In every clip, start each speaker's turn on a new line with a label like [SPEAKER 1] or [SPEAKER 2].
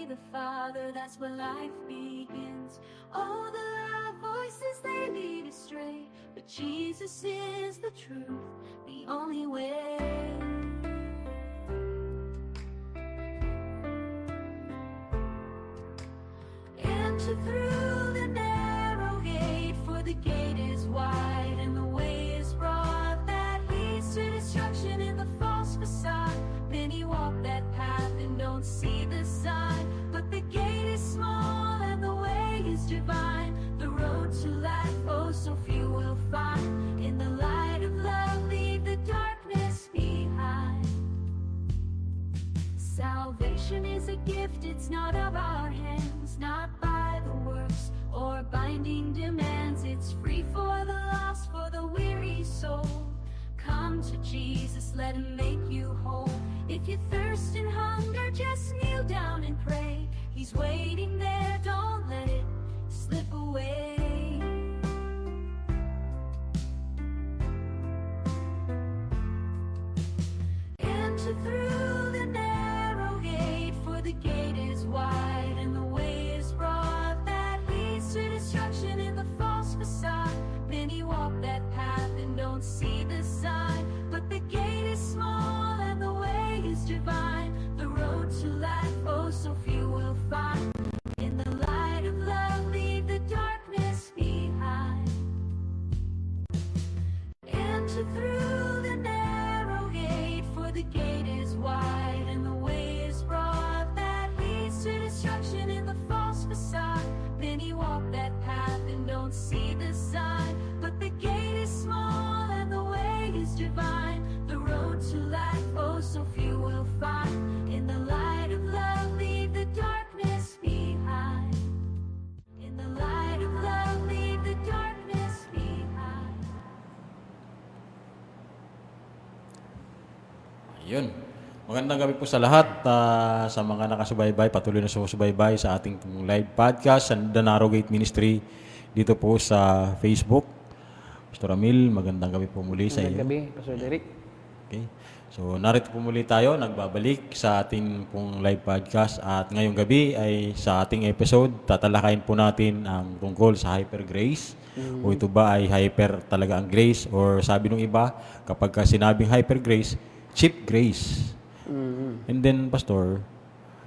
[SPEAKER 1] the Father, that's where life begins. All the loud voices, they lead astray, but Jesus is the truth, the only way. Enter through the narrow gate, for the gate is wide and the way is broad that leads to destruction in the false facade. Many walk that path and don't see the sign, but the gate is small and the way is divine. The road to life, oh, so few will find. In the light of love, leave the darkness behind. Salvation is a gift, it's not of our hands, not by the works or binding demands. It's free for the lost, for the weary soul. Come to Jesus, let him make you whole. If you thirst and hunger, just kneel down and pray. He's waiting there, don't let it slip away. Enter through the narrow gate, for the gate is wide and the way is broad that leads to destruction in the false facade. Many walk that path and don't see the sign, but the gate is small and the way is divine. The road to life, oh, so few will find. In the light of love, leave the darkness behind. Enter through the narrow gate, for the gate is wide and the way is broad that leads to destruction in the false facade. Many walk that path and don't see the sign, but the gate is small and the way is divine. The road to life, oh, so few will find. In the light of love, leave the darkness behind. In the light of love, leave the darkness behind.
[SPEAKER 2] Ayun. Magandang gabi po sa lahat, sa mga nakasubaybay, patuloy na sumusubaybay sa ating live podcast sa The Narrow Gate Ministry dito po sa Facebook. Pastor Amil, magandang gabi po muli sa iyo.
[SPEAKER 3] Magandang gabi, Pastor Derek.
[SPEAKER 2] Okay. So, narito po muli tayo, nagbabalik sa ating pong live podcast at ngayong gabi ay sa ating episode, tatalakayin po natin ang tungkol sa hyper grace. O ito ba ay hyper talaga ang grace or sabi ng iba, kapag sinabing hyper grace, cheap grace. And then, Pastor,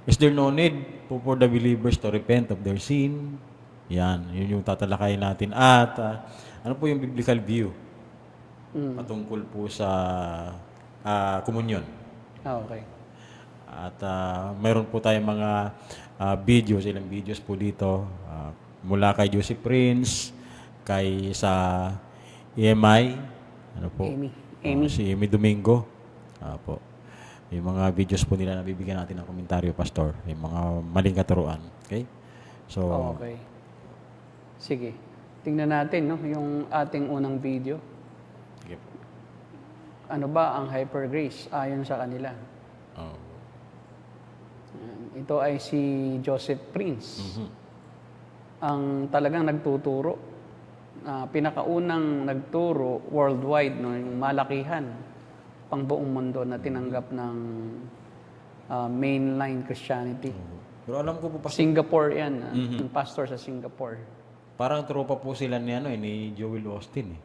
[SPEAKER 2] is there no need for the believers to repent of their sin? Yan, yun yung tatalakayin natin. At ano po yung biblical view patungkol po sa komunyon?
[SPEAKER 3] Okay.
[SPEAKER 2] At mayroon po tayong mga videos, ilang videos po dito mula kay Joseph Prince, kay sa EMI, ano po?
[SPEAKER 3] Amy.
[SPEAKER 2] Si Amy Domingo. Po. Yung mga videos po nila na bibigyan natin ng komentaryo, Pastor. Yung mga maling katuruan. Okay? So,
[SPEAKER 3] Okay. Sige. Tingnan natin, no, yung ating unang video.
[SPEAKER 2] sige po.
[SPEAKER 3] Ano ba ang hyper grace ayon sa kanila?
[SPEAKER 2] Oh.
[SPEAKER 3] Ito ay si Joseph Prince. Ang talagang nagtuturo. Pinakaunang nagturo worldwide, no, yung malakihan pang buong mundo na tinanggap ng mainline Christianity.
[SPEAKER 2] Pero alam ko po, Pastor,
[SPEAKER 3] Singapore yan. Yung pastor sa Singapore.
[SPEAKER 2] parang tropa po sila ni, ni Joel Austin.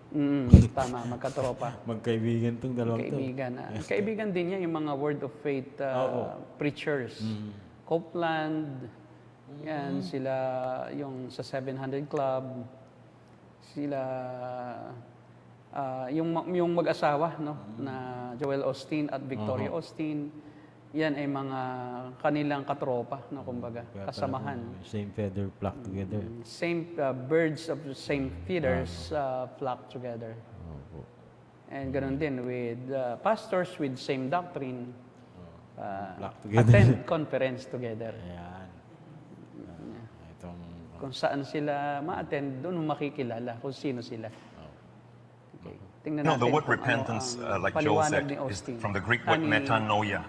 [SPEAKER 3] Tama, magkatropa.
[SPEAKER 2] Magkaibigan tong dalawang to.
[SPEAKER 3] Kaibigan. Kaibigan din niya yung mga word of faith preachers. Copeland, yan, sila yung sa 700 Club, sila, yung mag-asawa, no, na Joel Austin at Victoria Austin, yan ay mga kanilang katropa, no, kumbaga, kasamahan.
[SPEAKER 2] Same feather flock together.
[SPEAKER 3] Same birds of the same feathers flock together.
[SPEAKER 2] Opo.
[SPEAKER 3] And ganoon din with pastors with same doctrine
[SPEAKER 2] Flock together.
[SPEAKER 3] attend conference together.
[SPEAKER 2] Ayan. Itong,
[SPEAKER 3] Kung saan sila ma-attend, doon mo makikilala kung sino sila. Okay. Tingnan
[SPEAKER 4] No,
[SPEAKER 3] natin
[SPEAKER 4] the word
[SPEAKER 3] kung
[SPEAKER 4] repentance,
[SPEAKER 3] ano ang
[SPEAKER 4] like Joel
[SPEAKER 3] paliwanag
[SPEAKER 4] said,
[SPEAKER 3] ni
[SPEAKER 4] is
[SPEAKER 3] Austin.
[SPEAKER 4] from the Greek word
[SPEAKER 3] Ni
[SPEAKER 4] metanoia,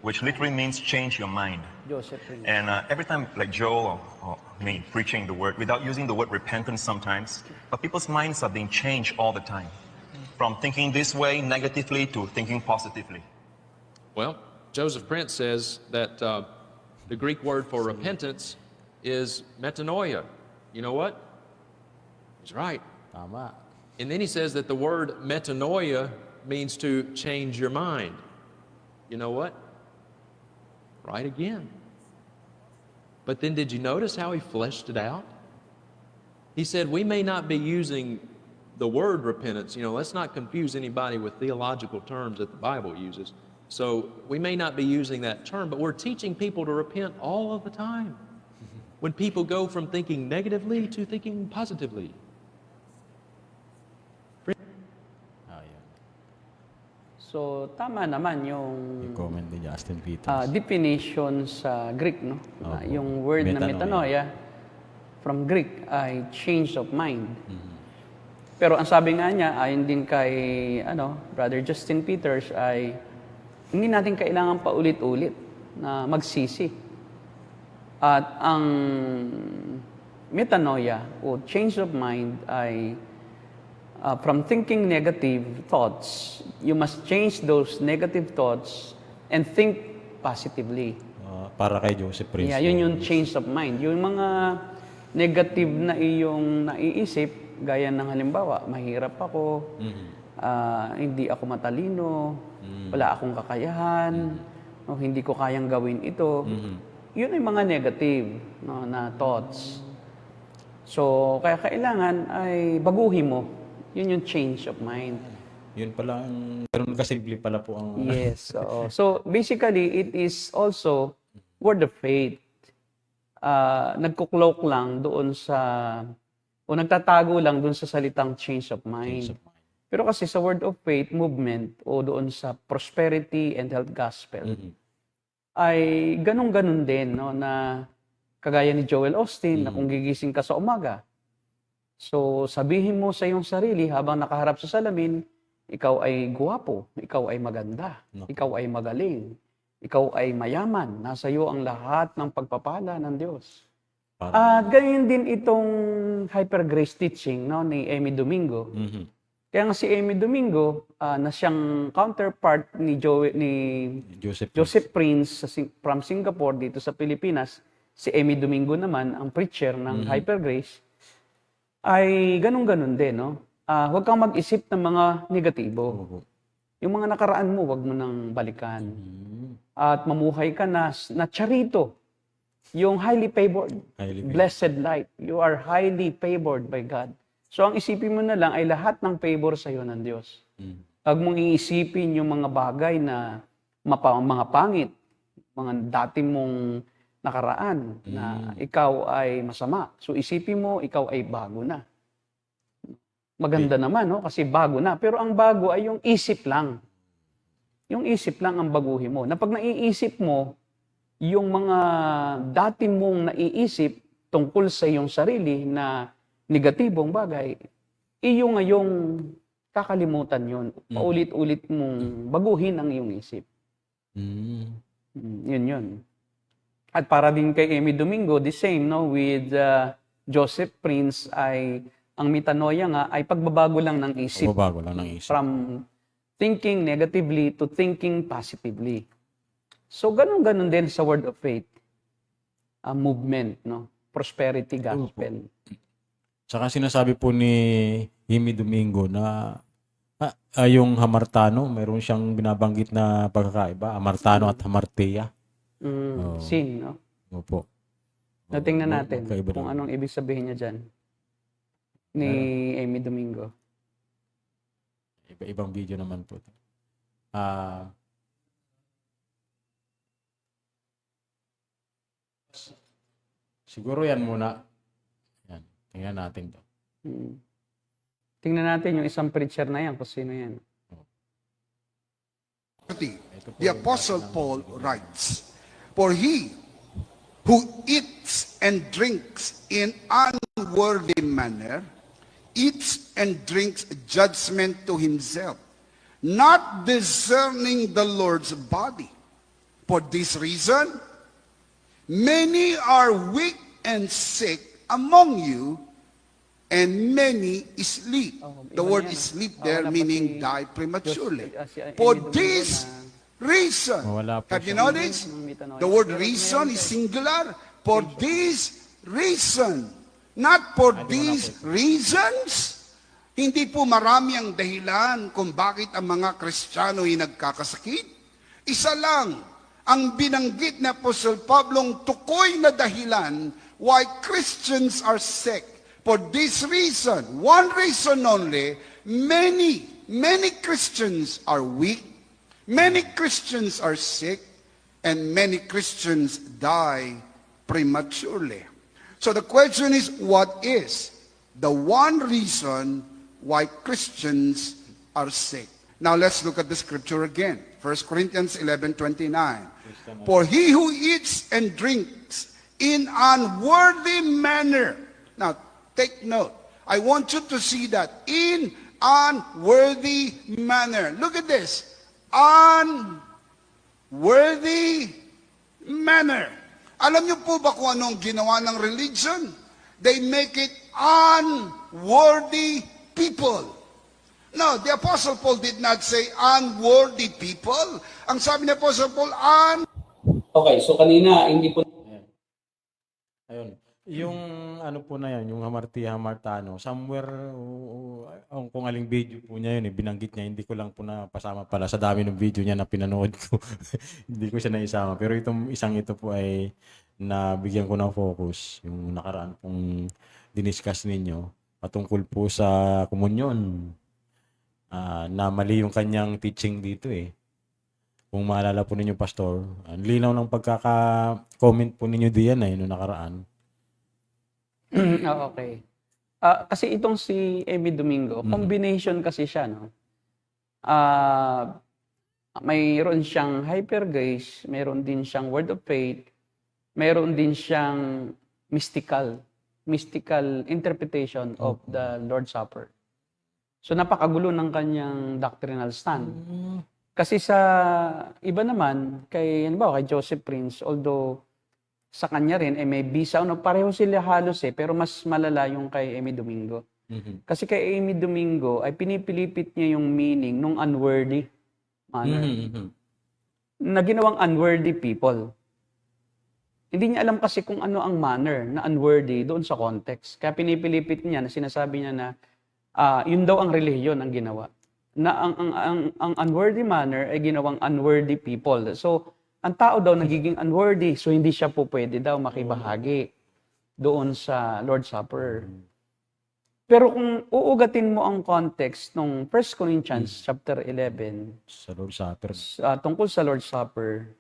[SPEAKER 4] which literally means change your mind.
[SPEAKER 3] Joseph Prince.
[SPEAKER 4] And every time, like Joel or me, preaching the word, without using the word repentance sometimes, but people's minds are being changed all the time. From thinking this way negatively to thinking positively.
[SPEAKER 5] Well, Joseph Prince says that The Greek word for repentance is metanoia. You know what? He's right.
[SPEAKER 2] Tama.
[SPEAKER 5] And then he says that the word metanoia means to change your mind. You know what? Right again. But then did you notice how he fleshed it out? He said we may not be using the word repentance. You know, let's not confuse anybody with theological terms that the Bible uses. So we may not be using that term, but we're teaching people to repent all of the time. When people go from thinking negatively to thinking positively.
[SPEAKER 2] Ayun.
[SPEAKER 3] So, tama naman yung
[SPEAKER 2] Yung comment ni Justin Peters.
[SPEAKER 3] definition sa Greek, no? Na
[SPEAKER 2] Opo.
[SPEAKER 3] yung word na
[SPEAKER 2] Metanoia.
[SPEAKER 3] metanoia from Greek ay change of mind. Pero ang sabi nga niya, ayon din kay Brother Justin Peters, ay hindi natin kailangan paulit-ulit na magsisi. At ang metanoia o change of mind ay from thinking negative thoughts, you must change those negative thoughts and think positively.
[SPEAKER 2] Para kay Joseph Prince.
[SPEAKER 3] Yeah, yun yung change of mind. Yung mga negative na iyong naiisip, gaya ng halimbawa, mahirap ako, hindi ako matalino, wala akong kakayahan, o hindi ko kayang gawin ito. Yun ay mga negative na thoughts. So, kaya kailangan ay baguhin mo. Yun yung change of mind.
[SPEAKER 2] Yun pala, ganun kasimple pala po ang...
[SPEAKER 3] Yes. So, basically, it is also word of faith. Nagkuklok lang doon sa, o nagtatago lang doon sa salitang change of mind. Pero kasi sa word of faith movement o doon sa prosperity and health gospel, ay ganun-ganun din, no, na kagaya ni Joel Austin, na kung gigising ka sa umaga, so sabihin mo sa iyong sarili habang nakaharap sa salamin, ikaw ay guwapo, ikaw ay maganda, ikaw ay magaling, ikaw ay mayaman, nasa iyo ang lahat ng pagpapala ng Diyos. At ganyan din itong hyper grace teaching, no, ni Amy Domingo. Kaya nga si Amy Domingo, na siyang counterpart ni Joseph Prince from Singapore dito sa Pilipinas, si Amy Domingo naman, ang preacher ng Hyper Grace, ay ganun-ganun din, no? Huwag kang mag-isip ng mga negatibo. Yung mga nakaraan mo, huwag mo nang balikan. At mamuhay ka na charito. Yung highly favored, blessed light. You are highly favored by God. So, ang isipin mo na lang ay lahat ng favor sa iyo ng Diyos. Huwag mong iisipin yung mga bagay na mga pangit, mga dati mong nakaraan na ikaw ay masama. So, isipin mo, ikaw ay bago na. Maganda naman, no? Kasi bago na. Pero ang bago ay yung isip lang. Yung isip lang ang baguhin mo. Na pag naiisip mo, yung mga dati mong naiisip tungkol sa iyong sarili na negatibong bagay, iyo ngayong kakalimutan yun. Paulit-ulit mong baguhin ang iyong isip. Yun. At para din kay Amy Domingo, the same, no, with Joseph Prince, ay ang metanoia nga ay pagbabago lang ng isip.
[SPEAKER 2] Pagbabago lang ng isip.
[SPEAKER 3] From thinking negatively to thinking positively. So, ganun-ganun din sa word of faith. Movement, no? Prosperity gospel.
[SPEAKER 2] Saka sinasabi po ni Amy Domingo na yung hamartano, mayroon siyang binabanggit na pagkakaiba, hamartano at hamarteya.
[SPEAKER 3] Sin, no?
[SPEAKER 2] Opo.
[SPEAKER 3] Natingnan natin
[SPEAKER 2] magkaiba
[SPEAKER 3] kung
[SPEAKER 2] naman.
[SPEAKER 3] anong ibig sabihin niya dyan ni Amy Domingo.
[SPEAKER 2] Ibang video naman po. Siguro yan muna. Yan. Tingnan natin to.
[SPEAKER 3] Tingnan natin yung isang preacher na yan, kung sino yan.
[SPEAKER 6] The Apostle Paul writes, "For he who eats and drinks in unworthy manner eats and drinks judgment to himself, not discerning the Lord's body. For this reason, many are weak and sick among you, and many sleep." The word sleep there meaning die prematurely. For this reason.
[SPEAKER 2] Wala po
[SPEAKER 6] Have you
[SPEAKER 2] siya.
[SPEAKER 6] noticed? The word reason is singular. For this reason. Not for these reasons. Hindi po marami ang dahilan kung bakit ang mga Kristiyano ay nagkakasakit. Isa lang ang binanggit ni Apostle Pablong tukoy na dahilan why Christians are sick. For this reason, one reason only, many Christians are weak, many Christians are sick, and many Christians die prematurely. So the question is, what is the one reason why Christians are sick? Now let's look at the scripture again. 1 Corinthians 11:29. For he who eats and drinks in unworthy manner. Now take note. I want you to see that in unworthy manner. Look at this. Unworthy manner. Alam niyo po ba kung anong ginawa ng religion? They make it unworthy people. No, the Apostle Paul did not say unworthy people. Ang sabi ni Apostle Paul,
[SPEAKER 3] Okay, so kanina, hindi po
[SPEAKER 2] Ayun. Yung ano po na yan, yung hamartano, somewhere, kung aling video po niya yun, binanggit niya, hindi ko lang po napasama pala sa dami ng video niya na pinanood ko. Hindi ko siya naisama. Pero itong isang ito po ay nabigyan ko ng focus, yung nakaraan pong diniscuss ninyo, patungkol po sa komunyon. Na mali yung kanyang teaching dito eh. Kung maalala po ninyo, Pastor, ang linaw ng pagkaka-comment po ninyo diyan eh, noong nakaraan.
[SPEAKER 3] Okay. Kasi itong si Amy Domingo, combination kasi siya, no? Mayroon siyang hyper grace, mayroon din siyang word of faith, mayroon din siyang mystical interpretation of the Lord's Supper. So napakagulo ng kanyang doctrinal stand. Kasi sa iba naman, kay Joseph Prince, although sa kanya rin, may bisa, pareho sila halos pero mas malala yung kay Amy Domingo. Kasi kay Amy Domingo, ay pinipilipit niya yung meaning nung unworthy manner. Na ginawang unworthy people. Hindi niya alam kasi kung ano ang manner na unworthy doon sa context. Kaya pinipilipit niya na sinasabi niya na yun daw ang relihiyon ang ginawa. Na ang unworthy manner ay ginawang unworthy people. So, ang tao daw nagiging unworthy, so hindi siya po pwede daw makibahagi doon sa Lord's Supper. Pero kung uugatin mo ang context ng 1 Corinthians chapter 11
[SPEAKER 2] Sa Lord's Supper.
[SPEAKER 3] Tungkol sa Lord's Supper,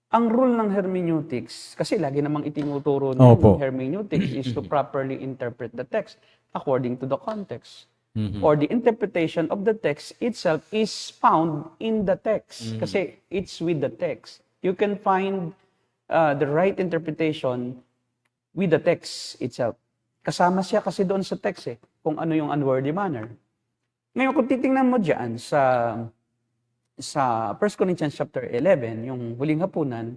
[SPEAKER 3] ang rule ng hermeneutics, kasi lagi namang itinuturo ng hermeneutics is to properly interpret the text according to the context. Or the interpretation of the text itself is found in the text. Kasi it's with the text. You can find the right interpretation with the text itself. Kasama siya kasi doon sa text kung ano yung unworthy manner. Ngayon, kung titingnan mo dyan sa 1 Corinthians chapter 11, yung huling hapunan,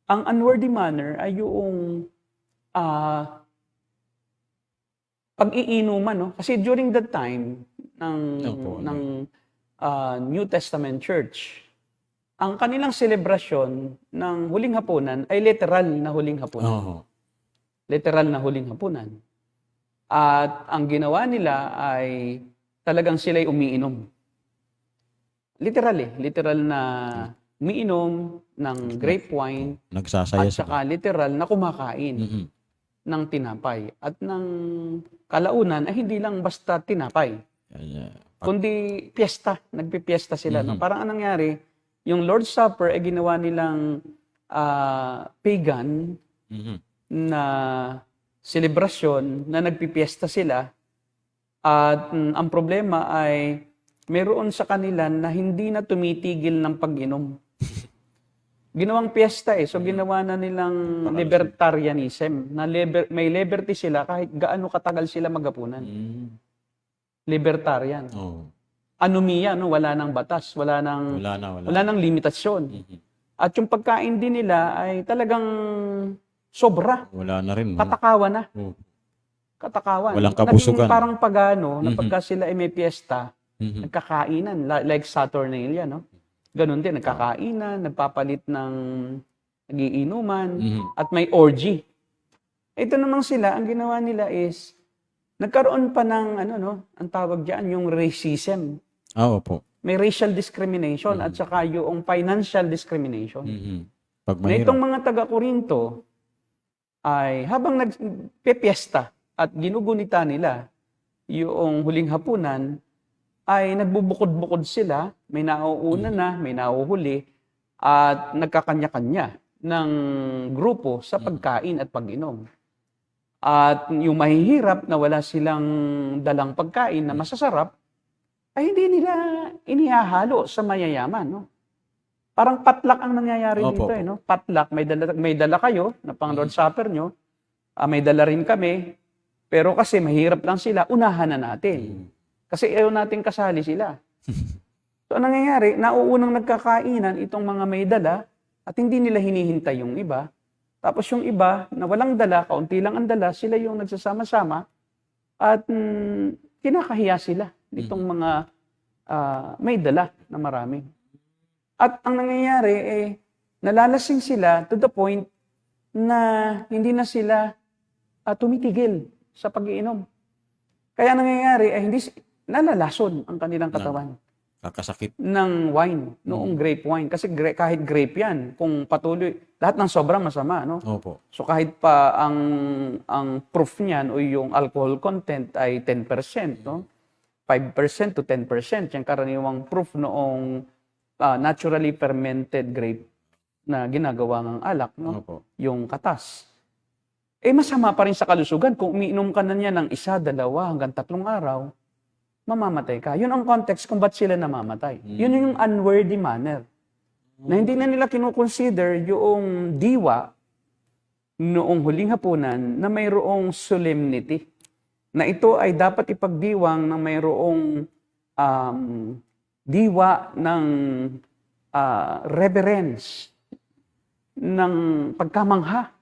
[SPEAKER 3] ang unworthy manner ay yung pag-iinuman, no? Kasi during that time ng New Testament Church, ang kanilang selebrasyon ng huling hapunan ay literal na huling hapunan. Literal na huling hapunan. At ang ginawa nila ay talagang sila'y umiinom. Literal na umiinom ng grape wine
[SPEAKER 2] Nagsasaya
[SPEAKER 3] at saka literal na kumakain ng tinapay. At ng kalaunan ay hindi lang basta tinapay, kundi piyesta. Nagpipiesta sila. No? Parang anong nangyari, yung Lord's Supper ay ginawa nilang pagan na selebrasyon na nagpipiesta sila. At ang problema ay meron sa kanila na hindi na tumitigil ng pag-inom. Ginawang piyesta So ginawa na nilang libertarianism. Na may liberty sila kahit gaano katagal sila maghapunan. Libertarian. Anomia, no? Wala nang batas, wala nang limitasyon. At yung pagkain din nila ay talagang sobra.
[SPEAKER 2] Wala na rin.
[SPEAKER 3] Katakawan na. Katakawan.
[SPEAKER 2] Walang kabusugan.
[SPEAKER 3] Naging parang pagano na pagka sila ay may piyesta, nagkakainan, like Saturnalia, no? Ganun din, nagkakainan, nagpapalit ng nagiinuman,
[SPEAKER 2] Mhm.
[SPEAKER 3] at may orgy. Ito namang sila, ang ginawa nila is, nagkaroon pa ng, ang tawag diyan, yung racism.
[SPEAKER 2] Opo.
[SPEAKER 3] May racial discrimination at saka yung financial discrimination.
[SPEAKER 2] Mhm. Pag
[SPEAKER 3] Na itong
[SPEAKER 2] mahirap.
[SPEAKER 3] mga taga-Korinto ay habang nagpepiesta at ginugunita nila yung huling hapunan, ay nagbubukod-bukod sila, may nauuna na, may nauhuli, at nagkakanya-kanya ng grupo sa pagkain at pag-inom. At yung mahihirap na wala silang dalang pagkain na masasarap, ay hindi nila inihahalo sa mayayaman, no? Parang potluck ang nangyayari
[SPEAKER 2] Opo,
[SPEAKER 3] dito,
[SPEAKER 2] opo.
[SPEAKER 3] no? Potluck, may dala kayo na pang Lord's Supper nyo, may dala rin kami, pero kasi mahirap lang sila, unahan na natin. Kasi ayaw natin kasali sila. So, anong nangyayari? Nauunang nagkakainan itong mga may dala at hindi nila hinihintay yung iba. Tapos yung iba na walang dala, kaunti lang ang dala, sila yung nagsasama-sama at kinakahiya sila nitong mga may dala na marami. At ang nangyayari, nalalasing sila to the point na hindi na sila tumitigil sa pag-iinom. Kaya nangyayari, hindi nalalason ang kanilang katawan
[SPEAKER 2] Kakasakit.
[SPEAKER 3] ng wine, noong grape wine. Kasi kahit grape yan, kung patuloy, lahat ng sobrang masama, no?
[SPEAKER 2] Opo.
[SPEAKER 3] So kahit pa ang proof niyan o yung alcohol content ay 10%, no? 5% to 10%, yung karaniwang proof noong naturally fermented grape na ginagawa ng alak, no?
[SPEAKER 2] Opo.
[SPEAKER 3] Yung katas. Masama pa rin sa kalusugan. Kung umiinom ka na niya ng 1, 2, hanggang 3 araw, mamamatay ka. Yun ang context kung ba't sila namamatay. Yun yung unworthy manner. Na hindi na nila kinukonsider yung diwa noong huling hapunan na mayroong solemnity. Na ito ay dapat ipagdiwang na mayroong diwa ng reverence, ng pagkamangha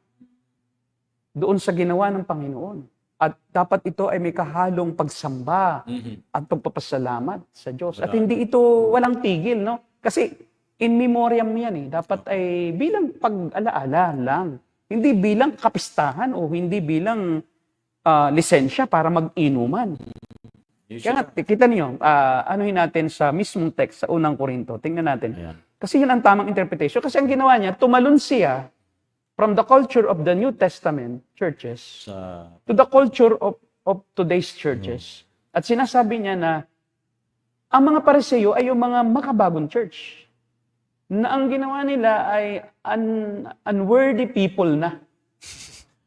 [SPEAKER 3] doon sa ginawa ng Panginoon. At dapat ito ay may kahalong pagsamba at pagpapasalamat sa Diyos. At hindi ito walang tigil, no? Kasi in memoriam yan eh. Dapat ay bilang pag-alaala lang. Hindi bilang kapistahan o hindi bilang lisensya para mag-inuman. Kaya nga, kita niyo, anuhin natin sa mismong text sa unang Korinto. Tingnan natin.
[SPEAKER 2] Ayan.
[SPEAKER 3] Kasi yun ang tamang interpretation. Kasi ang ginawa niya, tumalon siya from the culture of the New Testament churches
[SPEAKER 2] Sa
[SPEAKER 3] to the culture of today's churches. At sinasabi niya na ang mga Pariseo ay yung mga makabagong church. Na ang ginawa nila ay unworthy people na.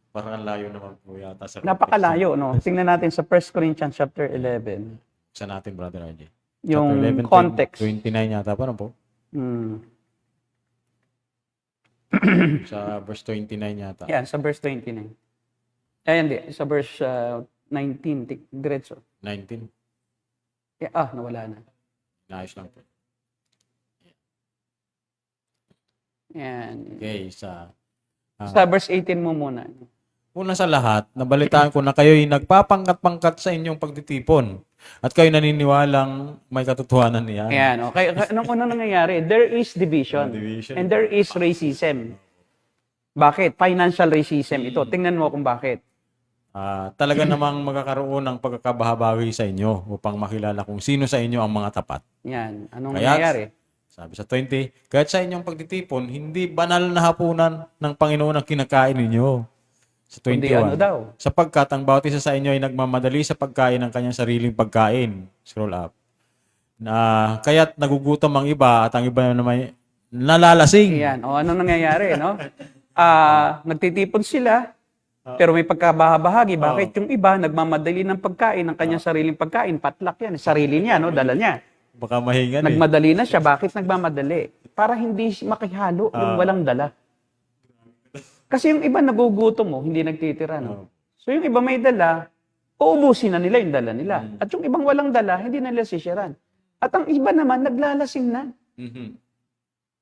[SPEAKER 2] parang ang layo naman po yata sa
[SPEAKER 3] Napakalayo, no? Tingnan natin sa 1 Corinthians chapter 11.
[SPEAKER 2] Sa natin, Brother RJ.
[SPEAKER 3] Yung
[SPEAKER 2] Chapter 11,
[SPEAKER 3] context.
[SPEAKER 2] 29 yata. Parang po.
[SPEAKER 3] Hmm.
[SPEAKER 2] Sa verse 29 yata.
[SPEAKER 3] Yan, sa verse 29. Hindi. Sa verse 19. Diretso.
[SPEAKER 2] 19.
[SPEAKER 3] Nawala na.
[SPEAKER 2] Naayos lang po.
[SPEAKER 3] Yan.
[SPEAKER 2] Okay, sa
[SPEAKER 3] Sa verse 18 mo muna.
[SPEAKER 2] una sa lahat, nabalitaan ko na kayo'y nagpapangkat-pangkat sa inyong pagtitipon at kayo naniniwalang may katotohanan niyan.
[SPEAKER 3] Ayan, okay. Anong unang nangyayari? There is division.
[SPEAKER 2] Division.
[SPEAKER 3] And there is racism. Bakit? Financial racism ito. Tingnan mo kung bakit.
[SPEAKER 2] Talaga namang magkakaroon ng pagkakabahabagi sa inyo upang makilala kung sino sa inyo ang mga tapat.
[SPEAKER 3] Yan. Anong
[SPEAKER 2] Kaya,
[SPEAKER 3] nangyayari?
[SPEAKER 2] sabi sa 20, kahit sa inyong pagtitipon, hindi banal na hapunan ng Panginoon ang kinakain ninyo. Sa
[SPEAKER 3] Kundi
[SPEAKER 2] 21,
[SPEAKER 3] ano daw?
[SPEAKER 2] sapagkat ang bawat isa sa inyo ay nagmamadali sa pagkain ng kanyang sariling pagkain. Scroll up. Kaya't nagugutom ang iba at ang iba naman nalalasing.
[SPEAKER 3] Yan. O anong nangyayari, no? Nagtitipon sila, pero may pagkabahabahagi. Bakit? Yung iba, nagmamadali ng pagkain ng kanyang sariling pagkain. Patlak yan. Sarili niya, no? Dala niya.
[SPEAKER 2] Baka mahingan
[SPEAKER 3] Nagmadali na siya. Bakit nagmamadali? Para hindi makihalo yung walang dala. Kasi yung iba nagugutom mo, hindi nagtitira. No? So yung iba may dala, uubusin na nila yung dala nila. At yung ibang walang dala, hindi na nila sisiran. At ang iba naman, naglalasing na.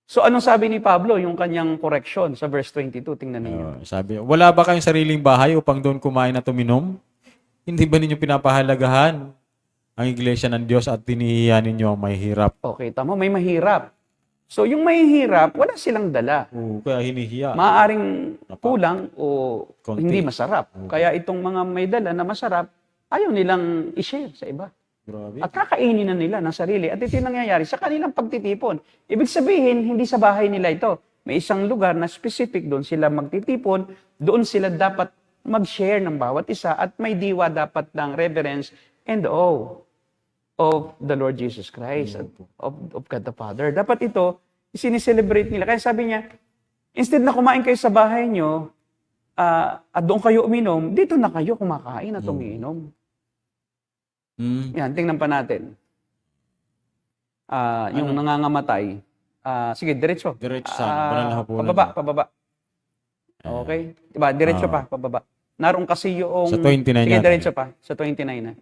[SPEAKER 3] So anong sabi ni Pablo, yung kanyang correction sa verse 22? Tingnan ninyo.
[SPEAKER 2] Sabi, wala ba kayong sariling bahay upang doon kumain at uminom? Hindi ba ninyo pinapahalagahan ang iglesia ng Diyos at tinihiya ninyo ang mahihirap?
[SPEAKER 3] Okay, tama, may mahirap. So yung mahihirap, wala silang dala.
[SPEAKER 2] Oo, kaya hinihiya.
[SPEAKER 3] Maaring kulang o
[SPEAKER 2] Konti.
[SPEAKER 3] hindi masarap. Kaya itong mga may dala na masarap, ayaw nilang i-share sa iba.
[SPEAKER 2] Grabe.
[SPEAKER 3] At kakainin na nila ng sarili. At ito yung nangyayari sa kanilang pagtitipon. Ibig sabihin, hindi sa bahay nila ito. May isang lugar na specific doon sila magtitipon, doon sila dapat mag-share ng bawat isa at may diwa dapat ng reverence and awe of the Lord Jesus Christ, of God the Father. Dapat ito, sinicelebrate nila. Kaya sabi niya, instead na kumain kayo sa bahay nyo, at doon kayo uminom, dito na kayo kumakain at umiinom. Yan, tingnan pa natin. Yung nangangamatay. Sige, diretso.
[SPEAKER 2] Diretso sa banal na hapunan.
[SPEAKER 3] Pababa. Okay? Diba, diretso pa, pababa. Naroon kasi yung...
[SPEAKER 2] Sa 29
[SPEAKER 3] Sige,
[SPEAKER 2] yata.
[SPEAKER 3] diretso pa. Sa 29 na.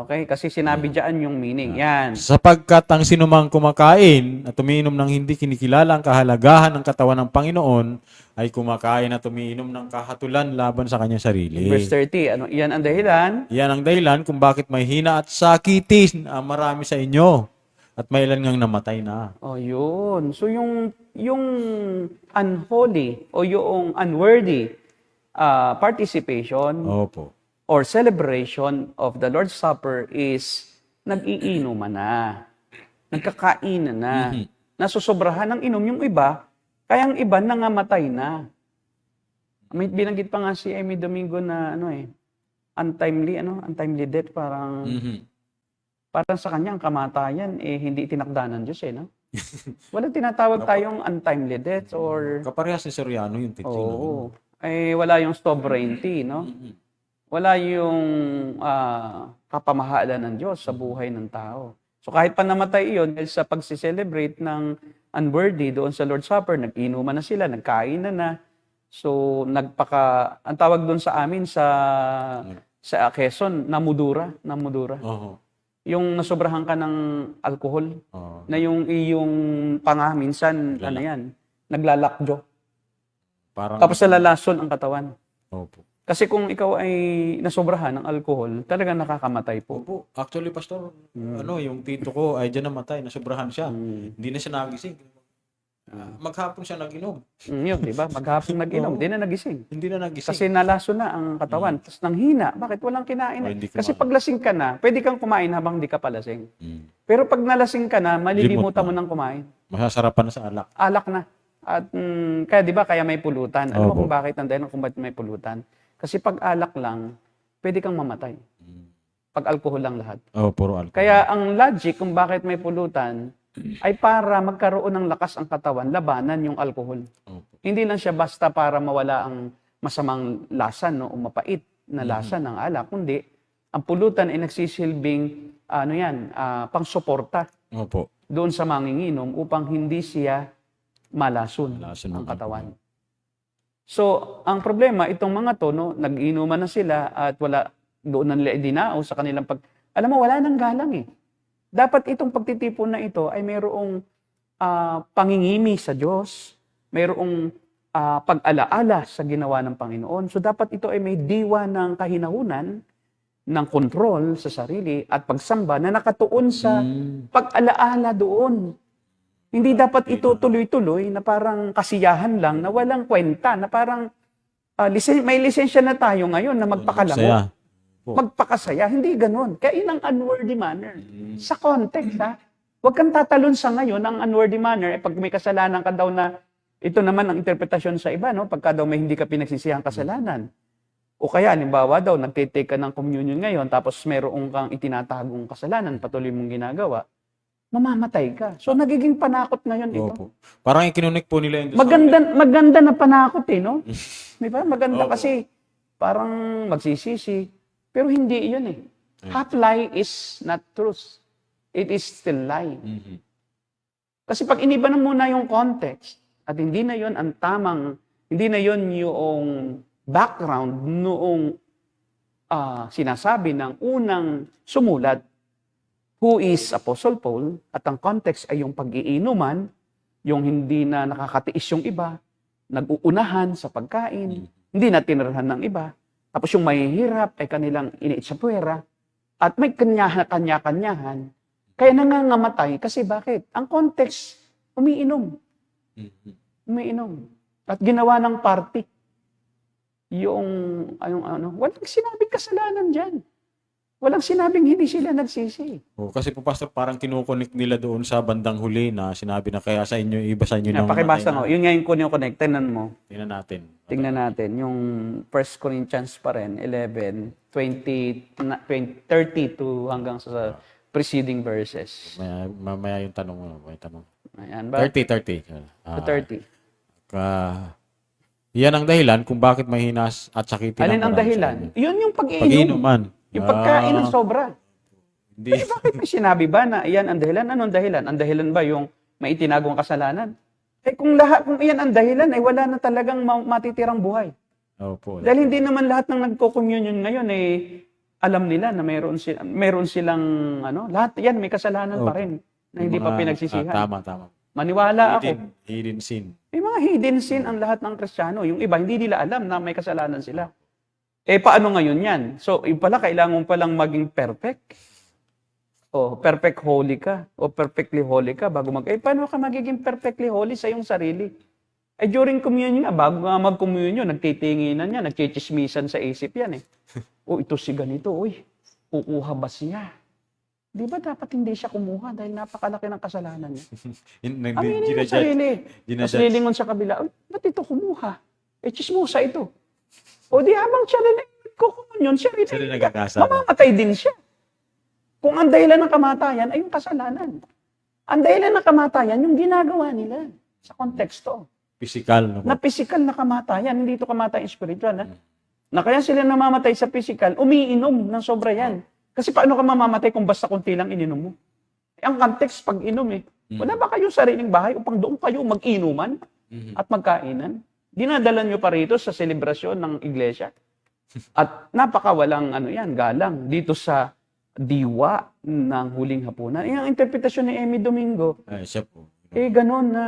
[SPEAKER 3] Okay? Kasi sinabi dyan yung meaning. Yan.
[SPEAKER 2] Sapagkat ang sinumang kumakain at umiinom ng hindi kinikilala ang kahalagahan ng katawan ng Panginoon ay kumakain at umiinom ng kahatulan laban sa kanyang sarili.
[SPEAKER 3] Verse 30. Ano, yan ang dahilan.
[SPEAKER 2] Yan ang dahilan kung bakit may hina at sakitin ang marami sa inyo at may ilan ngang namatay na.
[SPEAKER 3] Oh, yun. So, yung unholy o yung unworthy participation
[SPEAKER 2] Opo.
[SPEAKER 3] or celebration of the Lord's Supper is nag-iinuman na. Nagkakainan na. Nasusobrahan ng inom yung iba, kaya ang iba nangamatay na. May binanggit pa nga si Amy Domingo na untimely death, parang sa kanya ang kamatayan hindi tinakda ng Diyos no? Walang tinatawag tayong untimely death or
[SPEAKER 2] Kaparehas ni Soriano yung teaching.
[SPEAKER 3] oo. Wala yung sovereignty, no? Wala yung kapamahalan ng Diyos sa buhay ng tao. So kahit pa namatay iyon dahil sa pagsi-celebrate ng unworthy doon sa Lord's Supper, nag-inuman na sila, nagkain na. So ang tawag doon sa amin sa Quezon, namudura.
[SPEAKER 2] Oo.
[SPEAKER 3] Yung nasobrahan ka ng alcohol,
[SPEAKER 2] Oo.
[SPEAKER 3] na yung iyong panga minsan, naglalakjo.
[SPEAKER 2] Parang,
[SPEAKER 3] Tapos nalalason ang katawan.
[SPEAKER 2] Opo.
[SPEAKER 3] Kasi kung ikaw ay nasobrahan ng alcohol, talagang nakakamatay po.
[SPEAKER 2] Opo. Actually, Pastor, yung tito ko ay dyan namatay, nasobrahan siya. Hindi na siya nagising. Maghapon siya nag-inom.
[SPEAKER 3] Yun, di ba? Maghapon nag-inom, di na nagising.
[SPEAKER 2] Hindi na nagising.
[SPEAKER 3] Kasi nalaso na ang katawan. Tapos nanghina. Bakit walang kinain?
[SPEAKER 2] Oh, hindi
[SPEAKER 3] Kasi
[SPEAKER 2] kumain.
[SPEAKER 3] pag lasing ka na, pwede kang kumain habang di ka pa lasing.
[SPEAKER 2] Mm.
[SPEAKER 3] Pero pag nalasing ka na, malilimutan mo
[SPEAKER 2] Limot na.
[SPEAKER 3] nang kumain.
[SPEAKER 2] Masasarapan na sa alak.
[SPEAKER 3] Alak na. At kaya di ba, kaya may pulutan. Alam mo
[SPEAKER 2] Opo.
[SPEAKER 3] kung bakit ang dahilan kung bakit may pulutan? Kasi pag alak lang, pwede kang mamatay. Pag alcohol lang lahat.
[SPEAKER 2] Oh, puro alcohol.
[SPEAKER 3] Kaya ang logic kung bakit may pulutan ay para magkaroon ng lakas ang katawan, labanan yung alcohol.
[SPEAKER 2] Opo.
[SPEAKER 3] Hindi lang siya basta para mawala ang masamang lasa o mapait na lasa ng alak, kundi ang pulutan ay nagsisilbing pangsuporta
[SPEAKER 2] Opo.
[SPEAKER 3] doon sa manginginom upang hindi siya malason
[SPEAKER 2] Malason
[SPEAKER 3] ang
[SPEAKER 2] ng
[SPEAKER 3] katawan. So, ang problema, itong mga to, nag-inuman na sila at wala doon nila idinao sa kanilang Alam mo, wala nang galang Dapat itong pagtitipon na ito ay mayroong pangingimi sa Diyos, mayroong pag-alaala sa ginawa ng Panginoon. So dapat ito ay may diwa ng kahinahunan, ng kontrol sa sarili at pagsamba na nakatuon sa pag-alaala doon. Hindi dapat ito tuloy-tuloy na parang kasiyahan lang, na walang kwenta, na parang may lisensya na tayo ngayon na magpakalamo.
[SPEAKER 2] Saya.
[SPEAKER 3] Magpakasaya. Hindi ganun. Kaya yun ang unworthy manner. Sa context, huwag kang tatalon sa ngayon ang unworthy manner. Pag may kasalanan ka daw na, ito naman ang interpretasyon sa iba, pagka daw may hindi ka pinagsisihang kasalanan. O kaya, halimbawa daw, nagtitake ka ng communion ngayon, tapos meron kang itinatagong kasalanan, patuloy mong ginagawa, mamamatay ka. So, nagiging panakot ngayon ito.
[SPEAKER 2] Opo. Parang ikinunik po nila yung
[SPEAKER 3] Maganda na panakot no? Di ba? Maganda kasi parang magsisisi. Pero hindi yun Half lie is not truth. It is still lie. Kasi pag iniba na muna yung context, at hindi na yun ang hindi na yun yung background noong sinasabi ng unang sumulat, who is Apostle Paul, at ang context ay yung pag-iinuman, yung hindi na nakakatiis yung iba, nag-uunahan sa pagkain, hindi na tinirahan ng iba, tapos yung mahihirap ay kanilang iniit sa puwera, at may kanya-kanyahan, kaya nangangamatay. Kasi bakit? Ang context, umiinom.
[SPEAKER 2] Mhm.
[SPEAKER 3] Umiinom. At ginawa ng party. Yung, walang sinabing kasalanan dyan. Walang sinabing hindi sila nagsisi.
[SPEAKER 2] Kasi po, Pastor, parang kinukonek nila doon sa bandang huli na sinabi na kaya sa inyo, iba sa inyo nang
[SPEAKER 3] Pakibasa
[SPEAKER 2] namatay
[SPEAKER 3] mo.
[SPEAKER 2] na.
[SPEAKER 3] Yun nga yung connect. Tingnan mo.
[SPEAKER 2] Tingnan natin.
[SPEAKER 3] Tingnan natin. Yung 1 Corinthians pa rin, 11, 30 to hanggang sa preceding verses.
[SPEAKER 2] Mamaya yung tanong mo. May tanong.
[SPEAKER 3] Ayan ba?
[SPEAKER 2] 30.
[SPEAKER 3] To 30.
[SPEAKER 2] Yan ang dahilan kung bakit mahinas at sakitin
[SPEAKER 3] Alin ang
[SPEAKER 2] marami sa
[SPEAKER 3] dahilan?
[SPEAKER 2] inyo.
[SPEAKER 3] Yun yung pag-iinom.
[SPEAKER 2] Pag-inuman.
[SPEAKER 3] Yung pagkain ng sobra.
[SPEAKER 2] Hindi.
[SPEAKER 3] Bakit may sinabi ba na iyan ang dahilan? Anong dahilan? Ang dahilan ba yung may itinagong kasalanan? Kung iyan ang dahilan, ay wala na talagang matitirang buhay.
[SPEAKER 2] Opo.
[SPEAKER 3] Dahil hindi naman lahat ng nagko-communion ngayon alam nila na meron silang lahat yan may kasalanan pa rin na hindi pa pinagsisihan.
[SPEAKER 2] Tama.
[SPEAKER 3] Maniwala ako.
[SPEAKER 2] Hidden sin.
[SPEAKER 3] May mga hidden sin ang lahat ng Kristiyano. Yung iba hindi nila alam na may kasalanan sila. Paano ngayon yan? So, yung pala, kailangan palang maging perfect. Perfect holy ka. O perfectly holy ka bago paano ka magiging perfectly holy sa iyong sarili? During communion nga, bago nga mag-communion, nagtitinginan niya, nagchichismisan sa isip yan ito si ganito, kukuha ba siya? Di ba dapat hindi siya kumuha dahil napakalaki ng kasalanan niya? Aminin mo sarili. Tapos lilingon sa kabila, ba't ito kumuha? Chismosa ito. Di habang siya rin nagkukumunyon, siya rin
[SPEAKER 2] nagkakasala.
[SPEAKER 3] mamamatay din siya. Kung ang dahilan ng kamatayan ay yung kasalanan. Ang dahilan ng kamatayan, yung ginagawa nila sa konteksto.
[SPEAKER 2] Physical.
[SPEAKER 3] Na physical na kamatayan, hindi ito kamatayan spiritual. Na kaya sila namamatay sa physical, umiinom ng sobra yan. Kasi paano ka mamamatay kung basta kunti lang ininom mo? Ang context pag inom Wala ba kayong sariling bahay upang doon kayo mag-inuman at magkainan? Dinadala nyo pa rito sa selebrasyon ng iglesia. At napakawalang galang dito sa diwa ng huling hapunan. Ang interpretasyon ni Emmy Domingo,
[SPEAKER 2] Siya po.
[SPEAKER 3] ganon na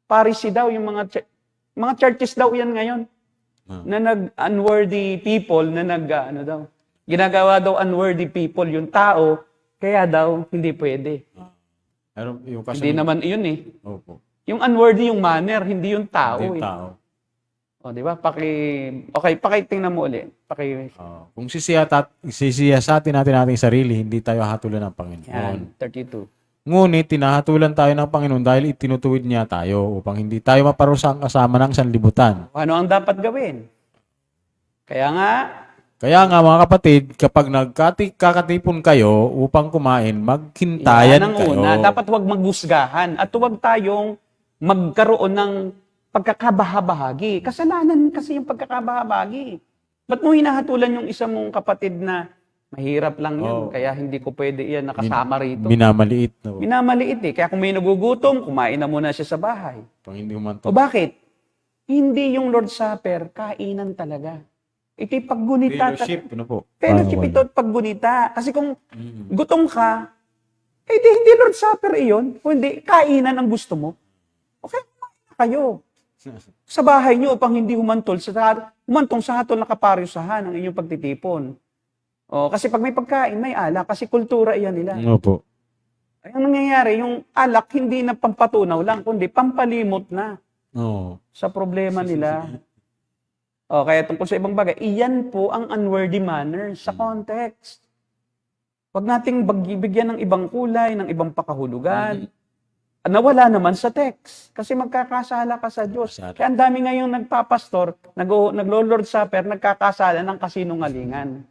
[SPEAKER 3] Pharisee daw, yung mga churches daw yan ngayon, na unworthy people, na ginagawa daw unworthy people yung tao, kaya daw hindi pwede. Hindi naman iyon
[SPEAKER 2] Opo.
[SPEAKER 3] Yung unworthy yung manner, hindi yung tao.
[SPEAKER 2] Hindi yung tao.
[SPEAKER 3] Di ba? Pakitingnan mo ulit.
[SPEAKER 2] Kung sisiyasatin natin ating sarili, hindi tayo hatulan ng Panginoon.
[SPEAKER 3] Yan, 32.
[SPEAKER 2] Ngunit tinahatulan tayo ng Panginoon dahil itinutuwid niya tayo upang hindi tayo maparusang kasama ng sanlibutan.
[SPEAKER 3] Ano ang dapat gawin? Kaya nga
[SPEAKER 2] mga kapatid, kapag nagkakatipon kayo upang kumain, maghintayan
[SPEAKER 3] yan ang
[SPEAKER 2] kayo.
[SPEAKER 3] una. Dapat huwag maghusgahan at huwag tayong magkaroon ng pagkakabahabahagi. Kasalanan kasi yung pagkakabahabahagi. Ba't mo hinahatulan yung isa mong kapatid na mahirap lang yan, kaya hindi ko pwede yan nakasama rito.
[SPEAKER 2] Minamaliit.
[SPEAKER 3] Minamaliit Kaya kung may nagugutom, kumain na muna siya sa bahay.
[SPEAKER 2] Pang hindi humantok.
[SPEAKER 3] O bakit? Hindi yung Lord's Supper, kainan talaga. Ito'y paggunita.
[SPEAKER 2] Fellowship, po?
[SPEAKER 3] Fellowship ito at paggunita. Kasi kung gutom ka, hindi Lord's Supper iyon. Kundi kainan ang gusto mo. Okay, kumain na kayo. Sa bahay nyo upang hindi humantong sa hatol na kaparyusahan ang inyong pagtitipon. Kasi pag may pagkain, may alak. Kasi kultura iyan nila.
[SPEAKER 2] Opo.
[SPEAKER 3] Ang nangyayari, yung alak hindi na pampatunaw lang, kundi pampalimot na sa problema nila. Kaya tungkol sa ibang bagay, iyan po ang unworthy manner sa context. Huwag nating bigyan ng ibang kulay, ng ibang pakahulugan, na wala naman sa text. Kasi magkakasala ka sa Diyos. Kaya ang dami ngayong nagpapastor, naglo-Lord Supper, nagkakasala ng kasinungalingan.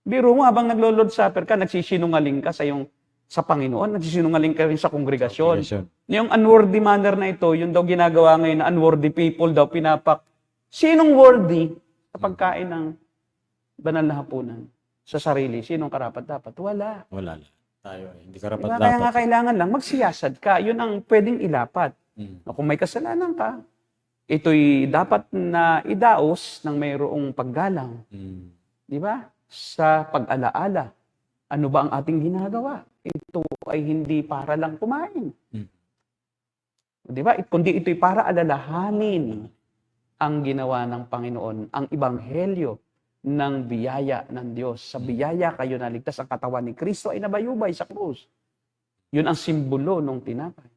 [SPEAKER 3] Biro mo, habang naglo-Lord Supper ka, nagsisinungaling ka sa Panginoon, nagsisinungaling ka rin sa kongregasyon. Yung unworthy manner na ito, yung daw ginagawa ngayon na unworthy people daw, sinong worthy sa pagkain ng banal na hapunan? Sa sarili, sinong karapat-dapat? Wala.
[SPEAKER 2] Wala. Tayo, hindi karapat dapat.
[SPEAKER 3] Kaya nga kailangan lang magsiyasad ka. Yun ang pwedeng ilapat. Kung may kasalanan ka, ito'y dapat na idaos ng mayroong paggalang. Di ba? Sa pag-alaala. Ano ba ang ating ginagawa? Ito ay hindi para lang kumain. Di ba? Kundi ito'y para alalahanin ang ginawa ng Panginoon, ang ebanghelyo ng biyaya ng Diyos. Sa biyaya kayo naligtas. Ang katawan ni Kristo ay nabayubay sa krus. Yun ang simbolo ng tinapay.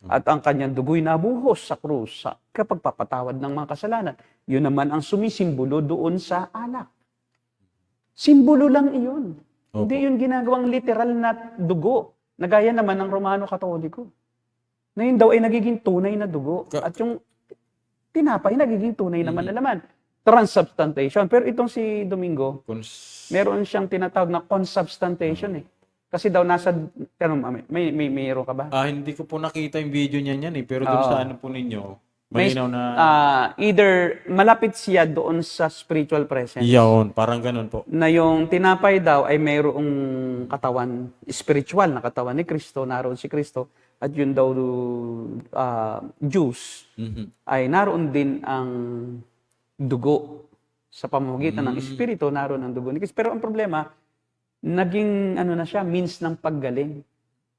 [SPEAKER 3] At ang kanyang dugo'y nabuhos sa krus kapag papatawad ng mga kasalanan. Yun naman ang sumisimbolo doon sa alak. Simbolo lang iyon.
[SPEAKER 2] Opo.
[SPEAKER 3] Hindi yun ginagawang literal na dugo. Nagaya naman ng Romano Katoliko. Na yun daw ay nagiging tunay na dugo. At yung tinapay, nagiging tunay naman na laman. Transubstantiation. Pero itong si Domingo, meron siyang tinatawag na consubstantiation eh. Kasi daw nasa, mayroon ka ba?
[SPEAKER 2] Hindi ko po nakita yung video niyan yan eh. Pero doon sa ano po ninyo,
[SPEAKER 3] May,
[SPEAKER 2] malinaw na...
[SPEAKER 3] either malapit siya doon sa spiritual presence.
[SPEAKER 2] Yun, parang ganun po.
[SPEAKER 3] Na yung tinapay daw ay mayroong katawan, spiritual na katawan ni Kristo, naroon si Kristo. At yun daw, juice, ay naroon din ang dugo. Sa pamamagitan ng espiritu, naroon ang dugo ni Kristo. Pero ang problema, naging ano na siya, means ng paggaling.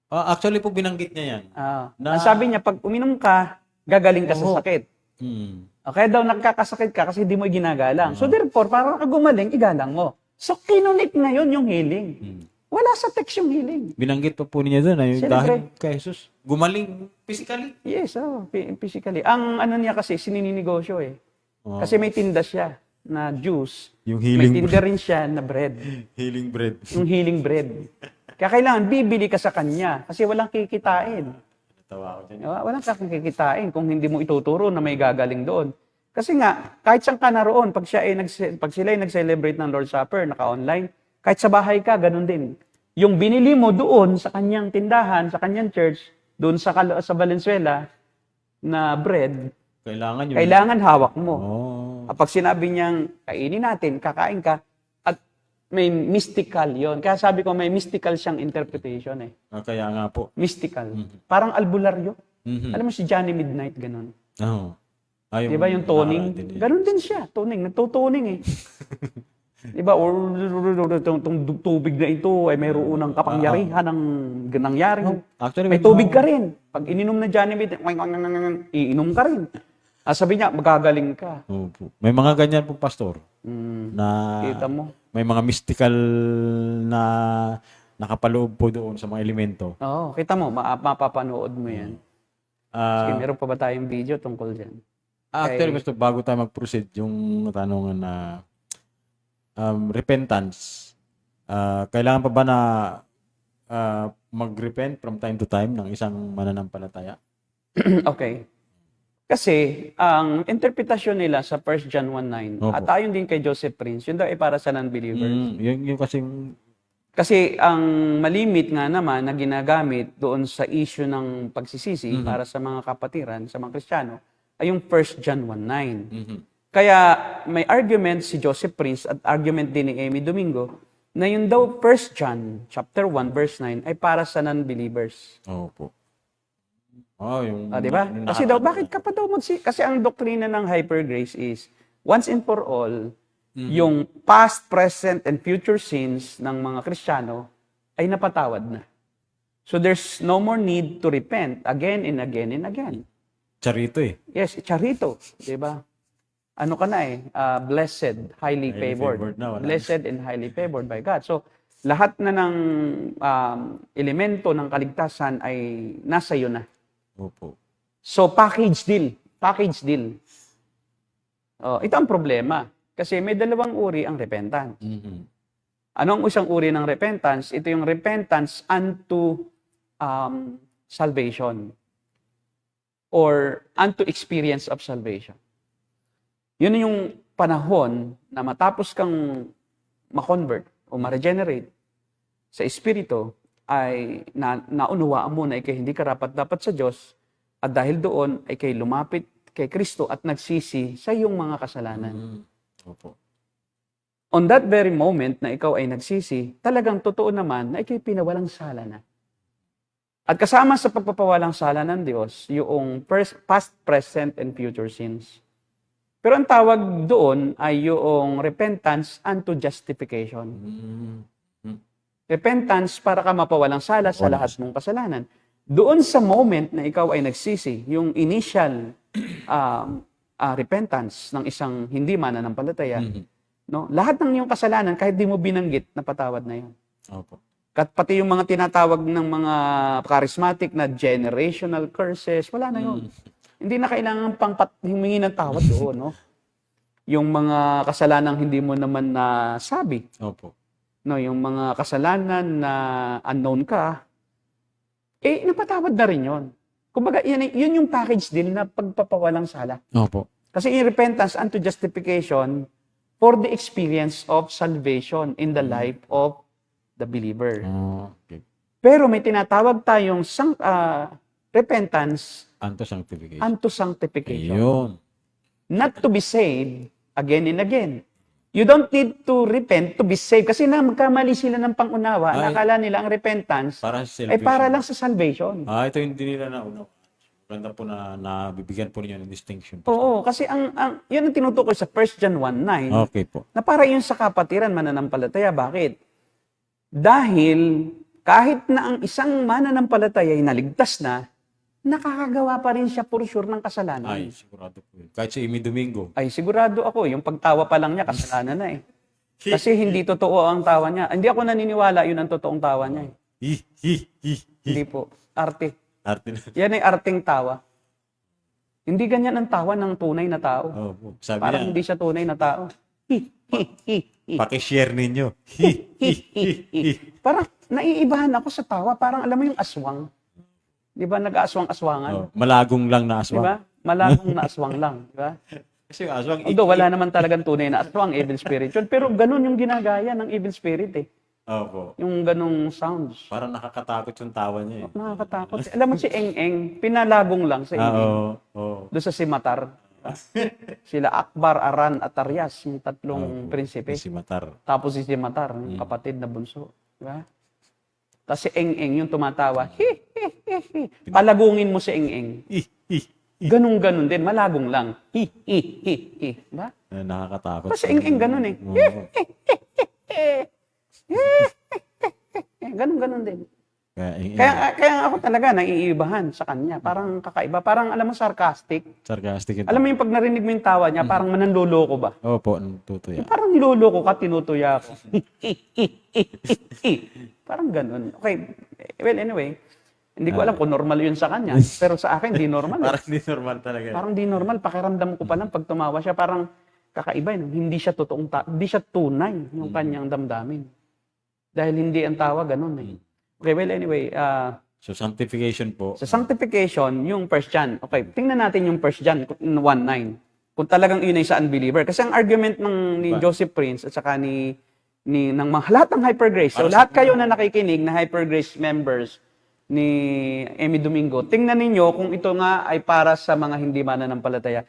[SPEAKER 2] Actually po, binanggit niya yan.
[SPEAKER 3] Ang sabi niya, pag uminom ka, gagaling ka sa sakit. Kaya daw nagkakasakit ka kasi hindi mo ginagalang. So therefore, para ka gumaling, igalang mo. So kinunik ngayon yung healing. Wala sa text yung healing.
[SPEAKER 2] Binanggit pa po niya doon na yung
[SPEAKER 3] Siyempre.
[SPEAKER 2] dahil kay Jesus, gumaling physically.
[SPEAKER 3] Yes, physically. Ang ano niya kasi, sinininegosyo eh. Kasi may tinda siya na juice.
[SPEAKER 2] Yung
[SPEAKER 3] May
[SPEAKER 2] healing
[SPEAKER 3] tinda rin siya na bread.
[SPEAKER 2] healing bread.
[SPEAKER 3] Yung healing bread. Kaya kailangan bibili ka sa kanya kasi walang kikitain.
[SPEAKER 2] Tawa ko dyan.
[SPEAKER 3] Walang kikitain kung hindi mo ituturo na may gagaling doon. Kasi nga, kahit saan ka naroon, pag sila ay nag-celebrate ng Lord's Supper, naka-online, kahit sa bahay ka, ganun din. Yung binili mo doon sa kanyang tindahan, sa kanyang church, doon sa Valenzuela, na bread, kailangan hawak mo. Pag sinabi niyang, kainin natin, kakain ka, at may mystical yon. Kaya sabi ko, may mystical siyang interpretation eh.
[SPEAKER 2] Kaya nga po.
[SPEAKER 3] Mystical. Parang albularyo. Alam mo si Johnny Midnight, ganun. Di ba yung toning? Ganun din siya, toning. Nagtutuning eh. Di ba? Or itong tubig na ito ay mayroon ng kapangyarihan ng nangyari.
[SPEAKER 2] Actually,
[SPEAKER 3] May tubig ka rin. Pag ininom na Johnny Midnight, iinom ka rin. Sabi niya, magagaling ka.
[SPEAKER 2] Opo. May mga ganyan po, Pastor. Na
[SPEAKER 3] Kita mo.
[SPEAKER 2] may mga mystical na nakapaloob po doon sa mga elemento.
[SPEAKER 3] Oo, kita mo, mapapanood mo yan. Sige, meron pa ba tayong video tungkol dyan?
[SPEAKER 2] Actually, Pastor, bago tayo mag-proceed, yung tanongan na repentance, kailangan pa ba na mag-repent from time to time ng isang mananampalataya?
[SPEAKER 3] Okay. Kasi, ang interpretasyon nila sa 1 John 1:9,
[SPEAKER 2] Opo.
[SPEAKER 3] at ayon din kay Joseph Prince, yun daw ay para sa non-believers.
[SPEAKER 2] Yung kasing...
[SPEAKER 3] Kasi ang malimit nga naman na ginagamit doon sa issue ng pagsisisi para sa mga kapatiran, sa mga Kristiyano, ay yung 1 John 1:9. Kaya may argument si Joseph Prince at argument din ni Amy Domingo na yun daw 1 John chapter 1 verse 9 ay para sa non-believers.
[SPEAKER 2] Opo.
[SPEAKER 3] Di ba? Kasi daw, bakit ka pa daw kasi ang doktrina ng hyper grace is once and for all, yung past, present, and future sins ng mga Kristiyano ay napatawad na. So there's no more need to repent again and again and again.
[SPEAKER 2] Charito eh.
[SPEAKER 3] Yes, charito. Di ba? Ano ka na eh? Blessed, highly favored. Blessed and highly favored by God. So, lahat na ng elemento ng kaligtasan ay nasa iyo na.
[SPEAKER 2] Opo.
[SPEAKER 3] So, package deal. Package deal. Ito ang problema. Kasi may dalawang uri ang repentance. Ano ang isang uri ng repentance? Ito yung repentance unto salvation. Or unto experience of salvation. Yun yung panahon na matapos kang ma-convert o ma-regenerate sa espiritu, ay naunawaan mo na ikay hindi karapat-dapat sa Diyos at dahil doon ay kay lumapit kay Kristo at nagsisi sa iyong mga kasalanan.
[SPEAKER 2] Opo.
[SPEAKER 3] On that very moment na ikaw ay nagsisi, talagang totoo naman na ikay pinawalang sala na. At kasama sa pagpapawalang sala ng Diyos, yung past, present, and future sins. Pero ang tawag doon ay yung repentance unto justification. Repentance para ka mapawalang sala sa lahat mong kasalanan. Doon sa moment na ikaw ay nagsisi, yung initial repentance ng isang hindi mananampalataya, no? Lahat ng iyong kasalanan, kahit di mo binanggit, napatawad na yun.
[SPEAKER 2] Opo.
[SPEAKER 3] Pati yung mga tinatawag ng mga charismatic na generational curses, wala na yun. Hindi na kailangan pang humingi ng tawad doon, no? Yung mga kasalanang hindi mo naman nasabi,
[SPEAKER 2] Opo.
[SPEAKER 3] no, yung mga kasalanan na unknown ka, napatawad na rin yun. Kumbaga, yun yung package deal na pagpapawalang sala.
[SPEAKER 2] Opo.
[SPEAKER 3] Kasi in repentance unto justification for the experience of salvation in the life of the believer.
[SPEAKER 2] Okay.
[SPEAKER 3] Pero may tinatawag tayong repentance
[SPEAKER 2] Unto sanctification.
[SPEAKER 3] unto sanctification.
[SPEAKER 2] Ayun.
[SPEAKER 3] Not to be saved again and again. You don't need to repent to be saved. Kasi magkamali sila ng pangunawa.
[SPEAKER 2] Ay.
[SPEAKER 3] Nakala nila ang repentance
[SPEAKER 2] Para sa
[SPEAKER 3] ay
[SPEAKER 2] salvation.
[SPEAKER 3] para lang sa salvation.
[SPEAKER 2] Ito hindi nila naunaw. Ganda po na nabibigyan po ninyo ng distinction.
[SPEAKER 3] Oo, kasi yun ang tinutukoy sa 1 John 1:9.
[SPEAKER 2] Okay po.
[SPEAKER 3] Na para yun sa kapatiran mananampalataya. Bakit? Dahil kahit na ang isang mananampalataya ay naligtas na, nakakagawa pa rin siya for sure ng kasalanan.
[SPEAKER 2] Ay, sigurado po yun. Kahit si Amy Domingo.
[SPEAKER 3] Ay, sigurado ako, yung pagtawa pa lang niya, kasalanan na eh. Kasi hindi totoo ang tawa niya. Hindi ako naniniwala yun ang totoong tawa niya eh. Hindi po. Arte.
[SPEAKER 2] Arte na.
[SPEAKER 3] Yan ay arting tawa. Hindi ganyan ang tawa ng tunay na tao.
[SPEAKER 2] Opo. Sabi
[SPEAKER 3] Parang
[SPEAKER 2] niya,
[SPEAKER 3] hindi siya tunay na tao.
[SPEAKER 2] pakishare ninyo.
[SPEAKER 3] Parang naiibahan ako sa tawa. Parang alam mo yung aswang. Di ba? Nag-aaswang-aswangan.
[SPEAKER 2] Malagong lang na
[SPEAKER 3] Di
[SPEAKER 2] aswang.
[SPEAKER 3] ba? Malagong na aswang lang. Di ba?
[SPEAKER 2] Kasi yung aswang,
[SPEAKER 3] Although wala naman talagang tunay na aswang, evil spirit yun. Pero ganun yung ginagaya ng evil spirit eh.
[SPEAKER 2] Opo.
[SPEAKER 3] Yung ganung sounds.
[SPEAKER 2] Parang nakakatakot yung tawa niya eh.
[SPEAKER 3] Nakakatakot. Alam mo si Eng-Eng, pinalagong lang sa Eng-Eng.
[SPEAKER 2] Oo.
[SPEAKER 3] Doon sa Simatar. Sila Akbar, Aran, at Aryas, yung tatlong prinsipe.
[SPEAKER 2] Si Matar.
[SPEAKER 3] Tapos si Simatar, yung kapatid na bunso. Di ba? Tapos si Eng-Eng yung tumatawa. Hi, hi, hi, hi. Palagungin mo si Eng-Eng. Ganun-ganun din, malagong lang. Hi, hi, hi, hi. Diba?
[SPEAKER 2] Nakakatakot.
[SPEAKER 3] Kasi Eng-Eng ganun eh.
[SPEAKER 2] Oo.
[SPEAKER 3] Ganun-ganun din.
[SPEAKER 2] Kaya,
[SPEAKER 3] Kaya ako talaga naiibahan sa kanya. Parang kakaiba. Parang alam mo sarcastic.
[SPEAKER 2] sarcastic yun.
[SPEAKER 3] Alam mo yung pag narinig mo yung tawa niya, parang mananloloko ba?
[SPEAKER 2] Opo, tutuya.
[SPEAKER 3] Parang niloloko ka, tinutuya ako. Parang ganun. Okay. Well, anyway. Hindi ko alam kung normal yun sa kanya. Pero sa akin, di normal.
[SPEAKER 2] Parang di normal talaga.
[SPEAKER 3] Parang di normal. Pakiramdam ko pa lang pag tumawa siya, parang kakaiba. Hindi siya hindi siya tunay yung kanyang damdamin. Dahil hindi ang tawa, ganun eh. Okay, well, anyway,
[SPEAKER 2] So, sanctification po.
[SPEAKER 3] sa sanctification, yung 1 John. Okay, tingnan natin yung 1 John 1:9. Kung talagang yun ay sa unbeliever. Kasi ang argument ni Joseph Prince at saka ng mga lahat ng Hypergrace. So, lahat kayo na nakikinig na Hypergrace members ni Amy Domingo, tingnan ninyo kung ito nga ay para sa mga hindi mananampalataya.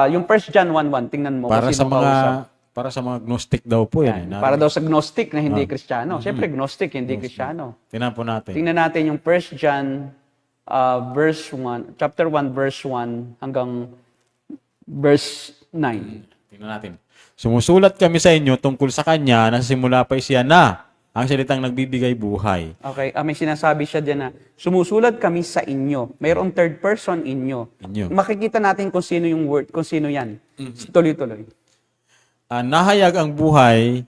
[SPEAKER 3] Yung 1 John 1:1, tingnan mo.
[SPEAKER 2] Para
[SPEAKER 3] kung
[SPEAKER 2] sa
[SPEAKER 3] sino kausap.
[SPEAKER 2] para sa mga gnostic daw po yan.
[SPEAKER 3] Para daw sa Gnostic na hindi Kristiyano. Siyempre, Gnostic, hindi Kristiyano.
[SPEAKER 2] Tingnan po natin.
[SPEAKER 3] Tingnan natin yung 1 John verse 1, chapter 1 verse 1 hanggang verse 9.
[SPEAKER 2] Tingnan natin. Sumusulat kami sa inyo tungkol sa kanya na sa simula pa siya na ang salitang nagbibigay buhay.
[SPEAKER 3] Okay, may sinasabi siya diyan na sumusulat kami sa inyo. Mayroong third person inyo.
[SPEAKER 2] Inyo.
[SPEAKER 3] Makikita natin kung sino yung word, kung sino yan. Tuloy-tuloy.
[SPEAKER 2] Nahayag ang buhay,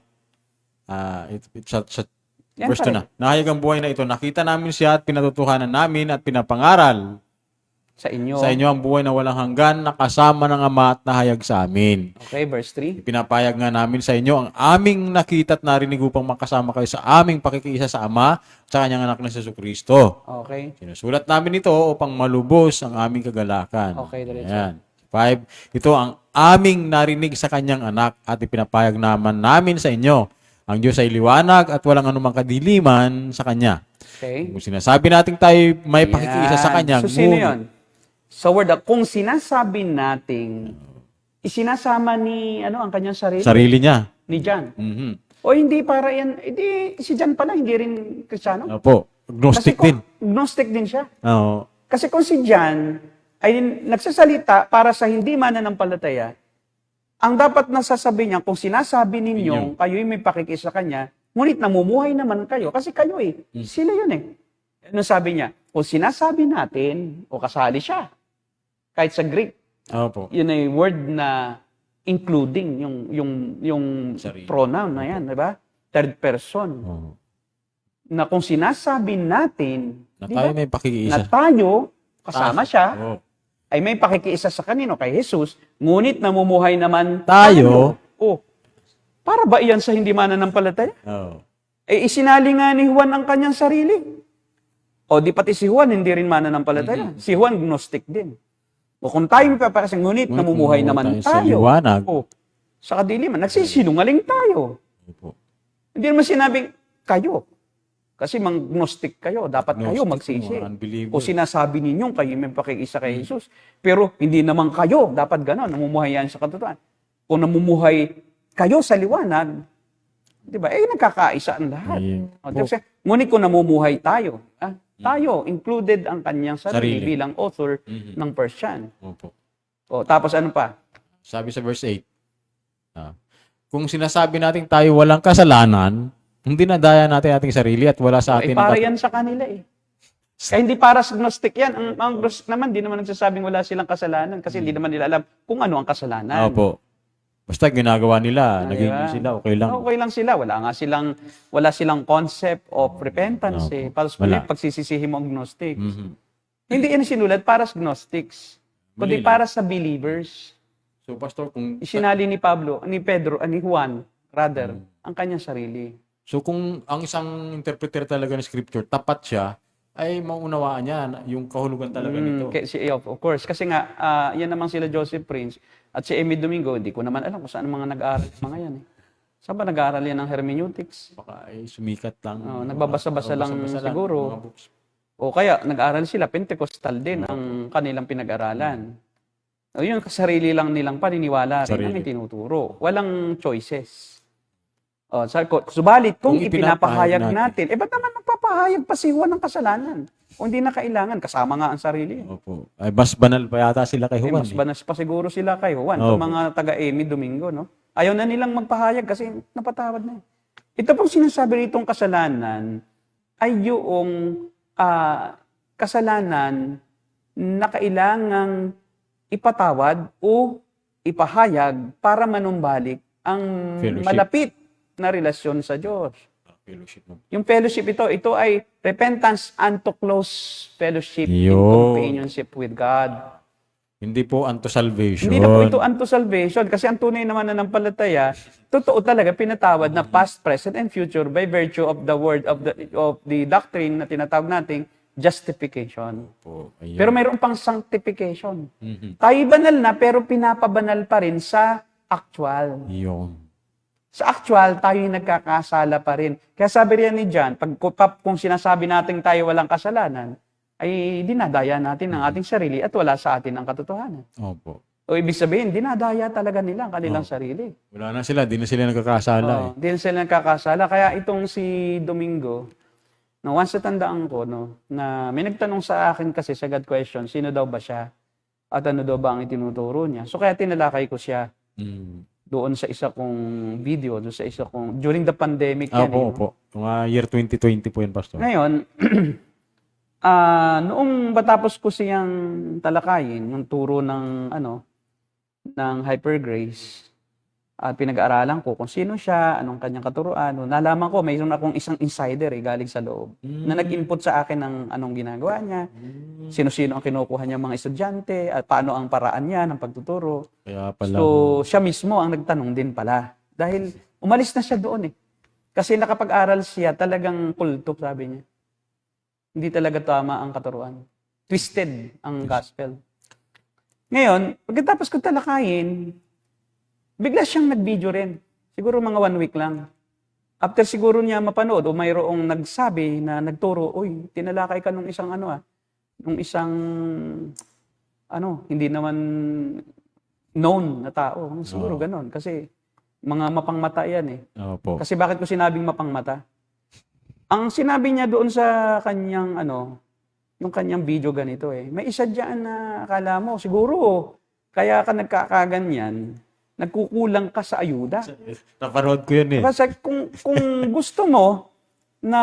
[SPEAKER 3] Yan
[SPEAKER 2] verse
[SPEAKER 3] pa
[SPEAKER 2] 2
[SPEAKER 3] rin.
[SPEAKER 2] na. Nahayag ang buhay na ito. Nakita namin siya at pinatutuhanan namin at pinapangaral
[SPEAKER 3] Sa inyo.
[SPEAKER 2] sa inyo ang buhay na walang hanggan na kasama ng Ama at nahayag sa amin.
[SPEAKER 3] Okay, verse 3.
[SPEAKER 2] Pinapayag nga namin sa inyo ang aming nakita at narinig upang makasama kayo sa aming pakikiisa sa Ama at sa kanyang anak na si Jesucristo.
[SPEAKER 3] Okay.
[SPEAKER 2] Sinusulat namin ito upang malubos ang aming kagalakan.
[SPEAKER 3] Okay, diretso.
[SPEAKER 2] Ayan. 5. Ito ang aming narinig sa kanyang anak at ipinapayag namin sa inyo. Ang Diyos ay liwanag at walang anumang kadiliman sa kanya.
[SPEAKER 3] Okay.
[SPEAKER 2] Kung sinasabi natin tayo may pakikiisa sa
[SPEAKER 3] Yan.
[SPEAKER 2] kanya,
[SPEAKER 3] So, sino yun? Sa word, kung sinasabi nating isinasama ni ang kanyang sarili,
[SPEAKER 2] sarili niya.
[SPEAKER 3] ni John.
[SPEAKER 2] Mhm.
[SPEAKER 3] O hindi para yan, si John pala, hindi rin Kristiyano.
[SPEAKER 2] Opo. Gnostic
[SPEAKER 3] Kasi
[SPEAKER 2] din.
[SPEAKER 3] Gnostic din siya.
[SPEAKER 2] Oo.
[SPEAKER 3] Kasi kung si John ay nagsasalita para sa hindi mananampalataya, ang dapat nasasabi niya, kung sinasabi ninyo, kayo'y may pakikisa sa kanya, ngunit namumuhay naman kayo, kasi kayo sila yun eh. Ano sabi niya? Kung sinasabi natin, o kasali siya, kahit sa Greek,
[SPEAKER 2] Opo.
[SPEAKER 3] yun ay word na including yung
[SPEAKER 2] Sarili.
[SPEAKER 3] pronoun na yan, di ba? Third person.
[SPEAKER 2] Oo.
[SPEAKER 3] na kung sinasabi natin
[SPEAKER 2] Na
[SPEAKER 3] di
[SPEAKER 2] tayo
[SPEAKER 3] ba,
[SPEAKER 2] may
[SPEAKER 3] na
[SPEAKER 2] pakikiisa.
[SPEAKER 3] tayo kasama siya
[SPEAKER 2] Oo.
[SPEAKER 3] ay may pakikiisa sa kanino kay Jesus, ngunit namumuhay naman
[SPEAKER 2] Tayo.
[SPEAKER 3] Oh, para ba iyan sa hindi mananampalataya?
[SPEAKER 2] Oo.
[SPEAKER 3] Eh, isinali nga ni Juan ang kanyang sarili. O di pati si Juan hindi rin mananampalataya. Si Juan gnostic din. O kung tayo may papakasang, ngunit
[SPEAKER 2] Ngunit
[SPEAKER 3] namumuhay
[SPEAKER 2] namumuhay
[SPEAKER 3] naman
[SPEAKER 2] tayo sa
[SPEAKER 3] tayo.
[SPEAKER 2] liwanag.
[SPEAKER 3] O, sa kadiliman, nagsisinungaling tayo.
[SPEAKER 2] Opo.
[SPEAKER 3] Hindi naman sinabing kayo. Kasi mang gnostic kayo, dapat kayo
[SPEAKER 2] Gnostic,
[SPEAKER 3] magsisi.
[SPEAKER 2] mga unbeliever.
[SPEAKER 3] O sinasabi ninyong kayo may pakikiisa kay Jesus. Pero hindi naman kayo, dapat gano'n, namumuhay yan sa katotohanan. Kung namumuhay kayo sa liwanag, di ba? Eh, nagkakaisa ang lahat.
[SPEAKER 2] Ayun.
[SPEAKER 3] O, kasi, ngunit kung namumuhay tayo, tayo, included ang kanyang sarili,
[SPEAKER 2] Sarili.
[SPEAKER 3] bilang author ng First John.
[SPEAKER 2] Opo.
[SPEAKER 3] O, tapos ano pa?
[SPEAKER 2] Sabi sa verse 8, kung sinasabi natin tayo walang kasalanan, hindi nadaya natin ating sarili at wala sa
[SPEAKER 3] Eh,
[SPEAKER 2] atin
[SPEAKER 3] para yan sa kanila eh. Kaya hindi para sa gnostic yan. Ang gnostic naman, di naman nagsasabing wala silang kasalanan kasi hindi naman nila alam kung ano ang kasalanan.
[SPEAKER 2] Opo. Basta ginagawa nila,
[SPEAKER 3] Di
[SPEAKER 2] naging
[SPEAKER 3] ba?
[SPEAKER 2] sila, okay lang.
[SPEAKER 3] Okay lang sila. Wala silang concept of repentance
[SPEAKER 2] Opo.
[SPEAKER 3] eh. Palos
[SPEAKER 2] Wala.
[SPEAKER 3] pagsisisihin mo ang gnostic.
[SPEAKER 2] Mhm.
[SPEAKER 3] Hindi yan sinulat para sa gnostics, kundi
[SPEAKER 2] Mali lang.
[SPEAKER 3] para sa believers.
[SPEAKER 2] So, Pastor, kung
[SPEAKER 3] Isinali ni Pedro, ni Juan, rather, ang kanyang sarili.
[SPEAKER 2] So kung ang isang interpreter talaga ng scripture, tapat siya, ay maunawaan niya yung kahulugan talaga nito.
[SPEAKER 3] Of course. Kasi nga, yan naman sila Joseph Prince at si Emmy Domingo, hindi ko naman alam kung saan mga nag-aaral mga yan. Eh. Saan ba nag-aaral yan ng hermeneutics?
[SPEAKER 2] Baka ay sumikat lang.
[SPEAKER 3] Nagbabasa-basa lang siguro.
[SPEAKER 2] mga books.
[SPEAKER 3] O kaya, nag-aaral sila, Pentecostal din ang kanilang pinag-aralan. O yun, kasarili lang nilang paniniwala rin ang
[SPEAKER 2] Sarili.
[SPEAKER 3] itinuturo. Walang choices. O, subalit, kung
[SPEAKER 2] Kung
[SPEAKER 3] ipinapahayag
[SPEAKER 2] ipinapahayag
[SPEAKER 3] natin, ba't naman magpapahayag pa si Juan ng kasalanan? O hindi na kailangan, kasama nga ang sarili.
[SPEAKER 2] Opo. Ay, mas banal pa yata sila kay
[SPEAKER 3] Eh,
[SPEAKER 2] Juan.
[SPEAKER 3] mas banas pa siguro sila kay Juan,
[SPEAKER 2] Opo.
[SPEAKER 3] itong mga taga-Amy Domingo, no? Ayaw na nilang magpahayag kasi napatawad na. Ito pong sinasabi nitong kasalanan ay yung kasalanan na kailangang ipatawad o ipahayag para manumbalik ang
[SPEAKER 2] Fellowship.
[SPEAKER 3] malapit na relasyon sa Diyos.
[SPEAKER 2] Fellowship mo.
[SPEAKER 3] Yung fellowship ito ay repentance unto close fellowship in
[SPEAKER 2] Yo.
[SPEAKER 3] companionship with God.
[SPEAKER 2] Hindi po unto salvation.
[SPEAKER 3] Hindi na po ito unto salvation kasi ang tunay naman na nampalataya, totoo talaga pinatawad na past, present, and future by virtue of the word of the doctrine na tinatawag nating justification.
[SPEAKER 2] Po. Ayun.
[SPEAKER 3] Pero mayroon pang sanctification.
[SPEAKER 2] Mhm.
[SPEAKER 3] Tayo banal na pero pinapabanal pa rin sa actual.
[SPEAKER 2] Yun.
[SPEAKER 3] Sa actual, tayo yung nagkakasala pa rin. Kaya sabi rin ni John, kung sinasabi natin tayo walang kasalanan, ay dinadaya natin ang ating sarili at wala sa atin ang katotohanan.
[SPEAKER 2] Opo.
[SPEAKER 3] O ibig sabihin, dinadaya talaga nila ang kanilang sarili.
[SPEAKER 2] Wala na sila, di na sila nagkakasala. eh.
[SPEAKER 3] Hindi na sila nagkakasala. Kaya itong si Domingo, no, once natandaan ko, no, na may nagtanong sa akin kasi sa God question, sino daw ba siya? At ano daw ba ang itinuturo niya? So kaya tinalakay ko siya
[SPEAKER 2] Mm.
[SPEAKER 3] doon sa isa kong video, doon sa isa kong, during the pandemic yan.
[SPEAKER 2] Opo,
[SPEAKER 3] eh, no?
[SPEAKER 2] opo. Mga year 2020 po yun, Pastor.
[SPEAKER 3] Ngayon, noong matapos ko siyang talakayin, ng turo ng, ng Hyper Grace, at pinag-aaralan ko kung sino siya, anong kanyang katuruan, nalaman ko, mayroon akong isang insider galing sa loob, na nag-input sa akin ng anong ginagawa niya, sino-sino ang kinukuha niya mga estudyante, at paano ang paraan niya ng pagtuturo.
[SPEAKER 2] Kaya pala.
[SPEAKER 3] So, siya mismo ang nagtanong din pala. Dahil umalis na siya doon eh. Kasi nakapag-aral siya, talagang kulto, sabi niya. Hindi talaga tama ang katuruan. Twisted ang gospel. Ngayon, pagkatapos ko talakayin, bigla siyang nag-video rin. Siguro mga 1 week lang. After siguro niya mapanood o mayroong nagsabi na nagturo, uy, tinalakay ka nung isang nung isang hindi naman known na tao. Siguro ganon. Kasi mga mapangmata yan eh.
[SPEAKER 2] Opo.
[SPEAKER 3] Kasi bakit ko sinabing mapangmata? Ang sinabi niya doon sa kanyang yung kanyang video ganito eh. May isa diyan na akala mo siguro kaya ka nagkakaganyan, nagkukulang ka sa ayuda.
[SPEAKER 2] Napanood ko yun eh.
[SPEAKER 3] Kasi kung gusto mo na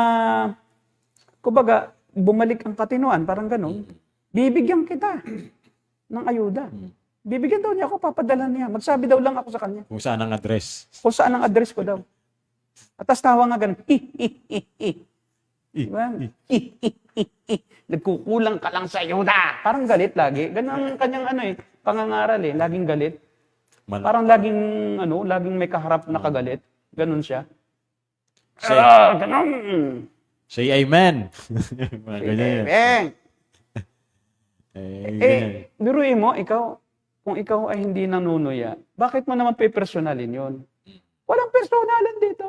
[SPEAKER 3] kumbaga bumalik ang katinuan, parang ganun, bibigyan kita ng ayuda. Bibigyan daw niya ako, papadala niya. Magsabi daw lang ako sa kanya.
[SPEAKER 2] Kung saan ang address.
[SPEAKER 3] Kung saan ang address ko daw. At tas tawa nga ganun. Di ba? Nagkukulang ka lang sa ayuda. Parang galit lagi. Ganun ang kanyang pangangaral laging galit. Parang laging may kaharap na kagalit. Ganun siya.
[SPEAKER 2] Say,
[SPEAKER 3] Ganun.
[SPEAKER 2] say amen. Mga ganyan yan. Ganyan.
[SPEAKER 3] Biruin mo, kung ikaw ay hindi nanunuya, bakit mo naman pe-personalin yun? Walang personalan dito.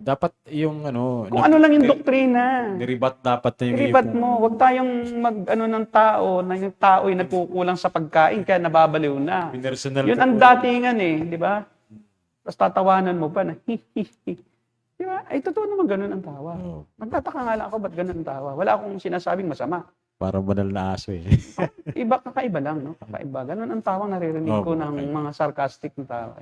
[SPEAKER 2] Dapat yung
[SPEAKER 3] Kung ano lang yung doktrina.
[SPEAKER 2] niribat dapat na yung
[SPEAKER 3] Ilipat mo, wag tayong ng tao, na yung tao ay nagkukulang sa pagkain kaya nababaliw na.
[SPEAKER 2] Personal
[SPEAKER 3] Yun ang datingan di ba? Tapos tatawanan mo pa na, di ba? Ay, totoo naman ganun ang tawa.
[SPEAKER 2] Oo.
[SPEAKER 3] Nagtataka nga lang ako, ba't ganun ang tawa? Wala akong sinasabing masama.
[SPEAKER 2] Parang banal na aso
[SPEAKER 3] Kakaiba lang, no? Kakaiba. Ganun ang tawang naririnig ko ng mga sarcastic na tawa.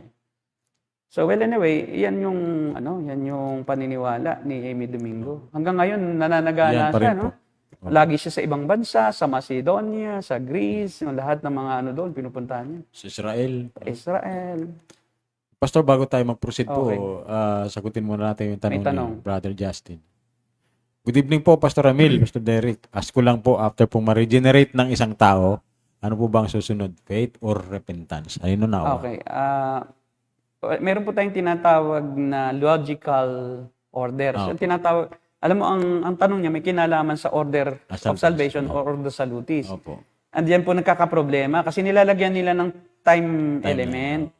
[SPEAKER 3] So, well, anyway, yan yung paniniwala ni Amy Domingo. Hanggang ngayon, nananagana
[SPEAKER 2] Yan pa
[SPEAKER 3] siya,
[SPEAKER 2] rin
[SPEAKER 3] no?
[SPEAKER 2] po.
[SPEAKER 3] Lagi siya sa ibang bansa, sa Macedonia, sa Greece, yung lahat ng mga doon, pinupuntahan niya.
[SPEAKER 2] Sa Israel.
[SPEAKER 3] Israel.
[SPEAKER 2] Pastor, bago tayo mag-proceed
[SPEAKER 3] Okay.
[SPEAKER 2] po, sagutin muna natin yung tanong,
[SPEAKER 3] May tanong.
[SPEAKER 2] ni Brother Justin. Good evening po, Pastor Ramil, Pastor Derek. Ask ko lang po, after po ma-regenerate ng isang tao, ano po bang susunod? Faith or repentance? Ayun na.
[SPEAKER 3] Okay. Meron po tayong tinatawag na logical order. So,
[SPEAKER 2] Okay.
[SPEAKER 3] tinatawag, alam mo, ang tanong niya may kinalaman sa order of salvation or ordo salutis.
[SPEAKER 2] Opo.
[SPEAKER 3] And yan po nagkakaproblema kasi nilalagyan nila ng time element.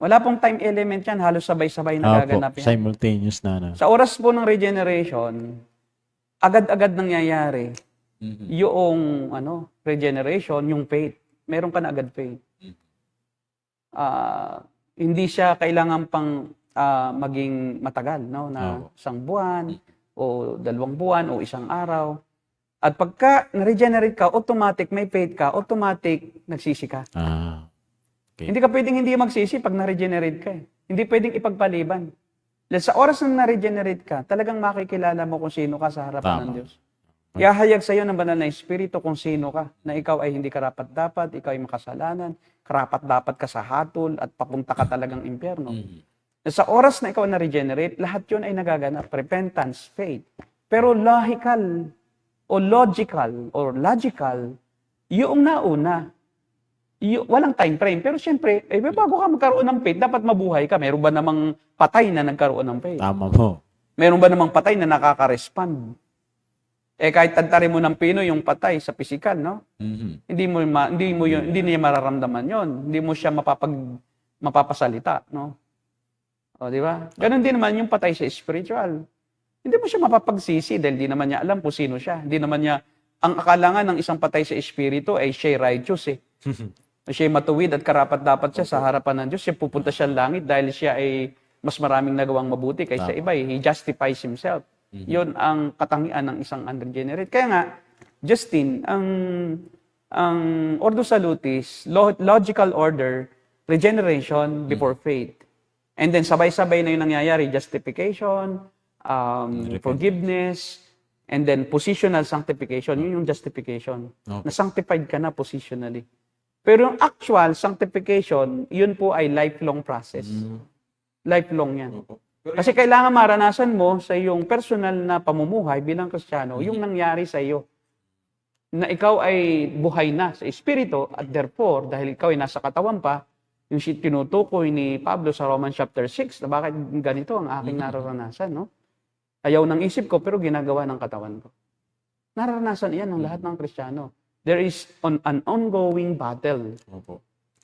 [SPEAKER 3] Wala pong time element yan, halos sabay-sabay na
[SPEAKER 2] Opo,
[SPEAKER 3] gaganap yan.
[SPEAKER 2] simultaneous na.
[SPEAKER 3] Sa oras po ng regeneration, agad-agad nangyayari yung regeneration, yung faith. Meron ka na agad faith. Hindi siya kailangan pang maging matagal, no? Na isang buwan o 2 buwan o isang araw. At pagka na-regenerate ka, automatic may faith ka, automatic nagsisi ka.
[SPEAKER 2] Okay.
[SPEAKER 3] Hindi ka pwedeng hindi magsisi pag na-regenerate ka. Hindi pwedeng ipagpaliban. Dahil sa oras na na-regenerate ka, talagang makikilala mo kung sino ka sa harapan ng Diyos. Ihahayag sa iyo ng banal na Espiritu kung sino ka, na ikaw ay hindi karapat-dapat, ikaw ay makasalanan, karapat-dapat ka sa hatol, at papunta ka talagang impyerno. Sa oras na ikaw na-regenerate, lahat yun ay nagaganap. Repentance, faith. Pero logical, yung nauna, walang time frame. Pero siyempre, bago ka magkaroon ng faith, dapat mabuhay ka. Meron ba namang patay na nagkaroon ng faith?
[SPEAKER 2] Tama mo.
[SPEAKER 3] Meron ba namang patay na nakaka-respond? Kahit tantarin mo ng pino yung patay sa physical, no? Hindi niya mararamdaman yon. Hindi mo siya mapapasalita, no? O, di ba? Ganon din naman yung patay sa spiritual. Hindi mo siya mapapagsisi dahil di naman niya alam kung sino siya. Hindi naman niya, ang akala nga ng isang patay sa espiritu ay siya righteous siya matuwid at karapat-dapat siya sa harapan ng Diyos. Siya pupunta siya langit dahil siya ay mas maraming nagawang mabuti kaysa iba. He justifies himself. Yun ang katangian ng isang unregenerate. Kaya nga, Justin, ang Ordo Salutis, logical order, regeneration before faith. And then sabay-sabay na yung nangyayari, justification, forgiveness, and then positional sanctification. Yun yung justification.
[SPEAKER 2] Okay.
[SPEAKER 3] Na-sanctified ka na positionally. Pero yung actual sanctification, yun po ay lifelong process. Lifelong yan. Kasi kailangan maranasan mo sa iyong personal na pamumuhay bilang Kristiyano, yung nangyari sa iyo. Na ikaw ay buhay na sa Espiritu at therefore, dahil ikaw ay nasa katawan pa, yung tinutukoy ni Pablo sa Romans chapter 6, na bakit ganito ang aking nararanasan, no? Ayaw ng isip ko, pero ginagawa ng katawan ko. Nararanasan iyan ng lahat ng Kristiyano. There is an ongoing battle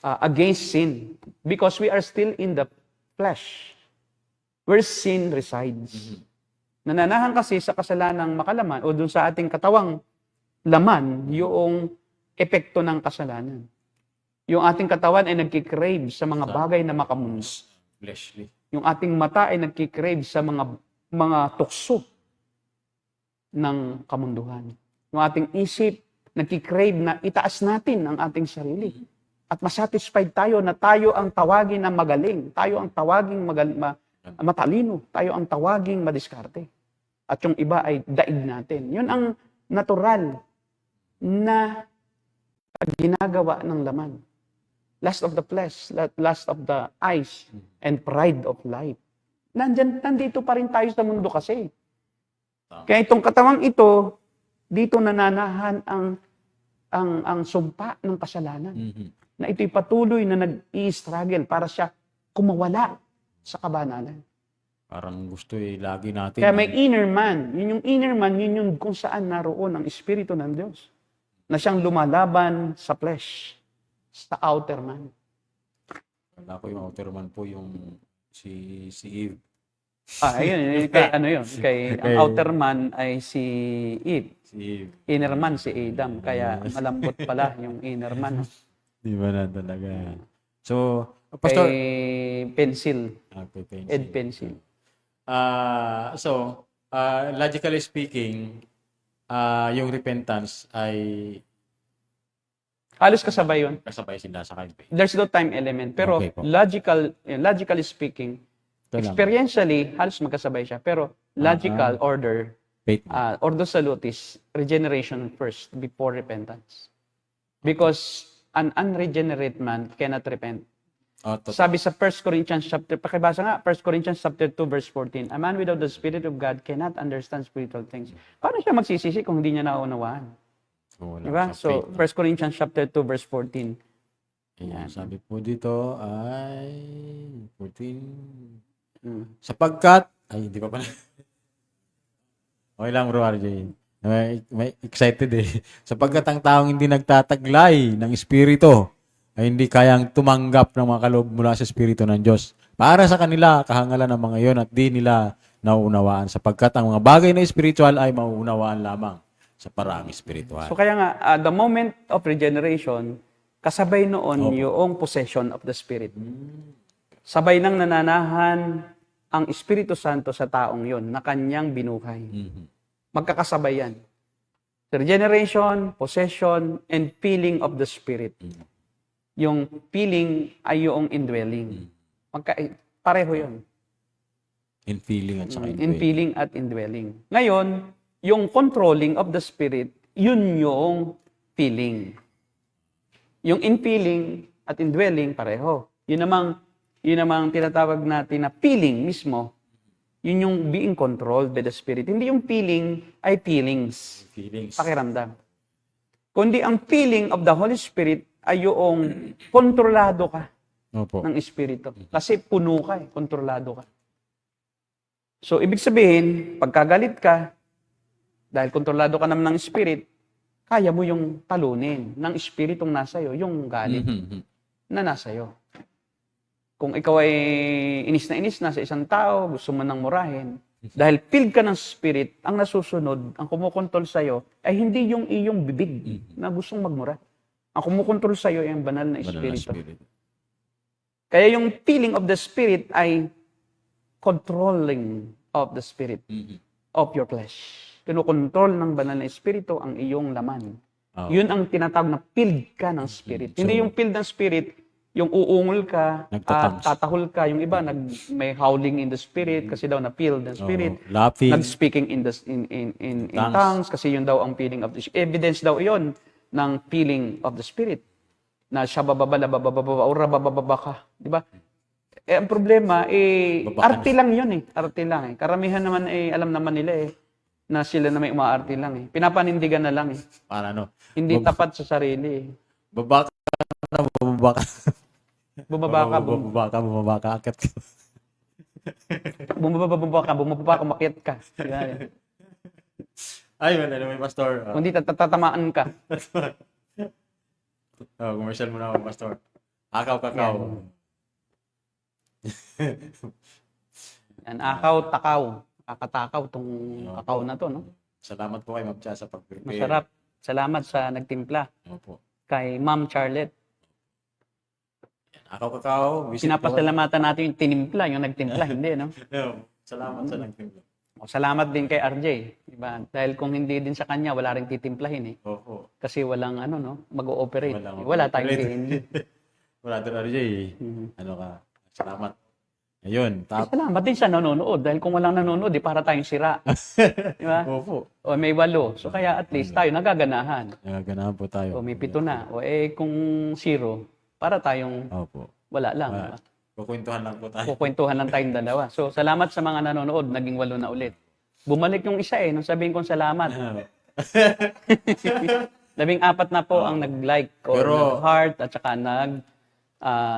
[SPEAKER 3] against sin because we are still in the flesh where sin resides. Nananahan kasi sa kasalanang makalaman o dun sa ating katawang laman yung epekto ng kasalanan. Yung ating katawan ay nagkikrave sa mga bagay na makamundo.
[SPEAKER 2] Fleshly.
[SPEAKER 3] Yung ating mata ay nagkikrave sa mga tukso ng kamunduhan. Yung ating isip nagkikrave na itaas natin ang ating sarili. At masatisfied tayo na tayo ang tawagin na magaling. Tayo ang tawaging matalino. Tayo ang tawaging madiskarte. At yung iba ay daig natin. Yun ang natural na ginagawa ng laman. Lust of the flesh, lust of the eyes, and pride of life. Nandito pa rin tayo sa mundo kasi. Kaya itong katawang ito, dito nananahan ang sumpa ng kasalanan. Na ito'y patuloy na nag-i-struggle para siya kumawala sa kabanalan.
[SPEAKER 2] Parang gusto lagi natin.
[SPEAKER 3] Kaya may inner man. Yun yung inner man, yun yung kung saan naroon ang Espiritu ng Diyos. Na siyang lumalaban sa flesh, sa outer man.
[SPEAKER 2] Wala ko yung outer man po yung si Eve.
[SPEAKER 3] Ayun, kay ano yun? Ang outer man ay si Eve.
[SPEAKER 2] Si Eve.
[SPEAKER 3] Inner man si Adam. Kaya malambot pala yung inner man.
[SPEAKER 2] Di ba na talaga? So, Pastor.
[SPEAKER 3] Kay pencil.
[SPEAKER 2] Pencil.
[SPEAKER 3] Ed pencil.
[SPEAKER 2] Logically speaking, yung repentance ay
[SPEAKER 3] Halos kasabay yun.
[SPEAKER 2] kasabay sila sa kayo.
[SPEAKER 3] There's no time element. Pero
[SPEAKER 2] Okay po.
[SPEAKER 3] logically speaking,
[SPEAKER 2] Ito lang.
[SPEAKER 3] experientially, halos magkasabay siya. Pero logical order,
[SPEAKER 2] Faith.
[SPEAKER 3] ordo salutis, regeneration first before repentance. Because an unregenerate man cannot repent. Sabi sa 1 Corinthians chapter, pakibasa nga, 1 Corinthians chapter 2 verse 14, a man without the Spirit of God cannot understand spiritual things. Paano siya magsisisi kung hindi niya naunawaan? Diba? So, 1 Corinthians chapter 2 verse 14.
[SPEAKER 2] Ayan, sabi po dito ay 14. Sapagkat, ay hindi pa pala. Okay lang bro RJ. May excited Sapagkat ang taong hindi nagtataglay ng Espiritu ay hindi kayang tumanggap ng mga kaloob mula sa Espiritu ng Diyos. Para sa kanila, kahangalan ng mga iyon at di nila nauunawaan. Sapagkat ang mga bagay na spiritual ay mauunawaan lamang sa paraang spiritual.
[SPEAKER 3] So kaya nga, the moment of regeneration, kasabay noon yung possession of the Spirit. Sabay nang nananahan ang Espiritu Santo sa taong yon na kanyang binuhay. Magkakasabay yan. Regeneration, possession, and feeling of the Spirit. Yung feeling ay yung indwelling. Pareho yun.
[SPEAKER 2] In feeling at saka
[SPEAKER 3] In feeling at indwelling. Ngayon, yung controlling of the Spirit, yun yung feeling. Yung in feeling at indwelling, pareho. Yun namang tinatawag natin na feeling mismo, yun yung being controlled by the Spirit. Hindi yung feeling ay feelings. Pakiramdam. Kundi ang feeling of the Holy Spirit ay yung kontrolado ka ng Espiritu. Kasi puno ka kontrolado ka. So, ibig sabihin, pagkagalit ka, dahil kontrolado ka naman ng Spirit, kaya mo yung talunin ng Espiritong nasa iyo, yung galit na nasa iyo. Kung ikaw ay inis na sa isang tao, gusto mo nang murahin, dahil filled ka ng Spirit, ang nasusunod, ang kumukontrol sa iyo, ay hindi yung iyong bibig na gustong magmura. Ang kumukontrol sa iyo ay ang banal na Espiritu. Kaya yung feeling of the Spirit ay controlling of the Spirit of your flesh. Kinukontrol ng banal na Espiritu ang iyong laman. Yun ang tinatawag na filled ka ng Spirit. Hindi yung filled ng Spirit, yung uungol ka, tatahol ka. Yung iba, may howling in the Spirit kasi daw na-filled ng Spirit. Nag-speaking in tongues kasi yun daw ang feeling of the Spirit. Evidence daw yun ng feeling of the Spirit. Na siya bababa ka. Di ba? Ang problema, arte lang yun Arte lang Karamihan naman, alam naman nila na sila na may umaarte lang Pinapanindigan na lang
[SPEAKER 2] Para ano?
[SPEAKER 3] Hindi tapat sa sarili
[SPEAKER 2] Bumaba ka, akit ka.
[SPEAKER 3] Bumaba ka, makiat ka.
[SPEAKER 2] Ay, may pastor.
[SPEAKER 3] Kundi tatamaan ka.
[SPEAKER 2] Commercial muna ako, pastor. Akaw.
[SPEAKER 3] Yan, akaw, takaw. Kakatakaw tong kakao na to, no?
[SPEAKER 2] Salamat po kay Ma'am Cha sa pag-prepare.
[SPEAKER 3] Masarap. Salamat sa nagtimpla.
[SPEAKER 2] Opo.
[SPEAKER 3] Kay Ma'am Charlotte.
[SPEAKER 2] Akaw.
[SPEAKER 3] Pinapasalamatan natin yung tinimpla, yung nagtimpla, hindi, no?
[SPEAKER 2] Salamat sa nagtimpla.
[SPEAKER 3] Salamat din kay RJ. Diba? Dahil kung hindi din sa kanya, wala rin titimplahin
[SPEAKER 2] Opo.
[SPEAKER 3] Kasi walang mag-ooperate. Wala tayong din.
[SPEAKER 2] Wala din RJ. Ano ka? Salamat. Ayun.
[SPEAKER 3] Salamat din sa nanonood. Dahil kung walang nanonood, para tayong sira. Diba?
[SPEAKER 2] Opo.
[SPEAKER 3] O may 8. So kaya at least tayo nagaganahan.
[SPEAKER 2] Nagaganahan po tayo.
[SPEAKER 3] O may 7 na. O kung 0, para tayong wala lang. Diba?
[SPEAKER 2] Kukwentuhan lang po tayo.
[SPEAKER 3] Kukwentuhan lang tayong dalawa. So salamat sa mga nanonood. Naging 8 na ulit. Bumalik yung isa nung sabihin kong salamat.
[SPEAKER 2] Ah,
[SPEAKER 3] 14 na po ang nag-like or
[SPEAKER 2] Pero-
[SPEAKER 3] nag-heart at saka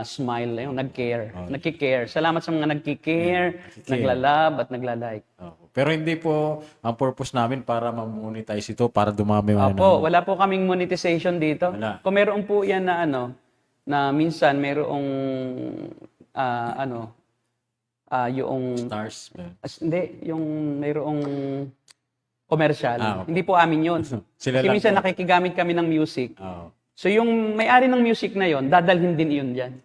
[SPEAKER 3] smile, yung nag-care. Nagki-care. Salamat sa mga nagki-care, nagla-love at nagla-like.
[SPEAKER 2] Pero hindi po ang purpose namin para ma-monetize ito, para dumami yung
[SPEAKER 3] Opo, wala po kaming monetization dito.
[SPEAKER 2] Wala.
[SPEAKER 3] Kung meron po yan na na minsan merong yung
[SPEAKER 2] stars.
[SPEAKER 3] hindi, yung mayroong commercial.
[SPEAKER 2] Ah, okay.
[SPEAKER 3] Hindi po amin yun.
[SPEAKER 2] Sila
[SPEAKER 3] Kasi
[SPEAKER 2] lang
[SPEAKER 3] minsan
[SPEAKER 2] po.
[SPEAKER 3] nakikigamit kami ng music.
[SPEAKER 2] Oo.
[SPEAKER 3] So yung may-ari ng music na yon, dadalhin din yun dyan.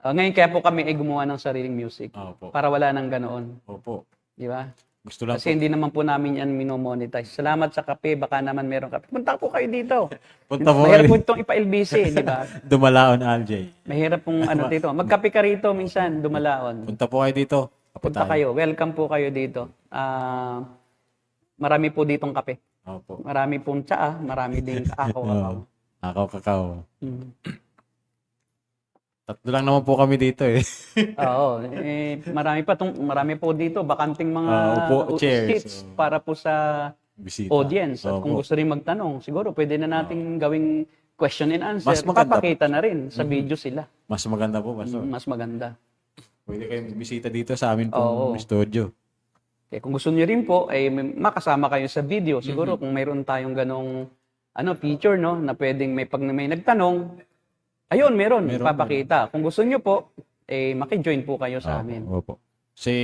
[SPEAKER 3] Ngayon kaya po kami ay gumawa ng sariling music.
[SPEAKER 2] Opo.
[SPEAKER 3] Para wala nang ganoon.
[SPEAKER 2] Opo.
[SPEAKER 3] Di ba?
[SPEAKER 2] Gusto lang
[SPEAKER 3] Kasi hindi naman po namin yan minomonetize. Salamat sa kape, baka naman meron kape. Punta po kayo dito.
[SPEAKER 2] Punta po
[SPEAKER 3] Mahirap
[SPEAKER 2] kayo.
[SPEAKER 3] po itong ipa-LBC, di ba?
[SPEAKER 2] Dumalaon, Aljay.
[SPEAKER 3] Mahirap pong dito. Magkape ka rito minsan, dumalaon.
[SPEAKER 2] Punta po kayo dito. Kape
[SPEAKER 3] Punta
[SPEAKER 2] tayo.
[SPEAKER 3] kayo. Welcome po kayo dito. Marami po ditong kape.
[SPEAKER 2] Opo.
[SPEAKER 3] Marami pong tsaa, marami ding kakao.
[SPEAKER 2] Ako, kakao.
[SPEAKER 3] Mm.
[SPEAKER 2] Tatlo lang naman po kami dito eh.
[SPEAKER 3] Oo. Marami po dito, bakanting mga
[SPEAKER 2] Upo, chairs.
[SPEAKER 3] seats para po sa
[SPEAKER 2] Bisita.
[SPEAKER 3] audience. At kung
[SPEAKER 2] Opo.
[SPEAKER 3] gusto rin magtanong, siguro pwede na nating gawing question and answer.
[SPEAKER 2] Mas maganda
[SPEAKER 3] Papakita na rin sa video sila.
[SPEAKER 2] Mas maganda po, Pastor.
[SPEAKER 3] Mas maganda.
[SPEAKER 2] Pwede kayong bisita dito sa amin
[SPEAKER 3] Oo.
[SPEAKER 2] pong studio.
[SPEAKER 3] Kung gusto niyo rin po, ay makasama kayo sa video. Siguro kung mayroon tayong ganong feature, no, na pwedeng pag may nagtanong, ayun, meron, papakita. Kung gusto niyo po, maki-join po kayo sa amin.
[SPEAKER 2] Opo. Kasi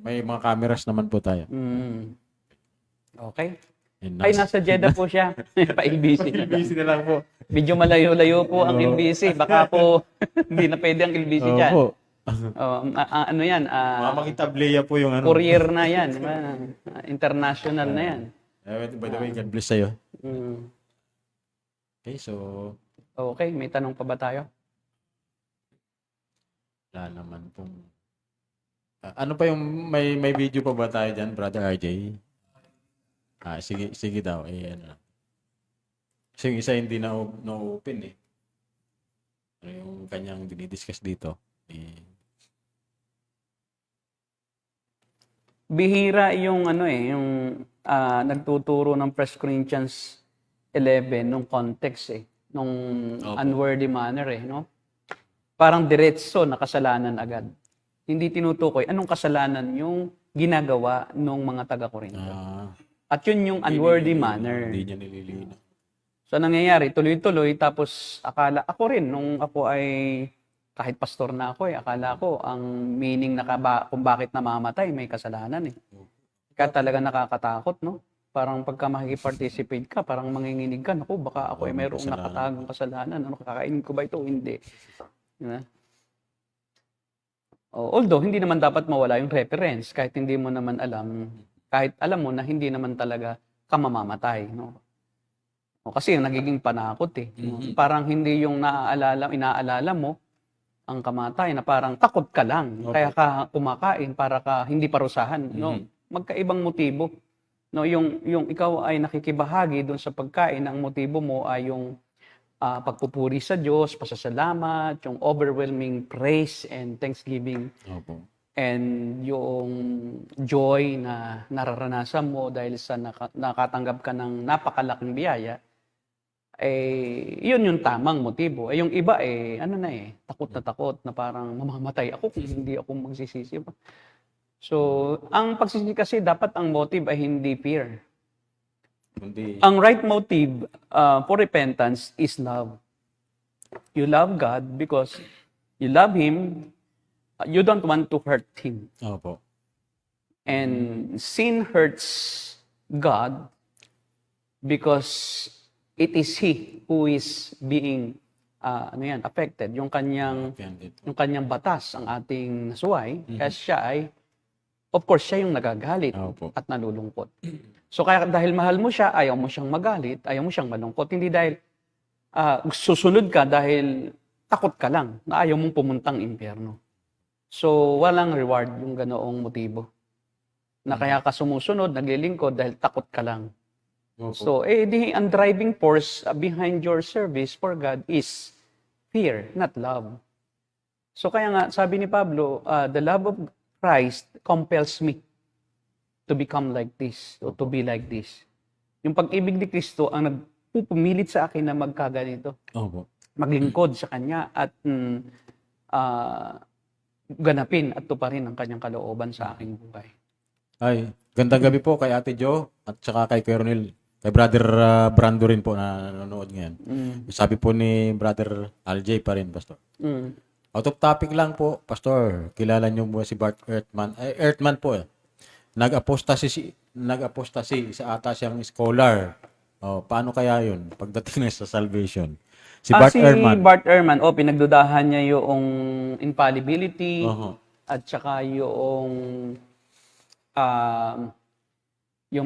[SPEAKER 2] may mga cameras naman po tayo.
[SPEAKER 3] Mm. Okay.
[SPEAKER 2] And
[SPEAKER 3] Ay, nasa Jeddah po siya. Pa-LBC na lang.
[SPEAKER 2] busy na lang po.
[SPEAKER 3] Medyo malayo-layo po ang LBC. Baka po, hindi na pwede ang LBC dyan.
[SPEAKER 2] Opo.
[SPEAKER 3] Ano yan?
[SPEAKER 2] Mamang tableya po yung ano.
[SPEAKER 3] Courier na yan. International na yan.
[SPEAKER 2] By the way, God bless sa'yo.
[SPEAKER 3] Mm.
[SPEAKER 2] Okay, so
[SPEAKER 3] Okay, may tanong pa ba tayo?
[SPEAKER 2] wala naman pong... ano pa yung may video pa ba tayo dyan, Brother RJ? Sige daw. Ano. Kasi yung isa hindi na open eh. Ano yung kanyang dinidiscuss dito?
[SPEAKER 3] Bihira yung yung nagtuturo ng 1 Corinthians 11 nung context nung unworthy manner no? Parang diretso na kasalanan agad. Hindi tinutukoy anong kasalanan yung ginagawa ng mga taga-Korinto. At yun yung unworthy manner.
[SPEAKER 2] Hindi niya nililinaw.
[SPEAKER 3] So nangyayari, tuloy-tuloy, tapos akala ako rin, nung ako ay, kahit pastor na ako akala ko ang meaning kung bakit namamatay, may kasalanan Kaya talaga nakakatakot, no? Parang pagka makikipag-participate ka, parang manginginig ka, naku, baka ako ay mayroong nakatagong kasalanan. Ano, kakainin ko ba ito? Hindi. Diba? Although, hindi naman dapat mawala yung reference, kahit hindi mo naman alam, kahit alam mo na hindi naman talaga ka mamamatay, no? Kasi yung nagiging panakot Parang hindi yung inaalala mo ang kamatay na parang takot ka lang. Kaya ka kumakain para ka hindi parusahan, no? Magkaibang motibo. No, yung ikaw ay nakikibahagi doon sa pagkain, ang motibo mo ay yung pagpupuri sa Diyos, pasasalamat, yung overwhelming praise and thanksgiving.
[SPEAKER 2] Opo.
[SPEAKER 3] And yung joy na nararanasan mo dahil sa nakatanggap ka ng napakalaking biyaya, yun yung tamang motibo. Yung iba takot na parang mamamatay ako kung hindi ako magsisisi. So, ang pagsisisi kasi dapat ang motive ay hindi fear. Ang right motive for repentance is love. You love God because you love Him. You don't want to hurt Him.
[SPEAKER 2] Opo.
[SPEAKER 3] And sin hurts God because it is He who is being affected. Yung kanyang batas ang ating nasuway. Kaya siya ay, of course, siya yung nagagalit at nalulungkot. So kaya dahil mahal mo siya, ayaw mo siyang magalit, ayaw mo siyang malungkot. Hindi dahil susunod ka dahil takot ka lang na ayaw mong pumuntang impyerno. So walang reward yung ganoong motibo. Na kaya ka sumusunod, naglilingkod dahil takot ka lang. So ang driving force behind your service for God is fear, not love. So kaya nga, sabi ni Pablo, the love of Christ compels me. to become like this o to be like this. Yung pag-ibig ni Kristo ang nagpupumilit sa akin na magkaganito,
[SPEAKER 2] Opo.
[SPEAKER 3] maglingkod sa Kanya at ganapin at tuparin ang Kanyang kalooban sa aking buhay.
[SPEAKER 2] Ay, gandang gabi po kay Ate Jo at saka kay Colonel, kay Brother Brando rin po na nanonood ngayon. Sabi po ni Brother Aljay pa rin, Pastor. Out of topic lang po, Pastor. Kilala niyo mo si Bart Earthman. Ay, Earthman po eh. Nag-apostasy sa ata siyang scholar. Paano kaya yun pagdating na sa salvation? Si Bart Ehrman.
[SPEAKER 3] Bart Ehrman, pinagdudahan niya yung infallibility at saka yung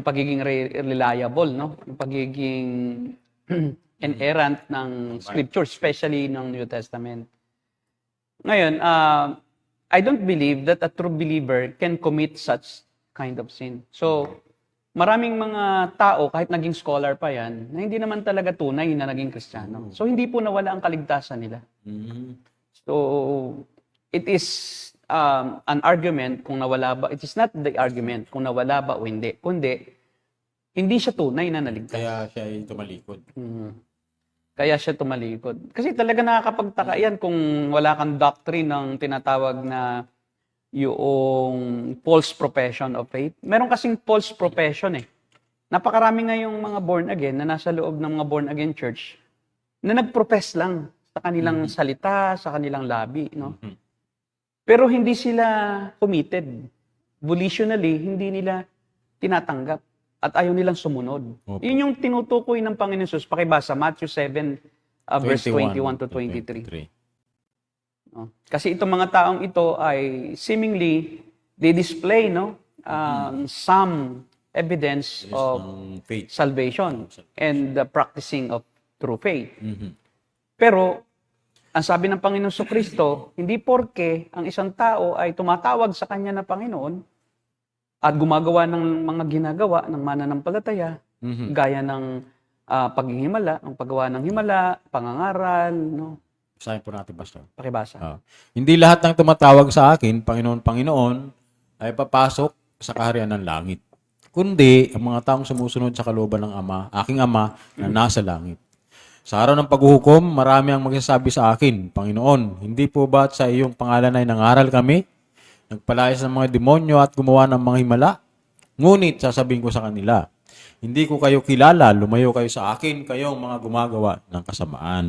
[SPEAKER 3] pagiging reliable, no? Yung pagiging inerrant ng scripture, especially ng New Testament. Ngayon, I don't believe that a true believer can commit such kind of sin. So, maraming mga tao, kahit naging scholar pa yan, na hindi naman talaga tunay na naging Kristiyano. So, hindi po nawala ang kaligtasan nila. So, it is an argument kung nawala ba. It is not the argument kung nawala ba o hindi. Kundi, hindi siya tunay na naligtas.
[SPEAKER 2] Kaya siya ay tumalikod.
[SPEAKER 3] Kaya siya tumalikod. Kasi talaga nakakapagtaka yan kung wala kang doctrine ng tinatawag na yung false profession of faith. Meron kasing false profession eh. Napakarami ngayong mga born again na nasa loob ng mga born again church na nagprofess lang sa kanilang salita, sa kanilang labi, no? Pero hindi sila committed. Volitionally, hindi nila tinatanggap at ayaw nilang sumunod. Yun yung tinutukoy ng Panginoon Jesus. Pakibasa, Matthew 7, verse 21 to 23. No? Kasi itong mga taong ito ay seemingly, they display some evidence of
[SPEAKER 2] Faith.
[SPEAKER 3] salvation and the practicing of true faith. Pero, ang sabi ng Panginoon Kristo, hindi porke ang isang tao ay tumatawag sa Kanya na Panginoon at gumagawa ng mga ginagawa ng mananampalataya, gaya ng paghihimala, ang paggawa ng himala, pangangaral, no?
[SPEAKER 2] Basahin po natin, Pastor.
[SPEAKER 3] Pakibasa.
[SPEAKER 2] Hindi lahat ng tumatawag sa akin, Panginoon, Panginoon, ay papasok sa kaharian ng langit. Kundi, ang mga taong sumusunod sa kalooban ng Ama, aking Ama, na nasa langit. Sa araw ng paghuhukom, marami ang magsasabi sa akin, Panginoon, hindi po ba sa iyong pangalan ay nangaral kami? Nagpalayas ng mga demonyo at gumawa ng mga himala? Ngunit, sasabihin ko sa kanila, hindi ko kayo kilala, lumayo kayo sa akin, kayong mga gumagawa ng kasamaan.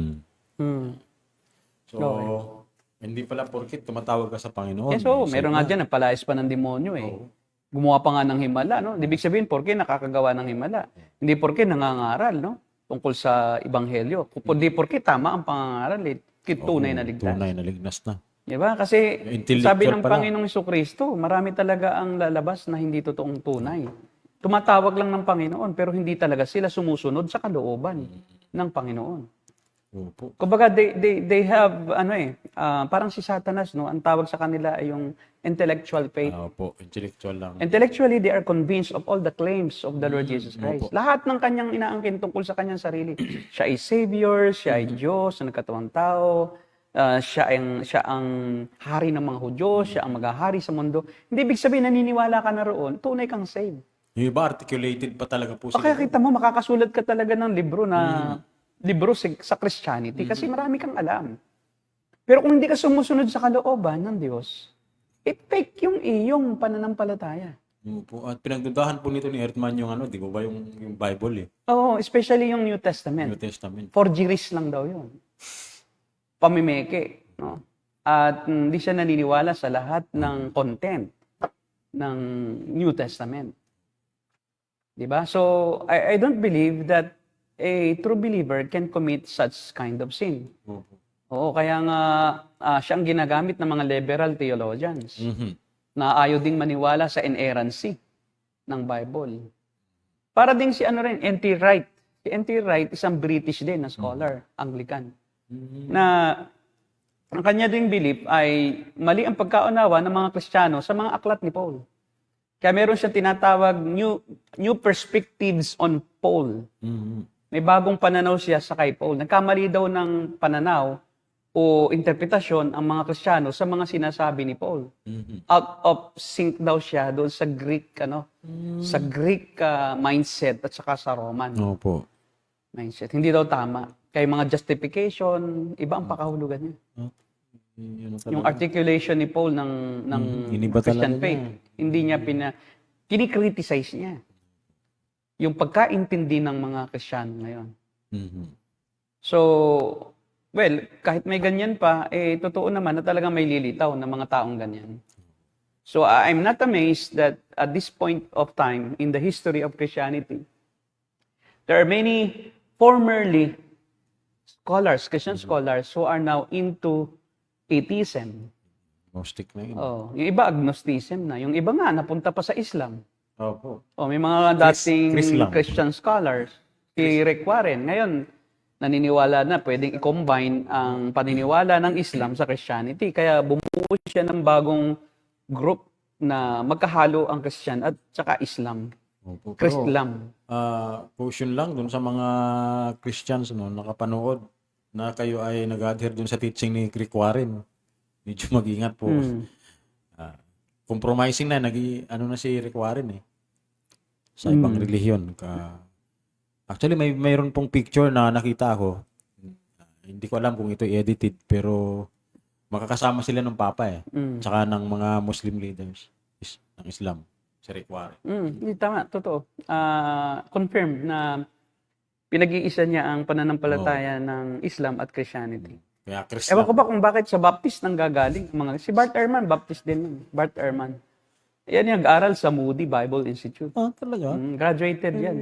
[SPEAKER 2] So, hindi pala porkit tumatawag ka sa Panginoon.
[SPEAKER 3] Yes, meron nga dyan, nagpalayas pa ng demonyo eh. Gumawa pa nga ng himala, no? Ibig sabihin, porke nakakagawa ng himala. Hindi porke nangangaral, no? Tungkol sa Ebanghelyo. Hindi porke tama ang pangangaral, tunay na ligtas.
[SPEAKER 2] Tunay na ligtas na.
[SPEAKER 3] Diba? Kasi
[SPEAKER 2] Intellectual
[SPEAKER 3] sabi ng
[SPEAKER 2] pala.
[SPEAKER 3] Panginoong Kristo, marami talaga ang lalabas na hindi totoong tunay. Tumatawag lang ng Panginoon, pero hindi talaga sila sumusunod sa kalooban ng Panginoon.
[SPEAKER 2] Opo.
[SPEAKER 3] Kumbaga, they have, parang si Satanas, no? Ang tawag sa kanila ay yung intellectual faith.
[SPEAKER 2] Opo, intellectual lang.
[SPEAKER 3] Intellectually, they are convinced of all the claims of the Lord Jesus Christ. Lahat ng kanyang inaangkin tungkol sa kanyang sarili. Siya ay Savior, siya ay Diyos na nagkatawang tao, siya ang hari ng mga Hudyo, siya ang maghahari sa mundo. Hindi ibig sabihin, naniniwala ka na roon, tunay kang saved.
[SPEAKER 2] Yung iba, articulated pa talaga po
[SPEAKER 3] O kaya kita mo, makakasulat ka talaga ng libro na libro sa Christianity kasi marami kang alam. Pero kung hindi ka sumusunod sa kalooban ng Diyos, fake yung iyong pananampalataya.
[SPEAKER 2] Opo. At pinagdudahan po nito ni Earthman yung di ba ba yung Bible eh.
[SPEAKER 3] Oo, especially yung New Testament.
[SPEAKER 2] New Testament.
[SPEAKER 3] Forgeries lang daw yun. Pamimeke. No? At hindi siya naniniwala sa lahat ng content ng New Testament. Diba? So, I don't believe that a true believer can commit such kind of sin.
[SPEAKER 2] Opo.
[SPEAKER 3] Oo, kaya nga siyang ginagamit ng mga liberal theologians na ayaw ding maniwala sa inerrancy ng Bible. Para ding si N.T. Wright. Si N.T. Wright, isang British din na scholar, Anglican, na ang kanya ding belief ay mali ang pagkaunawa ng mga Kristiyano sa mga aklat ni Paul. Kaya meron siyang tinatawag new perspectives on Paul. May bagong pananaw siya sa kay Paul. Nagkamali daw ng pananaw o interpretasyon ang mga Kristiyano sa mga sinasabi ni Paul. Out of sync daw siya doon sa Greek sa Greek mindset at saka sa Roman
[SPEAKER 2] Opo.
[SPEAKER 3] mindset. Hindi daw tama. Kaya mga justification, iba ang pakahulugan niya.
[SPEAKER 2] Yun
[SPEAKER 3] Yung articulation ni Paul ng
[SPEAKER 2] Iniba
[SPEAKER 3] Christian
[SPEAKER 2] talaga
[SPEAKER 3] faith, hindi niya kinikriticize niya. Yung pagkaintindi ng mga Kristiyano ngayon. So, well, kahit may ganyan pa, totoo naman na talagang may lilitaw ng mga taong ganyan. So, I'm not amazed that at this point of time in the history of Christianity, there are many formerly scholars, Christian scholars, who are now into atheism.
[SPEAKER 2] Gnostic na yun.
[SPEAKER 3] Oh, yung iba agnosticism na. Yung iba nga napunta pa sa Islam.
[SPEAKER 2] Opo.
[SPEAKER 3] Oh, may mga dating
[SPEAKER 2] Chris lang.
[SPEAKER 3] Christian scholars, si Rick Warren. Ngayon, naniniwala na pwedeng i-combine ang paniniwala ng Islam sa Christianity. Kaya bumuo siya ng bagong group na magkahalo ang Christian at saka Islam.
[SPEAKER 2] Opo. Pero,
[SPEAKER 3] Christlam.
[SPEAKER 2] caution lang dun sa mga Christians nakapanood na kayo ay nag-adhere dun sa teaching ni Rick Warren. Medyo mag-ingat po. Compromising na, na si Rick Warren sa ibang relihiyon. Actually, mayroon pong picture na nakita ako. Hindi ko alam kung ito edited, pero makakasama sila ng Papa Tsaka ng mga Muslim leaders ng Islam. Si Rick Warren.
[SPEAKER 3] Hindi tama, totoo. Confirmed na pinag-iisa niya ang pananampalataya ng Islam at Christianity.
[SPEAKER 2] Kaya
[SPEAKER 3] Ewan
[SPEAKER 2] Christian.
[SPEAKER 3] ko ba kung bakit sa Baptist nang gagaling. Si Bart Ehrman, Baptist din. Bart Ehrman. Yan yung nag-aral sa Moody Bible Institute.
[SPEAKER 2] Talaga?
[SPEAKER 3] Graduated yan.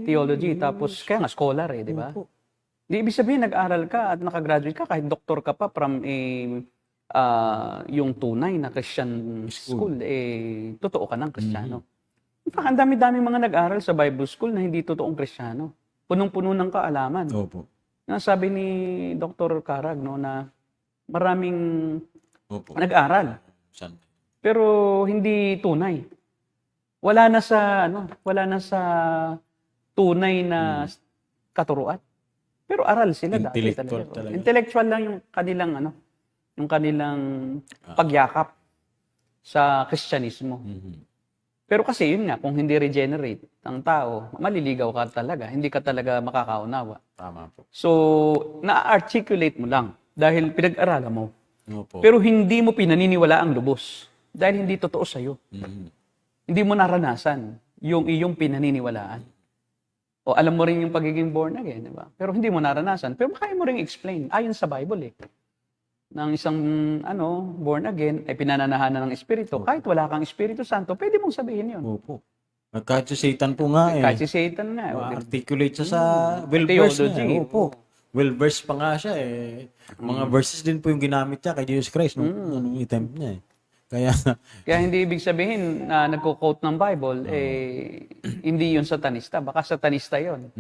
[SPEAKER 3] Theology. Tapos, kaya nga, scholar di ba?
[SPEAKER 2] Opo.
[SPEAKER 3] Di ibig sabihin, nag-aral ka at nakagraduate ka, kahit doktor ka pa from yung tunay na Christian school, totoo ka ng Kristiyano. In fact, ang dami-dami mga nag-aral sa Bible school na hindi totoong Kristiyano. Punong-puno ng kaalaman.
[SPEAKER 2] Opo.
[SPEAKER 3] Sabi ni Dr. Carag na maraming
[SPEAKER 2] Opo.
[SPEAKER 3] nag-aral
[SPEAKER 2] San?
[SPEAKER 3] pero hindi tunay. Wala na sa tunay na katuruan. Pero aral sila dati
[SPEAKER 2] Intellectual
[SPEAKER 3] talaga.
[SPEAKER 2] talaga.
[SPEAKER 3] Intellectual lang yung kanilang pagyakap sa Kristyanismo. Pero kasi yun nga, kung hindi regenerate ang tao, maliligaw ka talaga. Hindi ka talaga makakaunawa.
[SPEAKER 2] Tama po.
[SPEAKER 3] So, na-articulate mo lang dahil pinag-aralan mo.
[SPEAKER 2] Opo.
[SPEAKER 3] Pero hindi mo pinaniniwala ang lubos dahil hindi totoo sa'yo. Hindi mo naranasan yung iyong pinaniniwalaan. O alam mo rin yung pagiging born again, di ba? Pero hindi mo naranasan. Pero kaya mo rin explain. Ayon sa Bible ng isang born again ay pinananahanan ng Espiritu. Kahit wala kang Espiritu Santo, pwede mong sabihin yun.
[SPEAKER 2] Opo. Kahit si Satan po nga
[SPEAKER 3] Kahit si Satan nga.
[SPEAKER 2] articulate siya sa well-versed
[SPEAKER 3] Theology.
[SPEAKER 2] niya. Opo. Well-versed pa nga siya Mga verses din po yung ginamit niya kay Jesus Christ nung attempt niya
[SPEAKER 3] Kaya hindi ibig sabihin na nagko-quote ng Bible, hindi yun satanista. Baka satanista yun.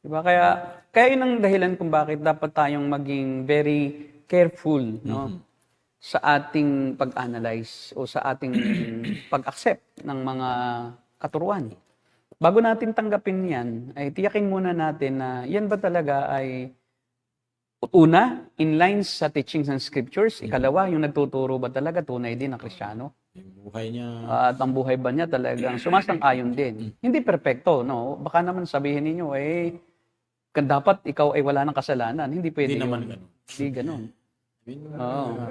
[SPEAKER 3] Diba? Kaya yun ang dahilan kung bakit dapat tayong maging very careful sa ating pag-analyze o sa ating pag-accept ng mga katuruan. Bago natin tanggapin yan, ay tiyakin muna natin na yan ba talaga ay una, in line sa teachings and scriptures. Ikalawa, yung nagtuturo ba talaga tunay din ng Kristiyano?
[SPEAKER 2] yung buhay niya.
[SPEAKER 3] At ang buhay ba niya talagang sumasang-ayon din? Hindi perpekto, no? Baka naman sabihin ninyo, dapat ikaw ay wala ng kasalanan. Hindi pwede
[SPEAKER 2] Hindi
[SPEAKER 3] yun.
[SPEAKER 2] naman ganun.
[SPEAKER 3] Hindi ganun.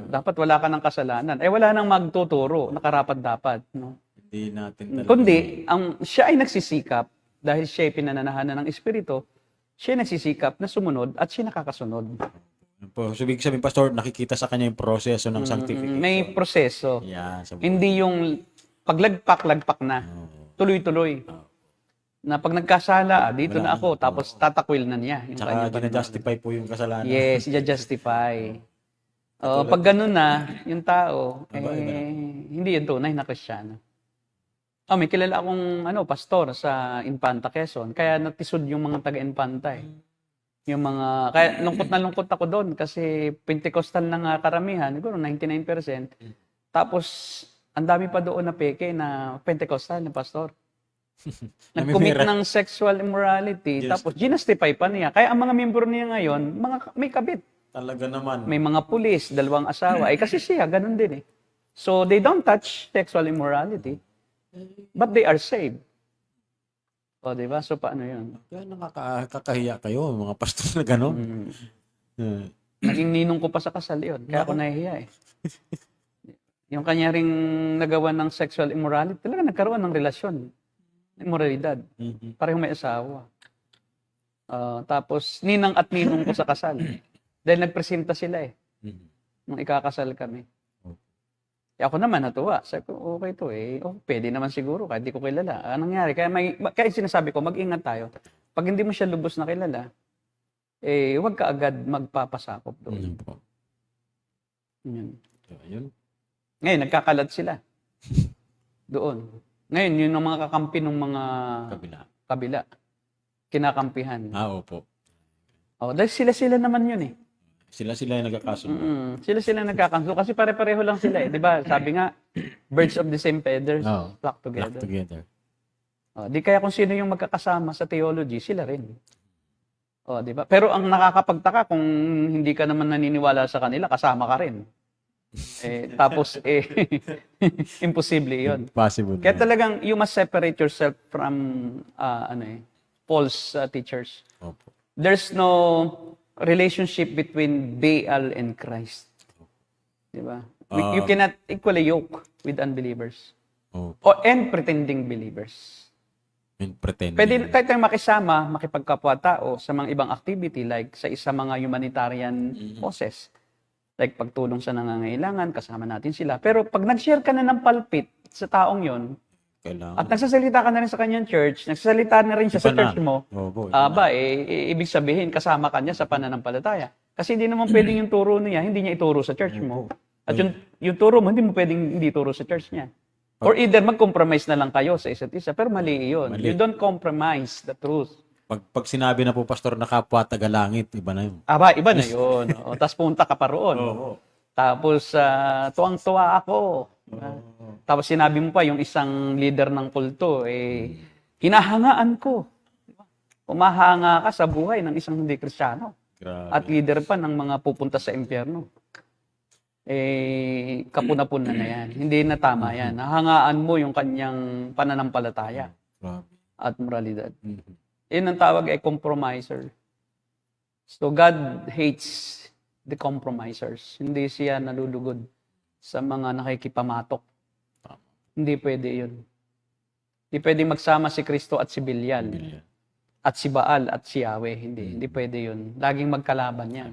[SPEAKER 3] Dapat wala ka ng kasalanan. Wala nang magtuturo, nakarapat-dapat. No?
[SPEAKER 2] Hindi natin talaga.
[SPEAKER 3] Kundi, siya ay nagsisikap, dahil siya ay pinananahanan ng Espiritu, siya ay nagsisikap na sumunod at siya nakakasunod.
[SPEAKER 2] Po, so, ibig sabihin, Pastor, nakikita sa kanya yung proseso ng sanctification.
[SPEAKER 3] May proseso.
[SPEAKER 2] Yan, sa buhay.
[SPEAKER 3] Hindi yung paglagpak na. Tuloy-tuloy. Na pag nagkasala, dito na ako, tapos tatakwil na niya. Yung
[SPEAKER 2] Tsaka
[SPEAKER 3] kanyang
[SPEAKER 2] gina-justify po yung kasalanan.
[SPEAKER 3] Yes, justify. Pag ganun na, yung tao, hindi yun tunay na Kristiyano. May kilala akong pastor sa Infanta, Quezon. Kaya natisod yung mga taga-Infanta Yung mga, kaya lungkot na lungkot ako doon kasi Pentecostal na nga karamihan, siguro 99%. Tapos, ang dami pa doon na peke na Pentecostal na pastor. Nag-commit ng sexual immorality, tapos ginustify pa niya. Kaya ang mga membro niya ngayon, may kabit.
[SPEAKER 2] Talaga naman.
[SPEAKER 3] May mga pulis, 2 asawa. Kasi siya, ganun din eh. So, they don't touch sexual immorality, but they are saved. O, di ba? So, paano yun?
[SPEAKER 2] Kaya nakakahiya kayo, mga pastor na gano'n. Eh,
[SPEAKER 3] Naging ninong ko pa sa kasal yun. Kaya ako nahihiya eh. Yung kanya ring nagawa ng sexual immorality, talaga nagkaroon ng relasyon. Immoralidad. Parehong may asawa. Tapos, ninang at ninong ko sa kasal. Dahil nagpresenta sila eh. Nung ikakasal kami. Ako naman natuwa. Sabi ko, okay to eh. Pwede naman siguro kahit di ko kilala. Anong nangyari? Kaya sinasabi ko, mag-ingat tayo. Pag hindi mo siya lubos na kilala, huwag ka agad magpapasakop doon. Yun.
[SPEAKER 2] Yun.
[SPEAKER 3] Ngayon, nagkakalat sila. Doon. Ngayon, yun ang mga kakampi ng mga kabila. Kinakampihan.
[SPEAKER 2] Opo.
[SPEAKER 3] Dahil sila naman yun eh.
[SPEAKER 2] Sila yung nagkakasundo.
[SPEAKER 3] Sila nagkakanso. Kasi pare-pareho lang sila eh. Di ba? Sabi nga, birds of the same feathers flock together.
[SPEAKER 2] Flock together.
[SPEAKER 3] Di kaya kung sino yung magkakasama sa theology, sila rin. Di ba? Pero ang nakakapagtaka, kung hindi ka naman naniniwala sa kanila, kasama ka rin. Tapos, imposible yun.
[SPEAKER 2] Possible.
[SPEAKER 3] Kaya talagang, you must separate yourself from, false teachers.
[SPEAKER 2] Opo.
[SPEAKER 3] There's no relationship between Baal and Christ. Di ba? You cannot equally yoke with unbelievers. And pretending believers.
[SPEAKER 2] And pretending.
[SPEAKER 3] Pwede kahit tayong makisama, makipagkapwa-tao sa mga ibang activity like sa isa mga humanitarian causes. Like pagtulong sa nangangailangan, kasama natin sila. Pero pag nag-share ka na ng pulpit sa taong yon, at nagsasalita ka na rin sa kanyang church, nagsasalita na rin siya sa church mo, ibig sabihin, kasama ka niya sa pananampalataya. Kasi hindi naman pwedeng yung turo niya, hindi niya ituro sa church mo. At yung turo mo, hindi mo pwedeng hindi turo sa church niya. Or either mag-compromise na lang kayo sa isa't isa, pero mali yun. You don't compromise the truth.
[SPEAKER 2] Pag sinabi na po, Pastor, na kapwa taga-langit, iba na yun.
[SPEAKER 3] Iba na yun. Tapos punta ka pa roon. Tapos, tuwang-tuwa ako. Tapos sinabi mo pa, yung isang leader ng kulto, hinahangaan ko. Umahanga ka sa buhay ng isang hindi Kristiyano. At leader pa ng mga pupunta sa impyerno. Kapuna-puna na yan. Hindi na tama yan. Nahangaan mo yung kanyang pananampalataya at moralidad. Yun ang tawag ay compromiser. So God hates the compromisers. Hindi siya nalulugod sa mga nakikipamatok. Hindi pwede yun. Hindi pwede magsama si Kristo at si Bilial. At si Baal at si Yahweh. Hindi pwede yun. Laging magkalaban yan.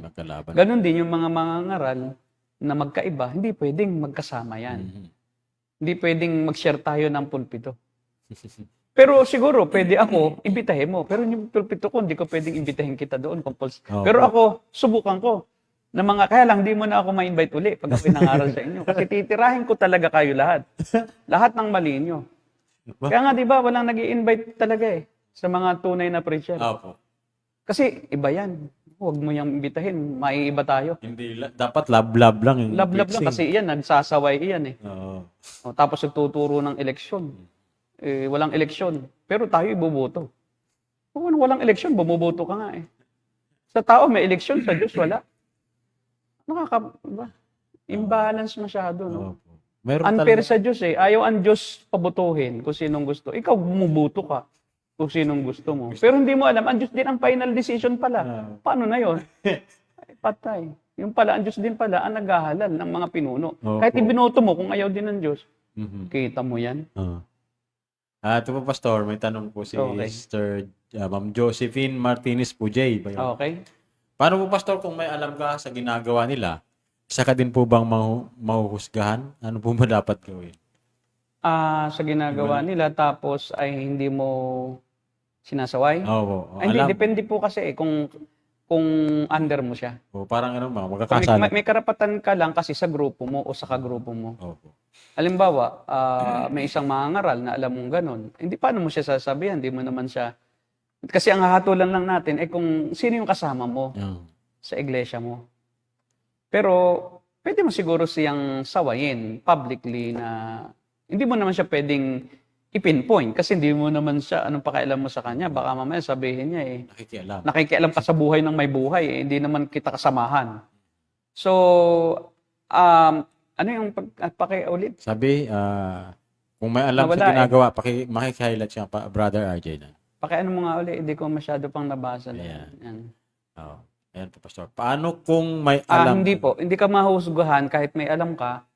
[SPEAKER 3] Ganon din yung mga mangangaral na magkaiba. Hindi pwedeng magkasama yan. Hindi pwedeng mag-share tayo ng pulpito. Pero siguro, pwede ako, imbitahin mo. Pero yung pulpito ko, hindi ko pwedeng imbitahin kita doon. Pero ako, subukan ko. Kaya lang, di mo na ako ma-invite uli pag ako pinangaral sa inyo. Kasi titirahin ko talaga kayo lahat. Lahat ng mali nyo. Kaya nga, di ba, walang nag-i-invite talaga sa mga tunay na preacher. Kasi iba yan. Huwag mo yung imbitahin, maiiba tayo.
[SPEAKER 2] Hindi, dapat love-love lang.
[SPEAKER 3] Love-love lang kasi iyan, nagsasaway iyan tapos nagtuturo ng eleksyon. Walang eleksyon. Pero tayo iboboto. Kung walang eleksyon, bumuboto ka nga Sa tao may eleksyon, sa Diyos wala. Imbalance masyado, no? Unfair sa Diyos Ayaw ang Diyos pabotohin kung sinong gusto. Ikaw bumuboto ka kung sinong gusto mo. Pero hindi mo alam, ang Diyos din ang final decision pala. Paano na yon? Patay. Yung pala, ang Diyos din pala ang naghahalal ng mga pinuno. Kahit ibinoto mo kung ayaw din ng Diyos. Kita mo yan.
[SPEAKER 2] Ito po, Pastor, may tanong po si Sister Ma'am Josephine Martinez Pujay.
[SPEAKER 3] Okay.
[SPEAKER 2] Paano po, Pastor, kung may alam ka sa ginagawa nila, isa ka din po bang mahuhusgahan? Ano po ba dapat gawin?
[SPEAKER 3] Sa ginagawa nila, tapos ay hindi mo sinasaway? Hindi, depende po kasi kung under mo siya.
[SPEAKER 2] Parang magkakasala.
[SPEAKER 3] May karapatan ka lang kasi sa grupo mo o sa kagrupo mo. Halimbawa, may isang mangangaral na alam mong ganun. Hindi, paano mo siya sasabihan? Hindi mo naman siya... Kasi ang hahatulan lang natin kung sino yung kasama mo sa iglesia mo. Pero, pwede mo siguro siyang sawayin publicly na hindi mo naman siya pwedeng i-pinpoint kasi hindi mo naman siya, anong pakialam mo sa kanya, baka mamaya sabihin niya
[SPEAKER 2] Nakikialam
[SPEAKER 3] ka sa buhay ng may buhay, hindi naman kita kasamahan. So, ano yung pakiulit?
[SPEAKER 2] Sabi, kung may alam
[SPEAKER 3] Nawala
[SPEAKER 2] sa ginagawa, maki-highlight siya pa, Brother RJ na.
[SPEAKER 3] Pakiano mo nga ulit, hindi ko masyado pang nabasa.
[SPEAKER 2] Ayan.
[SPEAKER 3] Yan.
[SPEAKER 2] Oo. Ayan po, Pastor. Paano kung may alam?
[SPEAKER 3] Hindi po. Hindi ka mahusgahan kahit may alam ka.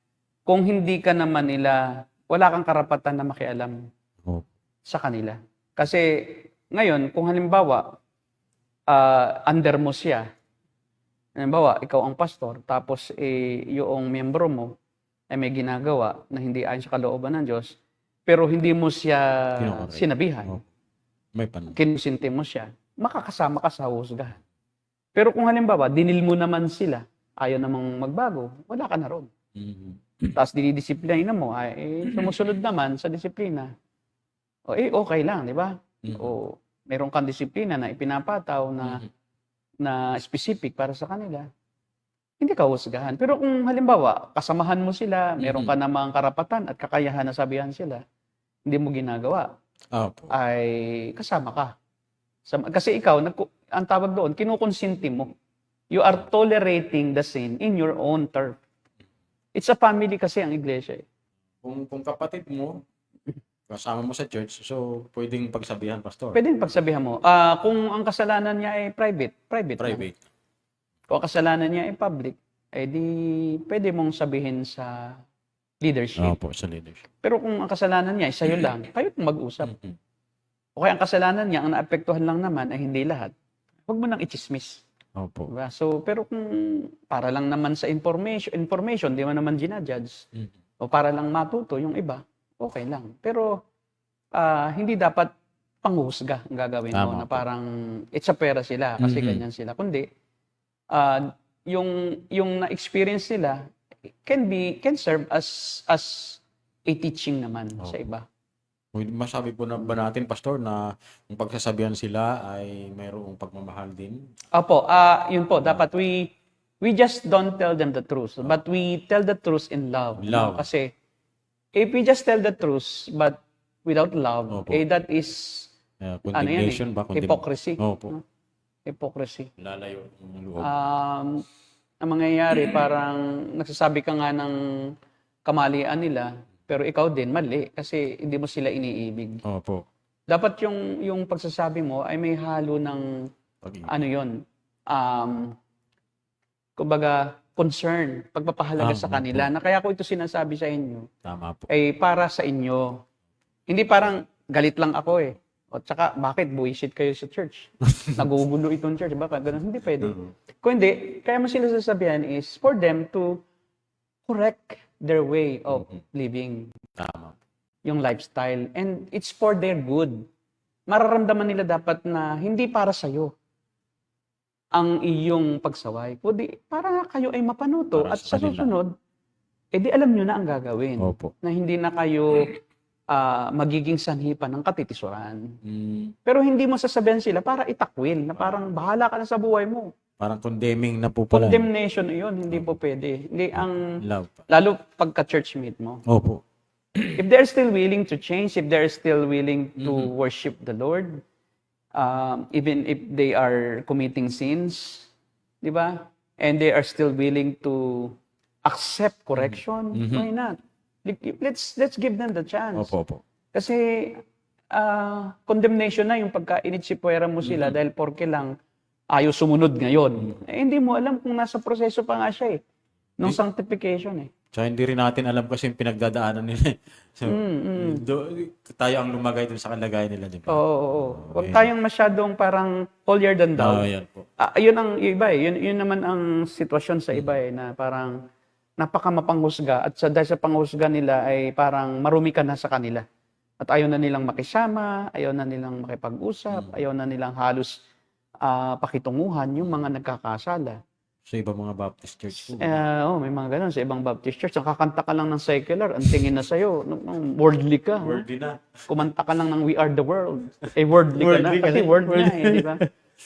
[SPEAKER 3] Kung hindi ka naman nila, wala kang karapatan na makialam
[SPEAKER 2] Oh.
[SPEAKER 3] sa kanila. Kasi ngayon, kung halimbawa, under mo siya, halimbawa, ikaw ang pastor, tapos yung miyembro mo ay may ginagawa na hindi ayon sa kalooban ng Diyos, pero hindi mo siya
[SPEAKER 2] Kinokorek.
[SPEAKER 3] sinabihan,
[SPEAKER 2] Oh. May pan.
[SPEAKER 3] kinusinti mo siya, makakasama ka sa husgahan. Pero kung halimbawa, dinil mo naman sila, ayaw namang magbago, wala ka na ron.
[SPEAKER 2] Mhm.
[SPEAKER 3] Tapos dinidisiplina mo, sumusunod naman sa disiplina. Okay lang, di ba?
[SPEAKER 2] Mhm.
[SPEAKER 3] O meron kang disiplina na ipinapataw
[SPEAKER 2] Mhm.
[SPEAKER 3] na specific para sa kanila, hindi ka husgahan. Pero kung halimbawa, kasamahan mo sila, meron ka namang karapatan at kakayahan na sabihan sila, hindi mo ginagawa,
[SPEAKER 2] Opo.
[SPEAKER 3] ay kasama ka. Kasi ikaw, ang tawag doon, kinukonsinti mo. You are tolerating the sin in your own turf. It's a family kasi ang iglesia.
[SPEAKER 2] Kung kapatid mo, kasama mo sa church, so pwedeng pagsabihan, Pastor.
[SPEAKER 3] Pwede pagsabihan mo. Kung ang kasalanan niya ay private lang.
[SPEAKER 2] Private.
[SPEAKER 3] Kung ang kasalanan niya ay public, di pwede mong sabihin sa leadership.
[SPEAKER 2] Opo, sa leadership.
[SPEAKER 3] Pero kung ang kasalanan niya ay sa'yo lang, kayo mag-usap.
[SPEAKER 2] Mhm.
[SPEAKER 3] O kaya ang kasalanan niya, ang naapektuhan lang naman ay hindi lahat. Huwag mo nang ichismis.
[SPEAKER 2] Opo.
[SPEAKER 3] Diba? So, pero kung para lang naman sa information, di mo naman ginajudge.
[SPEAKER 2] Mhm.
[SPEAKER 3] O para lang matuto yung iba, okay lang. Pero hindi dapat panghusga ang gagawin mo
[SPEAKER 2] Tama
[SPEAKER 3] na
[SPEAKER 2] po.
[SPEAKER 3] parang it's a pera sila kasi
[SPEAKER 2] Mhm.
[SPEAKER 3] ganyan sila. Kundi yung na-experience nila can serve as a teaching naman sa
[SPEAKER 2] Opo.
[SPEAKER 3] iba.
[SPEAKER 2] Masabi po na ba natin, Pastor, na kung pagsasabihan sila ay mayroong pagmamahal din?
[SPEAKER 3] Opo, yun po, dapat we just don't tell them the truth, but we tell the truth in love.
[SPEAKER 2] Love.
[SPEAKER 3] Kasi if we just tell the truth but without love,
[SPEAKER 2] Opo.
[SPEAKER 3] That is
[SPEAKER 2] Condemnation ba?
[SPEAKER 3] hypocrisy.
[SPEAKER 2] Opo.
[SPEAKER 3] Hypocrisy.
[SPEAKER 2] Lalayo yung loob.
[SPEAKER 3] Ang mangyayari, parang nagsasabi ka nga ng kamalian nila, pero ikaw din mali kasi hindi mo sila iniibig.
[SPEAKER 2] Opo.
[SPEAKER 3] Dapat yung pagsasabi mo ay may halo ng ano yon, kumbaga concern, pagpapahalaga sa kanila. Na kaya ko ito sinasabi sa inyo
[SPEAKER 2] Tama po.
[SPEAKER 3] ay para sa inyo. Hindi parang galit lang ako eh. O tsaka, bakit buwisit kayo sa church? Nagugulo itong church. Baka ganun. Hindi pwede. Kung hindi, kaya mo sila sasabihan is for them to correct their way of living,
[SPEAKER 2] Tama.
[SPEAKER 3] yung lifestyle. And it's for their good. Mararamdaman nila dapat na hindi para sa'yo ang iyong pagsaway. Kundi para kayo ay mapanuto
[SPEAKER 2] Para
[SPEAKER 3] at
[SPEAKER 2] sa
[SPEAKER 3] sa
[SPEAKER 2] kanila.
[SPEAKER 3] susunod, di alam nyo na ang gagawin.
[SPEAKER 2] Opo.
[SPEAKER 3] Na hindi na kayo magiging sanhipan ng katitisuran.
[SPEAKER 2] Mm,
[SPEAKER 3] Pero hindi mo sasabihan sila para itakwil, na parang bahala ka na sa buhay mo.
[SPEAKER 2] parang condemning na po pala.
[SPEAKER 3] Condemnation yun, hindi po pwede. Hindi
[SPEAKER 2] Love.
[SPEAKER 3] lalo pagka church meet mo.
[SPEAKER 2] Opo.
[SPEAKER 3] If they're still willing to change, if they're still willing to worship the Lord, even if they are committing sins, di ba? And they are still willing to accept correction, why not? Let's give them the chance.
[SPEAKER 2] Opo, opo.
[SPEAKER 3] Kasi condemnation na yung pagka-initsipwera mo sila dahil porke lang ayaw sumunod ngayon. Hindi mo alam kung nasa proseso pa nga siya eh. Nung sanctification eh.
[SPEAKER 2] Tsaka hindi rin natin alam kasi yung pinagdadaanan nila. So, tayo ang lumagay dun sa kalagayan nila, di ba?
[SPEAKER 3] Oo. Huwag tayong masyadong parang holier than thou.
[SPEAKER 2] Yan po.
[SPEAKER 3] Yun ang iba eh. Yun naman ang sitwasyon sa iba eh, na parang napakamapanghusga at dahil sa panghusga nila ay parang marumi ka na sa kanila. At ayaw na nilang makisama, ayaw na nilang makipag-usap, ayaw na nilang halos pakitunguhan yung mga nagkakasala.
[SPEAKER 2] Sa ibang mga Baptist church po.
[SPEAKER 3] May mga ganun sa ibang Baptist church. Nakakanta ka lang ng secular, ang tingin na sa'yo, worldly ka.
[SPEAKER 2] Worthy na.
[SPEAKER 3] Kumanta ka lang ng We Are the World. Worldly ka na.
[SPEAKER 2] Worldly ka
[SPEAKER 3] Kasi
[SPEAKER 2] na.
[SPEAKER 3] word na eh, di ba?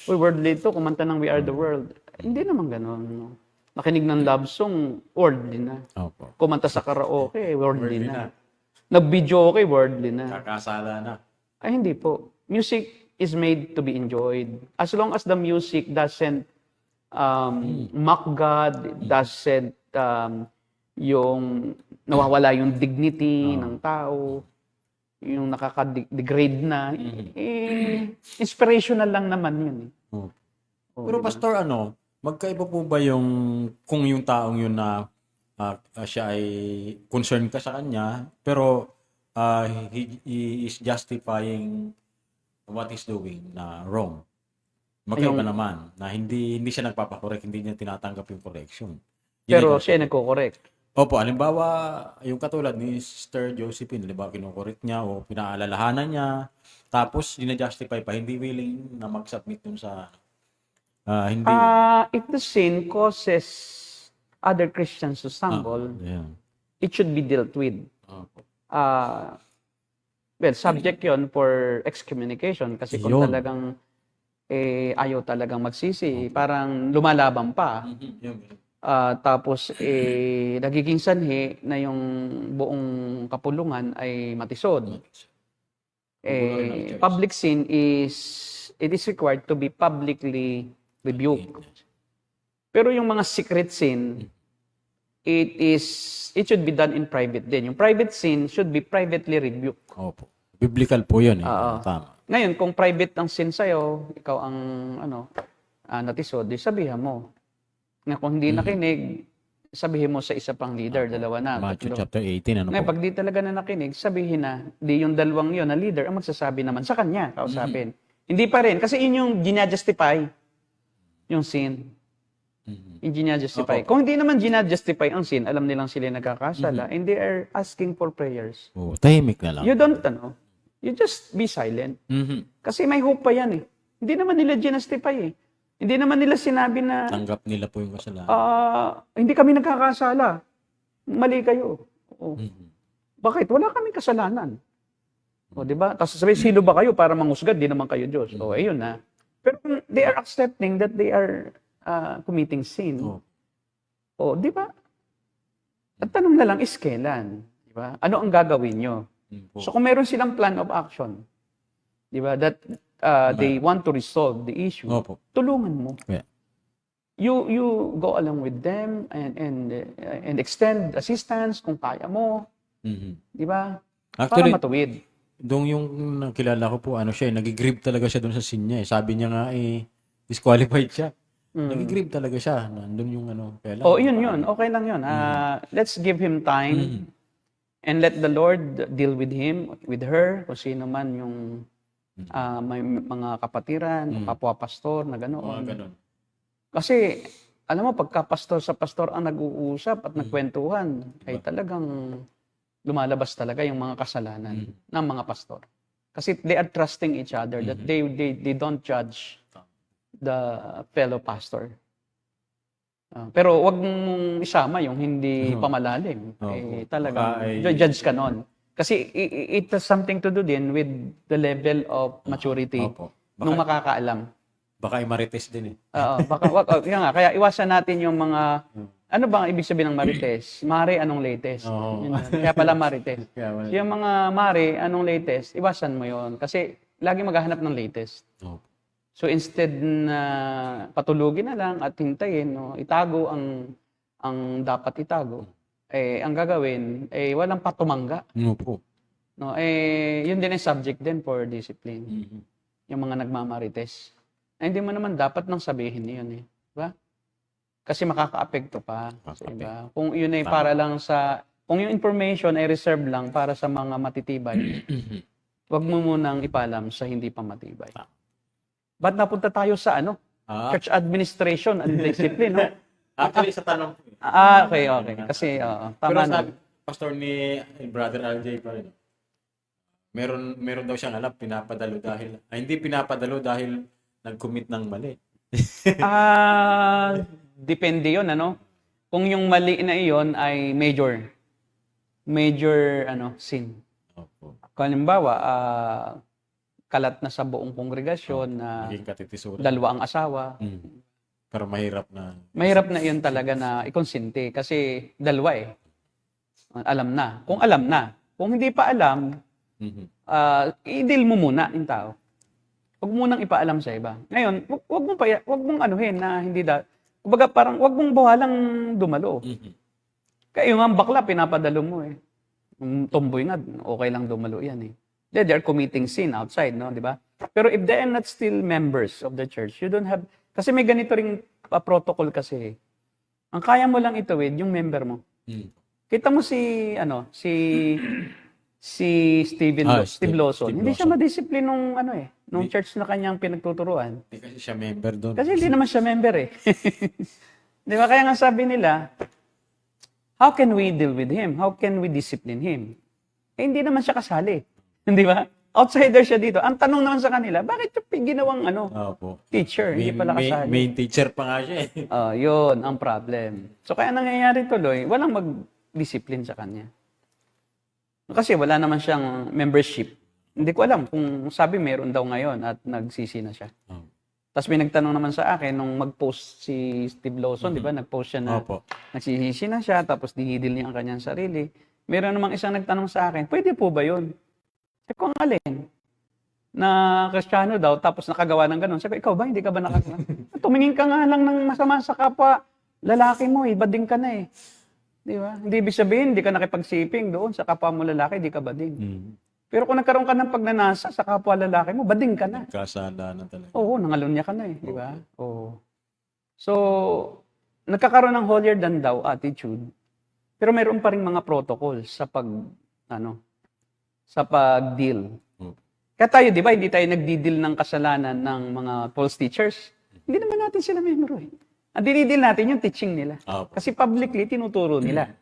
[SPEAKER 3] Worldly to, kumanta ng We Are the World. Hindi naman ganun. No? Nakinig ng love song, worldly na.
[SPEAKER 2] Opo.
[SPEAKER 3] Kumanta sa karaoke, worldly
[SPEAKER 2] Worldly
[SPEAKER 3] na.
[SPEAKER 2] na.
[SPEAKER 3] Nag-video okay, worldly na.
[SPEAKER 2] Kakasala na.
[SPEAKER 3] Ay, hindi po. Music is made to be enjoyed. As long as the music doesn't mock God, it doesn't yung nawawala yung dignity ng tao, yung nakaka-degrade na, inspirational lang naman yun.
[SPEAKER 2] Oh.
[SPEAKER 3] Oh,
[SPEAKER 2] Pero
[SPEAKER 3] diba?
[SPEAKER 2] pastor, magkaiba po ba yung kung yung taong yun na siya ay concerned ka sa kanya, pero he is justifying what he's doing na wrong. Magkaiba naman na hindi siya nagpapakorek, hindi niya tinatanggap yung correction. Yun
[SPEAKER 3] Pero
[SPEAKER 2] ay-
[SPEAKER 3] siya nagko-correct.
[SPEAKER 2] Opo, halimbawa, yung katulad ni Sister Josephine, halimbawa, kinukorek niya o pinaalalahanan niya, tapos dinajustify pa, hindi willing na mag-submit dun sa, hindi.
[SPEAKER 3] If the sin causes other Christians to stumble,
[SPEAKER 2] Yeah.
[SPEAKER 3] it should be dealt with.
[SPEAKER 2] Opo.
[SPEAKER 3] Well, subject yon for excommunication kasi kung
[SPEAKER 2] Yun.
[SPEAKER 3] talagang ayaw talagang magsisi, parang lumalaban pa.
[SPEAKER 2] Yun.
[SPEAKER 3] Tapos nagiging sanhi na yung buong kapulungan ay matisod. Public sin it is required to be publicly rebuked. Pero yung mga secret sin, it should be done in private din. Yung private sin should be privately rebuked.
[SPEAKER 2] Opo. Biblical po yun.
[SPEAKER 3] Oo.
[SPEAKER 2] Tama.
[SPEAKER 3] Ngayon, kung private ang sin sa'yo, ikaw ang natisod, di sabihan mo. Na kung hindi nakinig, sabihin mo sa isa pang leader, dalawa na.
[SPEAKER 2] Matthew
[SPEAKER 3] tatlo.
[SPEAKER 2] chapter 18,
[SPEAKER 3] Ngayon,
[SPEAKER 2] po?
[SPEAKER 3] pag di talaga na nakinig, sabihin na, di yung dalawang yun na leader ang magsasabi naman sa kanya, kausapin. Hindi pa rin, kasi yun yung ginajustify yung sin. Yung ginajustify.
[SPEAKER 2] Opo.
[SPEAKER 3] Kung hindi naman ginajustify ang sin, alam nilang sila nagkakasala, and they are asking for prayers.
[SPEAKER 2] Oh, tahimik na lang.
[SPEAKER 3] You don't, you just be silent.
[SPEAKER 2] Mhm.
[SPEAKER 3] Kasi may hope pa yan eh. Hindi naman nila ginastify eh. Hindi naman nila sinabi na,
[SPEAKER 2] Tanggap nila po yung kasalanan.
[SPEAKER 3] hindi kami nagkakasala. Mali kayo. Oo. Bakit? Wala kaming kasalanan. O, di ba? Tapos sabi, sino ba kayo para manghusga? Di naman kayo Diyos. O, ayun na. Pero they are accepting that they are committing sin.
[SPEAKER 2] Oh.
[SPEAKER 3] O, di ba? At tanong na lang is kailan? Di ba? Ano ang gagawin nyo?
[SPEAKER 2] Po.
[SPEAKER 3] So kung meron silang plan of action, di ba, that they want to resolve the issue,
[SPEAKER 2] Opo.
[SPEAKER 3] tulungan mo.
[SPEAKER 2] Yeah.
[SPEAKER 3] You go along with them and extend assistance kung kaya mo,
[SPEAKER 2] Mhm.
[SPEAKER 3] di ba?
[SPEAKER 2] Actually,
[SPEAKER 3] Para matuwid.
[SPEAKER 2] Dong yung nakilala ko po, nag-grieve talaga siya doon sa scene niya. Sabi niya nga, disqualified siya. Nag-grieve talaga siya. Nandun yung kailan.
[SPEAKER 3] Oh, yun. Okay lang yun. Let's give him time and let the Lord deal with him, with her, kung sino man yung may mga kapatiran, kapwa-pastor na
[SPEAKER 2] Mga
[SPEAKER 3] ganoon.
[SPEAKER 2] ganun.
[SPEAKER 3] Kasi, alam mo, pagka pastor sa pastor ang nag-uusap at nagkwentuhan, ay talagang lumalabas talaga yung mga kasalanan ng mga pastor. Kasi they are trusting each other, that they don't judge the fellow pastor. Pero wag mong isama yung hindi pamalalim. Talaga, judge ka nun. Kasi it has something to do din with the level of maturity
[SPEAKER 2] Opo.
[SPEAKER 3] nung makakaalam.
[SPEAKER 2] Baka marites din eh.
[SPEAKER 3] Kaya iwasan natin yung mga, ano ba ang ibig sabihin ng marites? Mare, anong latest?
[SPEAKER 2] Oo.
[SPEAKER 3] Yun. Kaya pala marites.
[SPEAKER 2] Kaya wala.
[SPEAKER 3] Yung mga mare, anong latest? Iwasan mo yon kasi lagi maghahanap ng latest.
[SPEAKER 2] Opo.
[SPEAKER 3] So instead na patulugin na lang at hintayin, itago ang dapat itago, ang gagawin, walang patumangga.
[SPEAKER 2] Opo.
[SPEAKER 3] Yun din ang subject din for discipline. Yung mga nagmamarites. Hindi mo naman dapat nang sabihin yun eh. Diba? Kasi makaka-apekto pa. Diba? Kung yun ay para lang kung yung information ay reserve lang para sa mga matitibay, wag mo munang ipalam sa hindi pa matibay. Ba't napunta tayo sa church administration and discipline, no?
[SPEAKER 2] Actually, sa tanong.
[SPEAKER 3] Okay. Kasi,
[SPEAKER 2] Pero
[SPEAKER 3] tama na.
[SPEAKER 2] sabi, pastor ni Brother RJ pa rin. Meron daw siyang alam, pinapadalo dahil, hindi pinapadalo dahil nag-commit ng mali.
[SPEAKER 3] Depende yun, Kung yung mali na iyon ay major sin.
[SPEAKER 2] Opo.
[SPEAKER 3] Kung halimbawa, kalat na sa buong kongregasyon na
[SPEAKER 2] Naging katitisuran.
[SPEAKER 3] dalawa ang asawa,
[SPEAKER 2] Pero mahirap na.
[SPEAKER 3] mahirap na yun talaga na ikonsente kasi dalawa eh. Alam na. Kung alam na. Kung hindi pa alam, i-deal mo muna yung tao. Huwag mo nang ipaalam sa iba. Ngayon, wag mong anuhin na hindi Kumbaga parang wag mong bawalang dumalo.
[SPEAKER 2] Mhm.
[SPEAKER 3] Kaya yung ang bakla, pinapadalo mo eh. Yung tomboy nga, okay lang dumalo yan eh. They're committing sin outside, no? Di ba? Pero if they are not still members of the church, you don't have... Kasi may ganito ring protocol kasi. Ang kaya mo lang ituwid, yung member mo.
[SPEAKER 2] Mm.
[SPEAKER 3] Kita mo si Steve Lawson.
[SPEAKER 2] Steve
[SPEAKER 3] Hindi siya
[SPEAKER 2] Lawson.
[SPEAKER 3] madisiplin nung church na kanyang pinagtuturuan.
[SPEAKER 2] Hindi kasi siya member doon.
[SPEAKER 3] Kasi hindi naman siya member eh. Di ba? Kaya nga sabi nila, how can we deal with him? How can we discipline him? Eh, hindi naman siya kasali. Di ba? Outsider siya dito. Ang tanong naman sa kanila, bakit yung ginawang
[SPEAKER 2] Opo.
[SPEAKER 3] teacher? Hindi pala kasali.
[SPEAKER 2] Main teacher pa nga siya eh.
[SPEAKER 3] Yun ang problem. So kaya nangyayari tuloy, walang mag-discipline sa kanya. Kasi wala naman siyang membership. Hindi ko alam kung sabi meron daw ngayon at nagsisi na siya.
[SPEAKER 2] Oh.
[SPEAKER 3] Tapos may nagtanong naman sa akin nung mag-post si Steve Lawson, di ba? Nag-post siya na
[SPEAKER 2] Opo.
[SPEAKER 3] nagsisisi na siya, tapos dinidil niya ang kanyang sarili. Meron namang isang nagtanong sa akin, pwede po ba yun? Sabi ko, ang alin? Na Kristiyano daw, tapos nakagawa ng ganun. Sabi ko, ikaw ba? Hindi ka ba nakagawa? Tumingin ka nga lang ng masama sa kapwa. Lalaki mo, bading ka na eh. Di ba? Hindi ibig sabihin, hindi ka nakipagsiping doon sa kapwa mo lalaki, di ka bading.
[SPEAKER 2] Mm.
[SPEAKER 3] Pero kung nagkaroon ka ng pagnanasa sa kapwa lalaki mo, bading ka na.
[SPEAKER 2] Kasala na talaga.
[SPEAKER 3] Oo, nangalunya ka na eh, di ba? Oo. So, nagkakaroon ng holier than thou attitude. Pero mayroon pa ring mga protocol sa pag-deal.
[SPEAKER 2] Hmm.
[SPEAKER 3] Kaya tayo, di ba, hindi tayo nagdi-deal ng kasalanan ng mga false teachers. Hindi naman natin sila membro eh. Ang dinidil natin yung teaching nila.
[SPEAKER 2] Opo.
[SPEAKER 3] Kasi publicly, tinuturo nila.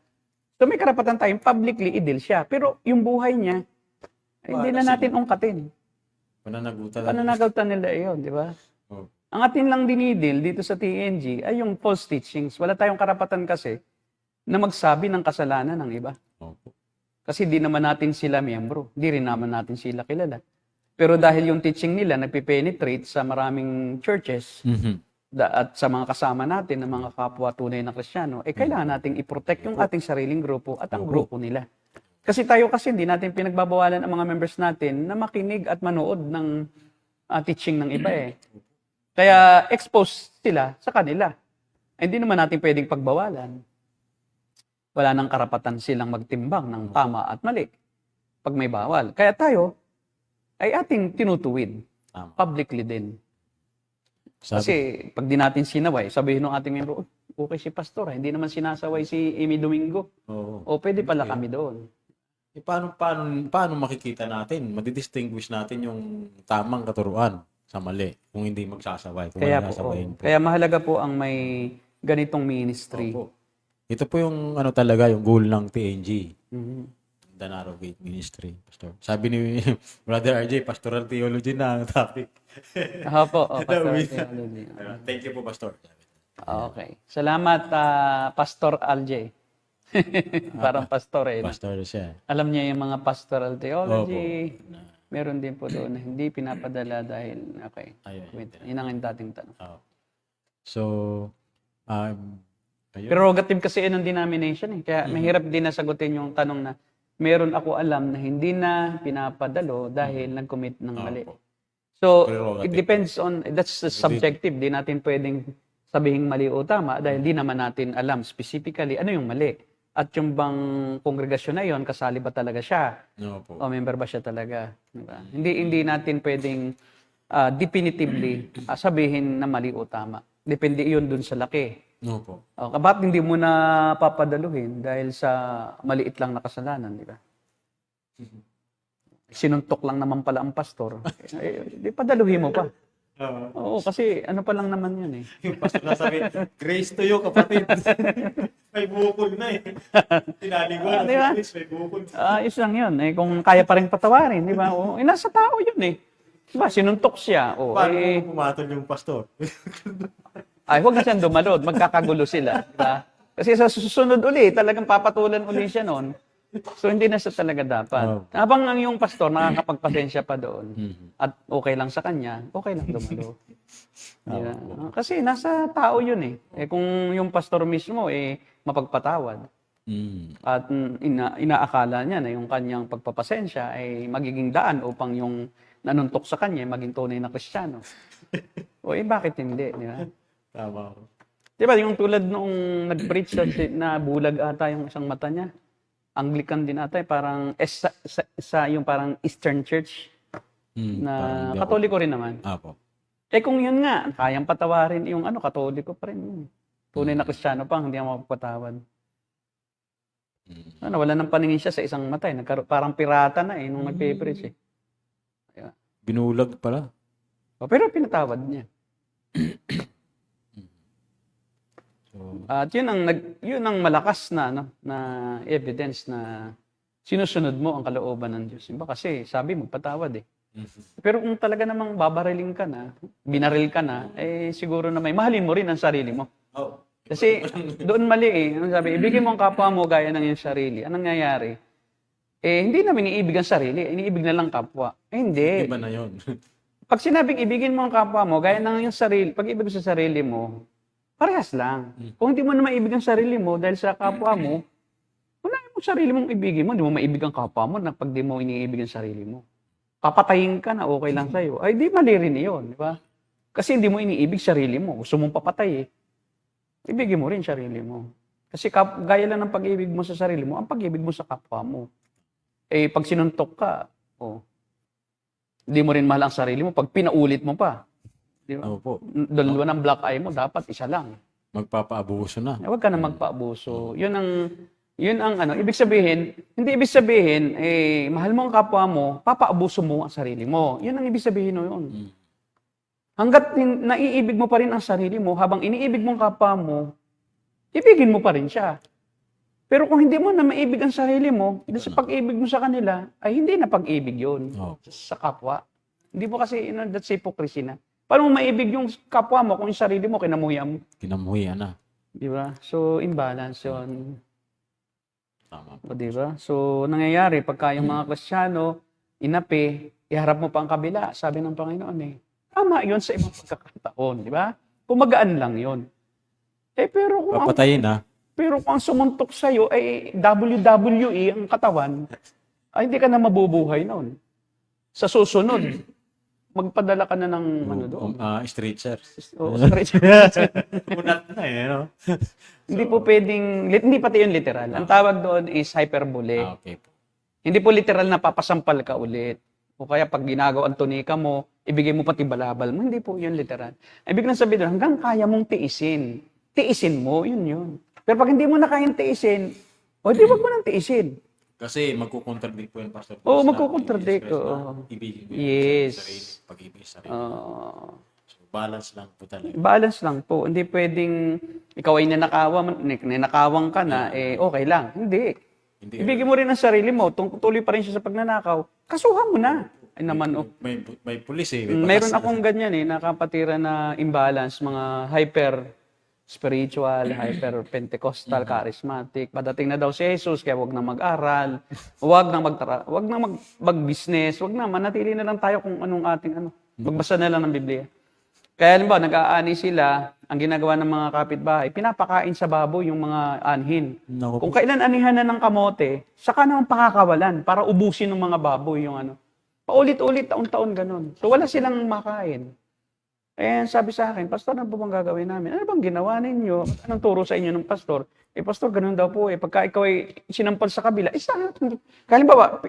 [SPEAKER 3] So may karapatan tayong publicly i-deal siya. Pero yung buhay niya, hindi na natin ungkatin.
[SPEAKER 2] Pananagutan.
[SPEAKER 3] Pananagautan nila iyon, di ba?
[SPEAKER 2] Oh.
[SPEAKER 3] Ang atin lang dinidil dito sa TNG ay yung false teachings. Wala tayong karapatan kasi na magsabi ng kasalanan ng iba.
[SPEAKER 2] Opo.
[SPEAKER 3] Kasi di naman natin sila miyembro. Di rin naman natin sila kilala. Pero dahil yung teaching nila nagpipenetrate sa maraming churches
[SPEAKER 2] Mhm.
[SPEAKER 3] at sa mga kasama natin, ng mga kapwa tunay na Kristiyano, kailangan nating i-protect yung ating sariling grupo at ang grupo nila. Kasi tayo hindi natin pinagbabawalan ang mga members natin na makinig at manood ng teaching ng iba eh. Kaya expose sila sa kanila. Hindi naman natin pwedeng pagbawalan. Wala nang karapatan silang magtimbang ng tama at mali pag may bawal. Kaya tayo ay ating tinutuwid
[SPEAKER 2] Tama.
[SPEAKER 3] publicly din. Kasi pag di natin sinaway, sabihin ng ating membro, okay si pastor, hindi naman sinasaway si Amy Domingo.
[SPEAKER 2] Oo.
[SPEAKER 3] O pwede pala kami doon.
[SPEAKER 2] Eh, paano makikita natin, madidistinguish natin yung tamang katuruan sa mali kung hindi magsasaway, kung
[SPEAKER 3] Kaya
[SPEAKER 2] wala
[SPEAKER 3] po,
[SPEAKER 2] sasabayin po.
[SPEAKER 3] kaya mahalaga po ang may ganitong ministry.
[SPEAKER 2] Opo. Ito po yung talaga yung goal ng TNG.
[SPEAKER 3] Mhm.
[SPEAKER 2] The Narrow Gate Ministry, Pastor. Sabi ni Brother RJ, pastoral theology na ang topic.
[SPEAKER 3] Opo, Pastor
[SPEAKER 2] With-
[SPEAKER 3] Theology.
[SPEAKER 2] Thank you po, Pastor.
[SPEAKER 3] Okay. Salamat, Pastor Alje. Parang pastor eh.
[SPEAKER 2] Pastor siya.
[SPEAKER 3] Alam niya yung mga pastoral theology. Meron din po doon na hindi pinapadala dahil, okay.
[SPEAKER 2] Ayun.
[SPEAKER 3] Wait, yun ang dating tanong.
[SPEAKER 2] Oh. So, ayun.
[SPEAKER 3] Prerogative kasi yun ng denomination eh. Kaya mahirap din nasagutin yung tanong na meron ako alam na hindi na pinapadalo dahil nag-commit ng mali.
[SPEAKER 2] Opo.
[SPEAKER 3] So,
[SPEAKER 2] Prerogative.
[SPEAKER 3] it depends on, that's subjective. Di natin pwedeng sabihin mali o tama dahil di naman natin alam specifically ano yung mali. At yung bang kongregasyon na yon kasali ba talaga siya?
[SPEAKER 2] Opo.
[SPEAKER 3] O member ba siya talaga? Diba? Hindi natin pwedeng definitively sabihin na mali o tama. Depende yun dun sa laki.
[SPEAKER 2] Opo.
[SPEAKER 3] O, ba't hindi mo na papadaluhin dahil sa maliit lang na kasalanan, di ba? Sinuntok lang naman pala ang pastor. Di padaluhin mo pa. Oo, kasi ano pa lang naman yun eh.
[SPEAKER 2] Yung pastor na sabi, grace to you, kapatid. May bukol na eh. Tinaliguan.
[SPEAKER 3] Di ba?
[SPEAKER 2] May bukol.
[SPEAKER 3] Ayos lang yun. Kung kaya pa rin patawarin, di ba? O, nasa tao yun eh. Di ba? Sinuntok siya. O,
[SPEAKER 2] Paano pumatol yung pastor?
[SPEAKER 3] ay, huwag na siyang dumalod. Magkakagulo sila. Di ba? Kasi sa susunod uli, talagang papatulan uli siya noon. So, hindi na siya talaga dapat. Habang ang yung pastor nakakapagpasensya pa doon at okay lang sa kanya, okay lang dumalo. Diba? Kasi nasa tao yun eh. Kung yung pastor mismo mapagpatawad at inaakala niya na yung kanyang pagpapasensya ay magiging daan upang yung nanuntok sa kanya maging tunay na Kristiyano. O bakit hindi? Di ba?
[SPEAKER 2] Tama ko.
[SPEAKER 3] Di ba, yung tulad nung nag-preach na bulag ata yung isang mata niya. Anglican din ata, parang sa yung parang Eastern Church na
[SPEAKER 2] parang hindi ako-
[SPEAKER 3] Katoliko rin naman.
[SPEAKER 2] Apo.
[SPEAKER 3] Kung yun nga, kayang patawarin yung Katoliko pa rin yun. Tunay na Kristiyano pa, hindi ako mapapatawad. Wala ng paningin siya sa isang mata. Parang pirata na nung nagpe-preach
[SPEAKER 2] Binulag pala.
[SPEAKER 3] Pero pinatawad niya.
[SPEAKER 2] So,
[SPEAKER 3] At yun ang malakas na na evidence na sinusunod mo ang kalooban ng Diyos. Diba? Kasi sabi magpatawad Pero kung talaga namang babariling ka na, binaril ka na, siguro na mahalin mo rin ang sarili mo. Kasi doon mali Ano sabi, ibigin mo ang kapwa mo gaya ng iyong sarili. Anong nangyayari? Hindi namin iniibig ang sarili, iniibig na lang kapwa. Hindi.
[SPEAKER 2] iba na yun.
[SPEAKER 3] Pag sinabing ibigin mo ang kapwa mo gaya ng iyong sarili, pag ibig sa sarili mo, parehas lang. Kung hindi mo na maibig ang sarili mo dahil sa kapwa mo, wala mo sarili mong ibigin mo, hindi mo maibig ang kapwa mo na pag di mo iniibig ang sarili mo. Papatayin ka na okay lang sa'yo. Ay, di mali rin yun, di ba? Kasi hindi mo iniibig sarili mo. Gusto mong papatay Ibigin mo rin sarili mo. Kasi gaya lang ng pag-ibig mo sa sarili mo, ang pag-ibig mo sa kapwa mo. Pag sinuntok ka, hindi mo rin mahal ang sarili mo pag pinaulit mo pa. Di ba?
[SPEAKER 2] Opo.
[SPEAKER 3] Dalawa ng black eye mo, dapat isa lang.
[SPEAKER 2] Magpapaabuso na.
[SPEAKER 3] Huwag ka na magpaabuso. Yun ang ibig sabihin, hindi ibig sabihin, mahal mo ang kapwa mo, papaabuso mo ang sarili mo. Yun ang ibig sabihin nun. Hanggat naiibig mo pa rin ang sarili mo, habang iniibig mo ang kapwa mo, ibigin mo pa rin siya. Pero kung hindi mo na maibig ang sarili mo, sa pag-ibig mo sa kanila, ay hindi na pag-ibig yun sa kapwa. Hindi mo kasi, that's hypocrisy na. Paano mo maibig yung kapwa mo kung yung sarili mo, kinamuhian mo?
[SPEAKER 2] Kinamuhian na.
[SPEAKER 3] Di ba? So, imbalance yun.
[SPEAKER 2] Tama.
[SPEAKER 3] O, di ba? So, nangyayari, pagka yung mga Kristiyano, inapi, iharap mo pa ang kabila, sabi ng Panginoon Tama yun sa ibang pagkakataon, di ba? Kumagaan lang yun. Pero kung
[SPEAKER 2] Papatayin na.
[SPEAKER 3] pero kung ang sumuntok sa'yo ay WWE ang katawan, ay hindi ka na mabubuhay noon. Sa susunod, magpadala ka na ng doon.
[SPEAKER 2] Stretcher. Unat na no?
[SPEAKER 3] Hindi po pwedeng, hindi pati yun literal. Ang tawag doon is hyperbole.
[SPEAKER 2] Okay po.
[SPEAKER 3] Hindi po literal na papasampal ka ulit. O kaya pag ginagawa ang tunika mo, ibigay mo pati balabal mo. Hindi po yun literal. Ibig na sabihin doon, hanggang kaya mong tiisin. Tiisin mo, yun. Pero pag hindi mo na kayang tiisin, di wag mo nang tiisin.
[SPEAKER 2] Kasi magkukontradict po yung pastor.
[SPEAKER 3] Oo, magkukontradict.
[SPEAKER 2] Ibigin mo
[SPEAKER 3] Yes.
[SPEAKER 2] yung sarili, pag-ibig sa sarili. So, balance lang po talaga.
[SPEAKER 3] Balance lang po. Hindi pwedeng ikaw ay ninakawang ka na, okay lang. Hindi. Ibigin mo rin ang sarili mo, tuloy pa rin siya sa pagnanakaw, kasuhan mo na. Ay naman,
[SPEAKER 2] May pulis
[SPEAKER 3] Mayroon akong ganyan nakapatira na imbalance, mga hyper-spiritual, hyper-Pentecostal, charismatic. Padating na daw si Jesus, kaya wag na mag-aral, wag na mag-business, wag na, manatili na lang tayo kung anong ating magbasa na lang ng Biblia. Kaya halimbawa, nag-aani sila, ang ginagawa ng mga kapitbahay, pinapakain sa baboy yung mga anhin. Kung kailan anihan na ng kamote, saka naman pakakawalan para ubusin ng mga baboy yung Paulit-ulit, taon-taon ganun. So wala silang makain. Sabi sa akin, Pastor, ano ba bang gagawin namin? Ano bang ginawa ninyo? Anong turo sa inyo ng pastor? Pastor, ganun daw po Pagka ikaw ay sinampal sa kabila, sana. Halimbawa,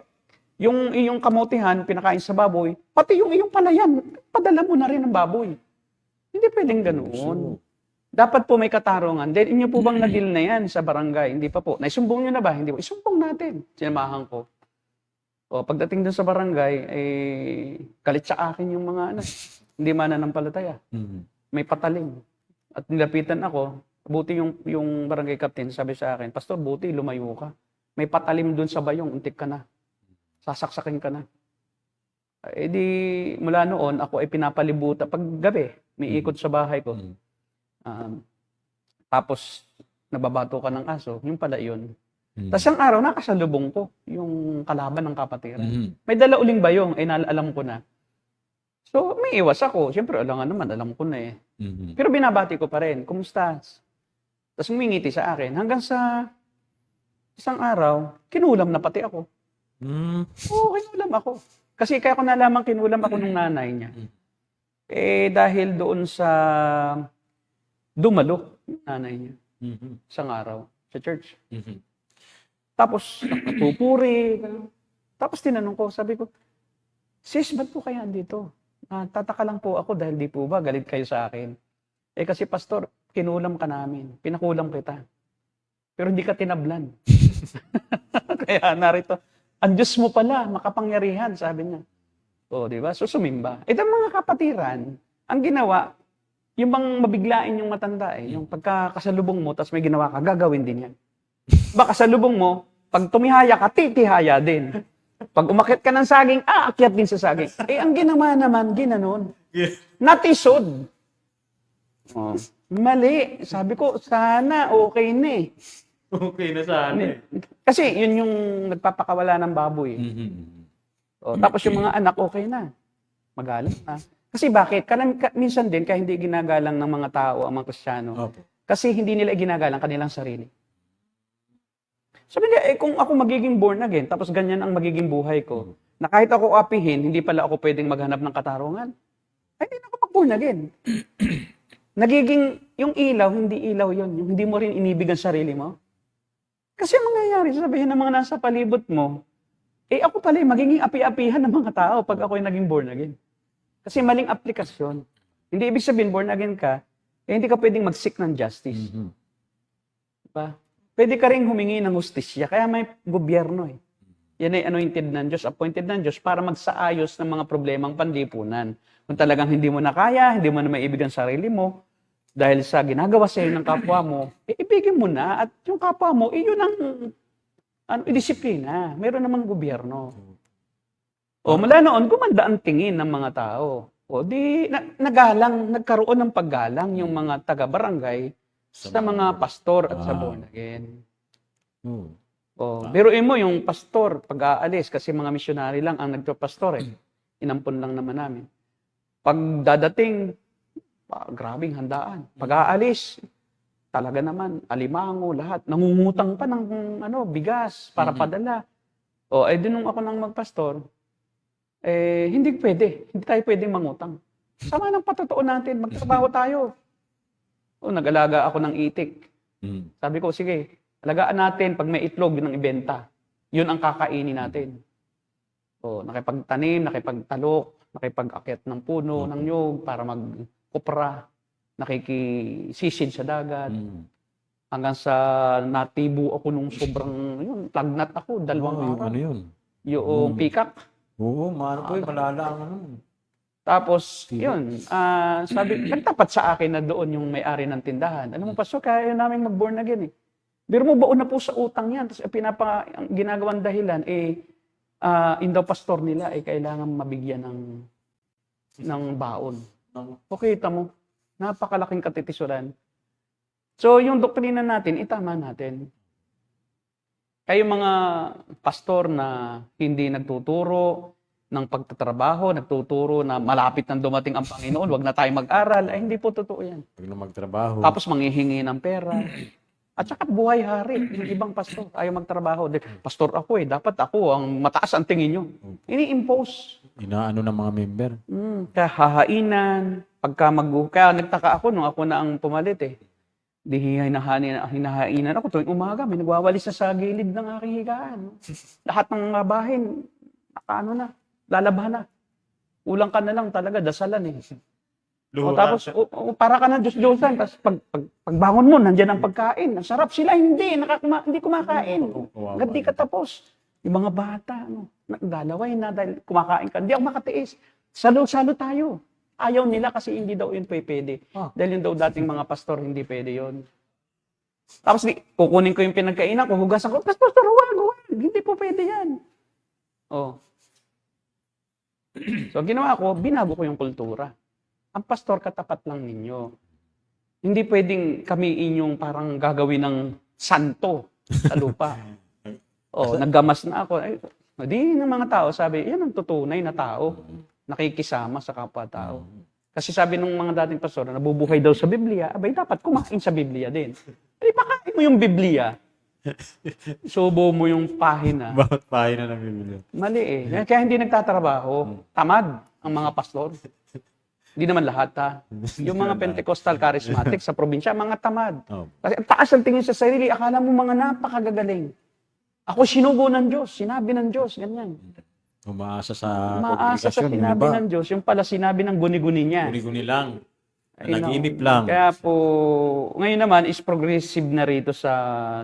[SPEAKER 3] yung iyong kamotihan, pinakain sa baboy, pati yung iyong palayan, padala mo na rin ng baboy. Hindi pwedeng ganoon. Dapat po may katarungan. Then, inyo po bang na-deal na yan sa barangay? Hindi pa po. Naisumbong nyo na ba? Hindi po. Isumbong natin. Sinamahan ko. Pagdating dun sa barangay, galit sa akin yung mga hindi mananampalataya. May patalim. At nilapitan ako, buti yung barangay captain, sabi sa akin, Pastor, buti lumayo ka. May patalim dun sa bayong, untik ka na. Sasaksakin ka na. Mula noon, ako ay pinapalibutan. Pag gabi, may ikot sa bahay ko. Tapos, nababato ka ng aso. Yung pala yun. Tapos ang araw, nakasalubong ko yung kalaban ng kapatiran. May dala uling bayong, alam ko na. So, may iwas ako. Siyempre, alam ko na Pero binabati ko pa rin. Kumusta? Tapos umingiti sa akin. Hanggang sa isang araw, kinulam na pati ako. Oo, kinulam ako. Kasi kaya ko nalaman kinulam ako ng nanay niya. Dahil doon sa dumalo yung nanay niya
[SPEAKER 2] Mhm.
[SPEAKER 3] isang araw sa church.
[SPEAKER 2] Mhm.
[SPEAKER 3] Tapos, nakapupuri. Tapos tinanong ko, sabi ko, sis, ba't po kayo andito? Tataka lang po ako dahil di po ba galit kayo sa akin? Eh kasi pastor, kinulam ka namin. Pinakulam kita. Pero hindi ka tinablan. Kaya narito, ang Diyos mo pala, makapangyarihan, sabi niya. O, di ba? So, sumimba. Ito mga kapatiran, ang ginawa, yung bang mabiglain yung matanda yung pagkakasalubong mo, tapos may ginawa ka, gagawin din yan. Baka salubong mo, pag tumihaya ka, titihaya din. Pag umakyat ka ng saging, aakyat din sa saging. Eh, ang ginawa naman, ginanon. Natisod. Oh, mali. Sabi ko, sana okay na eh.
[SPEAKER 2] Okay na sana eh.
[SPEAKER 3] Kasi yun yung nagpapakawala ng baboy.
[SPEAKER 2] Mhm.
[SPEAKER 3] Oh, tapos yung mga anak, okay na. Magalang na. Kasi bakit? Minsan din, kaya hindi ginagalang ng mga tao, ang mga Kristiyano.
[SPEAKER 2] Opo.
[SPEAKER 3] Kasi hindi nila ginagalang kanilang sarili. Sabi niya, kung ako magiging born again, tapos ganyan ang magiging buhay ko, na kahit ako apihin, hindi pala ako pwedeng maghanap ng katarungan, ay hindi na ako mag-born again. Nagiging, yung ilaw, hindi ilaw yon, yung hindi mo rin inibig ang sarili mo. Kasi ang mangyayari, sabihin ng mga nasa palibot mo, ako pala magiging api-apihan ng mga tao pag ako'y naging born again. Kasi maling aplikasyon. Hindi ibig sabihin, born again ka, hindi ka pwedeng mag-seek ng justice.
[SPEAKER 2] Mhm.
[SPEAKER 3] Diba? Pwede ka rin humingi ng hustisya, kaya may gobyerno eh. Yan ay anointed ng Diyos, appointed ng Diyos para magsaayos ng mga problemang panlipunan. Kung talagang hindi mo na kaya, hindi mo na maibig ang sarili mo, dahil sa ginagawa sa'yo ng kapwa mo, ibigin mo na at yung kapwa mo, yun ang disiplina. Meron namang gobyerno. O mula noon, gumanda ang tingin ng mga tao. O di, nagkaroon ng paggalang yung mga taga-barangay sa mga pastor at sa born again.
[SPEAKER 2] Oh.
[SPEAKER 3] O, biruin mo yung pastor, pag-aalis, kasi mga misyonary lang ang nagpapastor eh. Inampon lang naman namin. Pag dadating, grabing handaan. Pag-aalis, talaga naman, alimango, lahat. Nangungutang pa ng bigas para padala. O, nung ako nang magpastor, hindi pwede. Hindi tayo pwedeng mangutang. Sama ng patotoo natin, magtrabaho tayo. O, nag-alaga ako ng itik.
[SPEAKER 2] Mhm.
[SPEAKER 3] Sabi ko, sige, alagaan natin pag may itlog, yun ang ibenta. Yun ang kakainin natin. O, nakipagtanim, nakipagtalok, nakipag-akyat ng puno, ng nyug, para magkupra, nakikisisid sa dagat.
[SPEAKER 2] Mhm.
[SPEAKER 3] Hanggang sa natibo ako nung sobrang, lagnat ako, dalawang
[SPEAKER 2] Yung
[SPEAKER 3] araw.
[SPEAKER 2] ano yun?
[SPEAKER 3] Yung pikak.
[SPEAKER 2] Oo, malala ang ano.
[SPEAKER 3] Tapos, sabi, nagtapat sa akin na doon yung may-ari ng tindahan. Alam mo, pastor, kaya namin mag-born again eh. Biro mo, baon na po sa utang yan. Tapos ang ginagawang dahilan, in daw pastor nila, kailangan mabigyan ng baon. O kita mo, napakalaking katitisuran. So, yung doktrina natin, itama natin. Kayo mga pastor na hindi nagtuturo ng pagtatrabaho, nagtuturo na malapit nang dumating ang Panginoon, wag na tayo mag-aral, hindi po totoo yan.
[SPEAKER 2] Pag na magtrabaho.
[SPEAKER 3] Tapos manghihingi ng pera. At saka buhay hari, yung ibang pastor, ayaw magtrabaho. Pastor ako dapat ako ang mataas ang tingin nyo. Ini-impose.
[SPEAKER 2] Inaano ng mga member.
[SPEAKER 3] Kaya hahainan, kaya nagtaka ako nung ako na ang pumalit eh. Di hinahainan ako tuwing umaga, may nagwawalis na sa gilid ng aking higaan. Lahat ng mga bahin, lalabhan na. Ulang ka na lang talaga, dasalan eh. Tapos, para ka ng Diyos-Diyosan. Tapos, pagbangon mo, nandiyan ang pagkain. Ang sarap sila, hindi kumakain. Hanggang di ka tapos. Yung mga bata, naglalaway na dahil kumakain ka. Hindi ako makatiis. Salo-salo tayo. Ayaw nila kasi hindi daw yun pwede. Dahil yun daw dating mga pastor, hindi pwede yun. Tapos, kukunin ko yung pinagkainan ko, hugasan ko, pastor, huwag. Hindi po pwede yan. So, ginawa ko, binago ko yung kultura. Ang pastor, katapat lang ninyo. Hindi pwedeng kami inyong parang gagawin ng santo sa lupa. Naggamas na ako. Di ng mga tao, sabi, yan ang tutunay na tao. Nakikisama sa kapwa-tao. Kasi sabi ng mga dating pastor, nabubuhay daw sa Biblia, dapat kumain sa Biblia din. Pakain mo yung Biblia. Subo mo yung pahina.
[SPEAKER 2] Bawat pahina ng Biblia.
[SPEAKER 3] Mali eh. Kaya hindi nagtatrabaho. Tamad ang mga pastor. Hindi naman lahat ha. Yung mga Pentecostal charismatic sa probinsya, mga tamad.
[SPEAKER 2] Oh.
[SPEAKER 3] Kasi ang taas ang tingin sa sarili, akala mo mga napakagagaling. Ako sinugo ng Diyos, sinabi ng Diyos, ganyan.
[SPEAKER 2] Umaasa sa
[SPEAKER 3] Maasa sa
[SPEAKER 2] publikasyon, yung
[SPEAKER 3] sinabi
[SPEAKER 2] iba.
[SPEAKER 3] ng Diyos, yung pala sinabi ng guni-guni niya.
[SPEAKER 2] Guni-guni lang.
[SPEAKER 3] You know,
[SPEAKER 2] Nag-inip lang.
[SPEAKER 3] Kaya po, ngayon naman is progressive na rito sa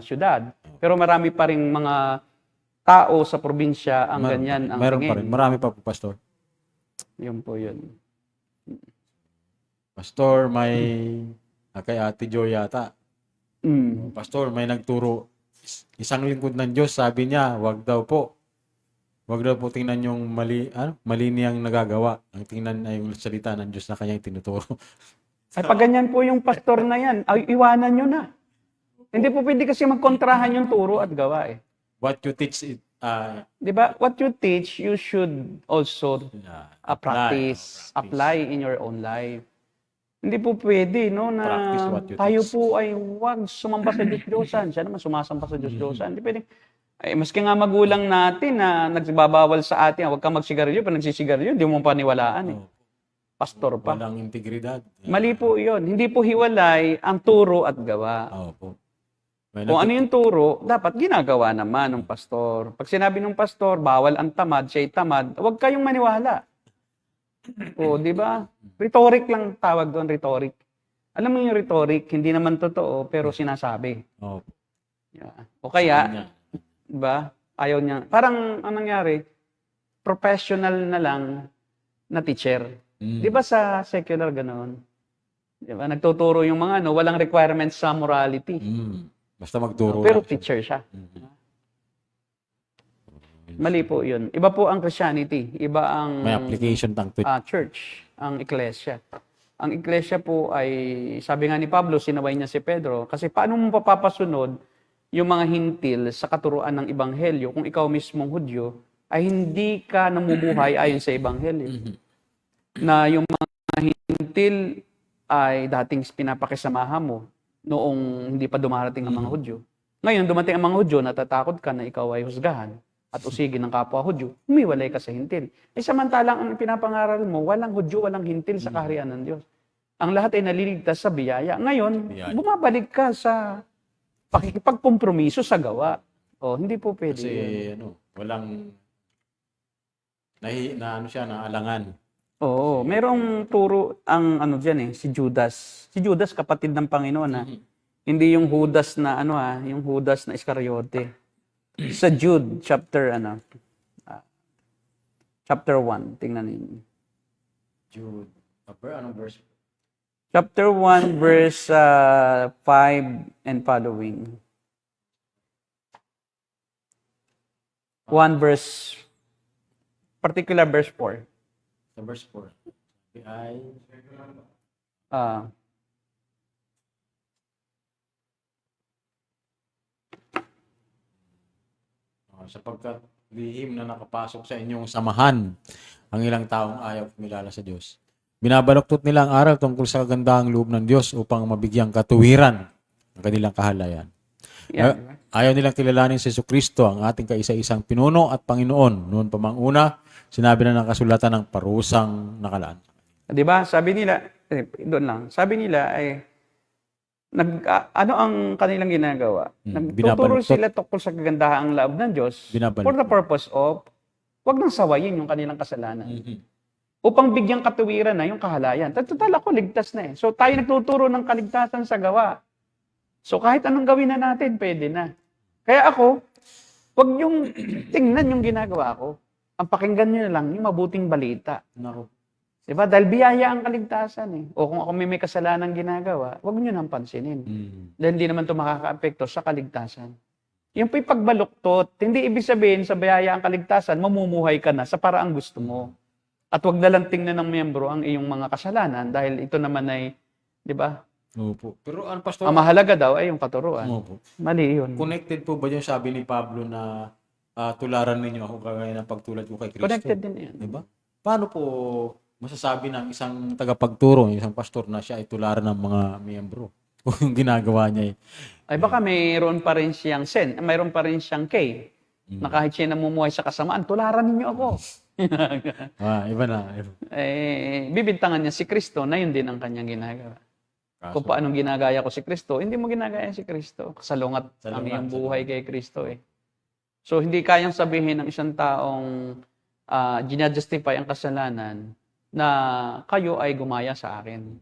[SPEAKER 3] syudad. Pero marami pa ring mga tao sa probinsya ang ganyan ang
[SPEAKER 2] Meron
[SPEAKER 3] tingin.
[SPEAKER 2] pa rin. Marami pa po, Pastor.
[SPEAKER 3] Yun po yun.
[SPEAKER 2] Pastor, may kay Ate Joy yata.
[SPEAKER 3] Mm.
[SPEAKER 2] Pastor, may nagturo. Isang lingkod ng Diyos, sabi niya, wag daw po tingnan yung mali niyang nagagawa. Ang tingnan ay yung salita ng Diyos na kanyang tinuturo.
[SPEAKER 3] Ay, pag ganyan po yung pastor na yan, ay, iwanan nyo na. Hindi po pwede kasi magkontrahan yung turo at gawa eh.
[SPEAKER 2] What you teach,
[SPEAKER 3] Di ba? What you teach, you should also practice, apply in your own life. Hindi po pwede, no, na
[SPEAKER 2] Practice what you
[SPEAKER 3] tayo
[SPEAKER 2] teach.
[SPEAKER 3] po ay huwag sumamba sa Diyos-Diyosan. Siya naman sumasamba sa Diyos-Diyosan. Hindi pwede. Ay, maski nga magulang natin na nagbabawal sa atin, huwag kang magsisigarilyo, pag nagsisigarilyo, hindi mo paniwalaan eh. Pastor pa.
[SPEAKER 2] Walang integridad.
[SPEAKER 3] Mali po yun. Hindi po hiwalay ang turo at gawa.
[SPEAKER 2] Opo. May
[SPEAKER 3] Kung ano yung turo, dapat ginagawa naman ng pastor. Pag sinabi ng pastor, bawal ang tamad, siya'y tamad, huwag kayong maniwala. O, di ba? Rhetoric lang tawag doon, rhetoric. Alam mo yung rhetoric, hindi naman totoo, pero sinasabi.
[SPEAKER 2] Opo.
[SPEAKER 3] Yeah. O kaya, di ba? Ayaw niya. Parang, anong nangyari? Professional na lang na teacher. Di ba sa secular ganoon? Di ba? Nagtuturo yung mga walang requirements sa morality.
[SPEAKER 2] Basta magturo
[SPEAKER 3] Pero
[SPEAKER 2] lang.
[SPEAKER 3] teacher siya. Mali po yun. Iba po ang Christianity. Iba ang
[SPEAKER 2] May application tang to.
[SPEAKER 3] church, ang iglesia. Ang iglesia po ay, sabi nga ni Pablo, sinaway niya si Pedro, kasi paano mo papapasunod yung mga hintil sa katuruan ng Ebanghelyo kung ikaw mismong Hudyo ay hindi ka namumuhay ayon sa Ebanghelyo? Na yung mga hintil ay dating pinapakisamahan mo noong hindi pa dumarating ang mga Hudyo. Ngayon, dumating ang mga Hudyo, natatakot ka na ikaw ay husgahan at usigin ng kapwa Hudyo, humiwalay ka sa hintil. Eh samantalang ang pinapangaral mo, walang Hudyo, walang hintil sa kaharian ng Diyos. Ang lahat ay naliligtas sa biyaya. Ngayon,
[SPEAKER 2] Biyaya.
[SPEAKER 3] bumabalik ka sa pakikipagkompromiso sa gawa. O, hindi po pwede
[SPEAKER 2] Kasi
[SPEAKER 3] yun.
[SPEAKER 2] walang na alangan.
[SPEAKER 3] Oo, merong turo ang diyan si Judas. Si Judas kapatid ng Panginoon Hindi yung Judas na yung Judas na Iscariote. Sa Jude chapter chapter 1, tingnan niyo.
[SPEAKER 2] Jude. Anong verse?
[SPEAKER 3] Chapter 1 verse 5 and following. 1 verse particular verse 4.
[SPEAKER 2] Sa verse 4. Ay,
[SPEAKER 3] Ah,
[SPEAKER 2] sapagkat lihim na nakapasok sa inyong samahan ang ilang taong ayaw kumilala sa Diyos. Binabaluktot nila ang aral tungkol sa kagandahang loob ng Diyos upang mabigyang katuwiran ang kanilang kahalayan.
[SPEAKER 3] yan.
[SPEAKER 2] Ayaw nilang kilalanin si Jesucristo, ang ating kaisa-isang pinuno at Panginoon. Noon pa mang una, sinabi na ng kasulatan ng parusang nakalaan.
[SPEAKER 3] 'Di ba? Sabi nila, doon lang. Sabi nila ay ano ang kanilang ginagawa? Nagtuturo
[SPEAKER 2] binabaluktot.
[SPEAKER 3] sila tungkol sa kagandahang loob ng Diyos
[SPEAKER 2] Binabaluktot.
[SPEAKER 3] for the purpose of wag nang sawayin yung kanilang kasalanan. Upang bigyang katuwiran na yung kahalayan. Total ako, ligtas na eh. So tayo nagtuturo ng kaligtasan sa gawa. So kahit anong gawin na natin, pwede na. Kaya ako, wag yung tingnan yung ginagawa ko. Ang pakinggan nyo na lang yung mabuting balita.
[SPEAKER 2] Naku.
[SPEAKER 3] Diba? Dahil biyaya ang kaligtasan eh. O kung ako may kasalanan ginagawa, wag nyo nang pansinin. Dahil hindi naman ito makaka-apekto sa kaligtasan. Yung po'y pagbaluktot, hindi ibig sabihin sa biyaya ang kaligtasan, mamumuhay ka na sa paraang gusto mo. At wag na lang tingnan ng miyembro ang iyong mga kasalanan dahil ito naman ay, di ba?
[SPEAKER 2] Opo. Pero ano, Pastor?
[SPEAKER 3] Ang mahalaga daw ay yung katuruan.
[SPEAKER 2] Opo.
[SPEAKER 3] Mali yun.
[SPEAKER 2] Connected po ba yung sabi ni Pablo na tularan ninyo ako kagaya ng pagtulad ko kay Kristo?
[SPEAKER 3] Connected din yan.
[SPEAKER 2] Diba? Paano po masasabi ng isang tagapagturo, isang pastor na siya ay tularan ng mga miyembro? Kung yung ginagawa niya
[SPEAKER 3] Ay baka mayroon pa rin siyang mayroon pa rin siyang K. Na kahit siya namumuhay sa kasamaan, tularan ninyo ako.
[SPEAKER 2] Iba na.
[SPEAKER 3] Bibintangan niya si Kristo na yun din ang kanyang ginagawa. Kung paanong ginagaya ko si Kristo, hindi mo ginagaya si Kristo. Salungat ang iyong buhay kay Kristo eh. So, hindi kayang sabihin ng isang taong ginajustify ang kasalanan na kayo ay gumaya sa akin.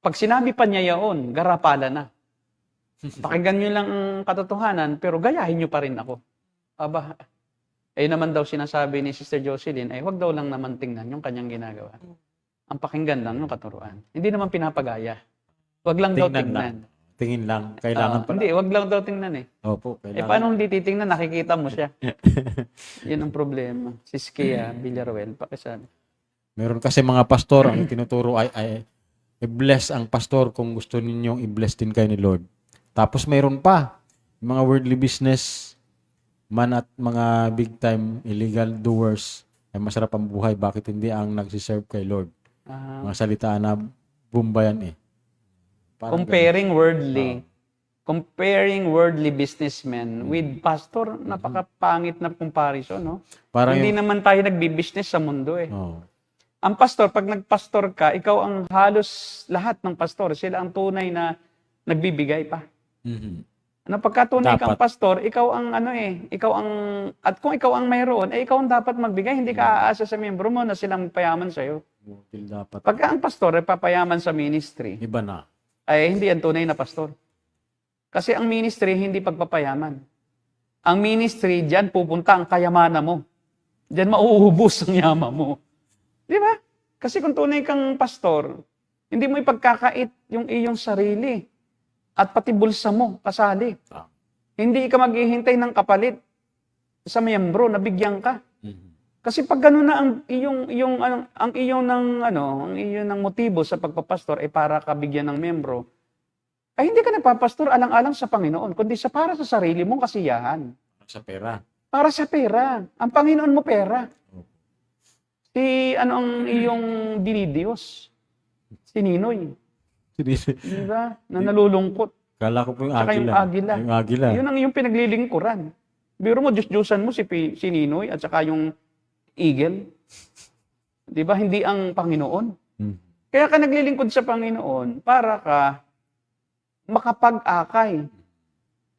[SPEAKER 3] Pag sinabi pa niya yaon, garapala na. Pakinggan nyo lang ang katotohanan, pero gayahin nyo pa rin ako. Aba, naman daw sinasabi ni Sister Jocelyn, wag daw lang naman tingnan yung kanyang ginagawa. Ang pakinggan lang yung katuruan. Hindi naman pinapagaya. Wag lang daw tingnan.
[SPEAKER 2] Tingin lang. Kailangan pala.
[SPEAKER 3] Hindi, wag lang daw tingnan eh.
[SPEAKER 2] Opo, kailangan.
[SPEAKER 3] Paano hindi titingnan? Nakikita mo siya. Yun ang problema. Si Skia Villaruel, pakisabi.
[SPEAKER 2] Meron kasi mga pastor, ang tinuturo ay i-bless ang pastor kung gusto ninyong i-bless din kayo ni Lord. Tapos mayroon pa, mga worldly business man at mga big time illegal doers ay masarap ang buhay. Bakit hindi ang nagsiserve kay Lord? Mga salita na bumbayan eh. Parang comparing worldly businessmen with pastor, napakapangit na comparison, no? Parang
[SPEAKER 3] hindi naman tayo nagbi-business sa mundo eh.
[SPEAKER 2] Oh.
[SPEAKER 3] Ang pastor, pag nagpastor ka, ikaw ang halos lahat ng pastor, sila ang tunay na nagbibigay pa.
[SPEAKER 2] Mhm.
[SPEAKER 3] Ano, pagkatunay kang
[SPEAKER 2] Dapat.
[SPEAKER 3] pastor, ikaw ang at kung ikaw ang mayroon, ikaw ang dapat magbigay, hindi ka aasa sa miyembro mo na silang payaman sa'yo.
[SPEAKER 2] Dapat.
[SPEAKER 3] Pagka ang pastor ay papayaman sa ministry,
[SPEAKER 2] Iba na.
[SPEAKER 3] ay hindi yan tunay na pastor. Kasi ang ministry, hindi pagpapayaman. Ang ministry, diyan pupunta ang kayamanan mo. Diyan mauubos ang yaman mo. Di ba? Kasi kung tunay kang pastor, hindi mo ipagkakait yung iyong sarili at pati bulsa mo, kasali. Hindi ka maghihintay ng kapalit sa miyembro na bigyan ka. Kasi pag gano'n na ang iyong motibo sa pagpapastor ay para ka bigyan ng miyembro, ay hindi ka nagpapastor alang-alang sa Panginoon, kundi para sa sarili mong kasiyahan.
[SPEAKER 2] Sa pera.
[SPEAKER 3] Para sa pera. Ang Panginoon mo pera. Ang iyong dinidiyos? Si Ninoy. Di ba? Na nalulungkot.
[SPEAKER 2] Kala ko po yung
[SPEAKER 3] Saka
[SPEAKER 2] agila.
[SPEAKER 3] yung agila.
[SPEAKER 2] Yung agila.
[SPEAKER 3] Yun ang iyong pinaglilingkuran. Biro mo, Diyos-Diyosan mo si Ninoy at saka yung eagle. Di ba? Hindi ang Panginoon. Kaya ka naglilingkod sa Panginoon para ka makapag-akay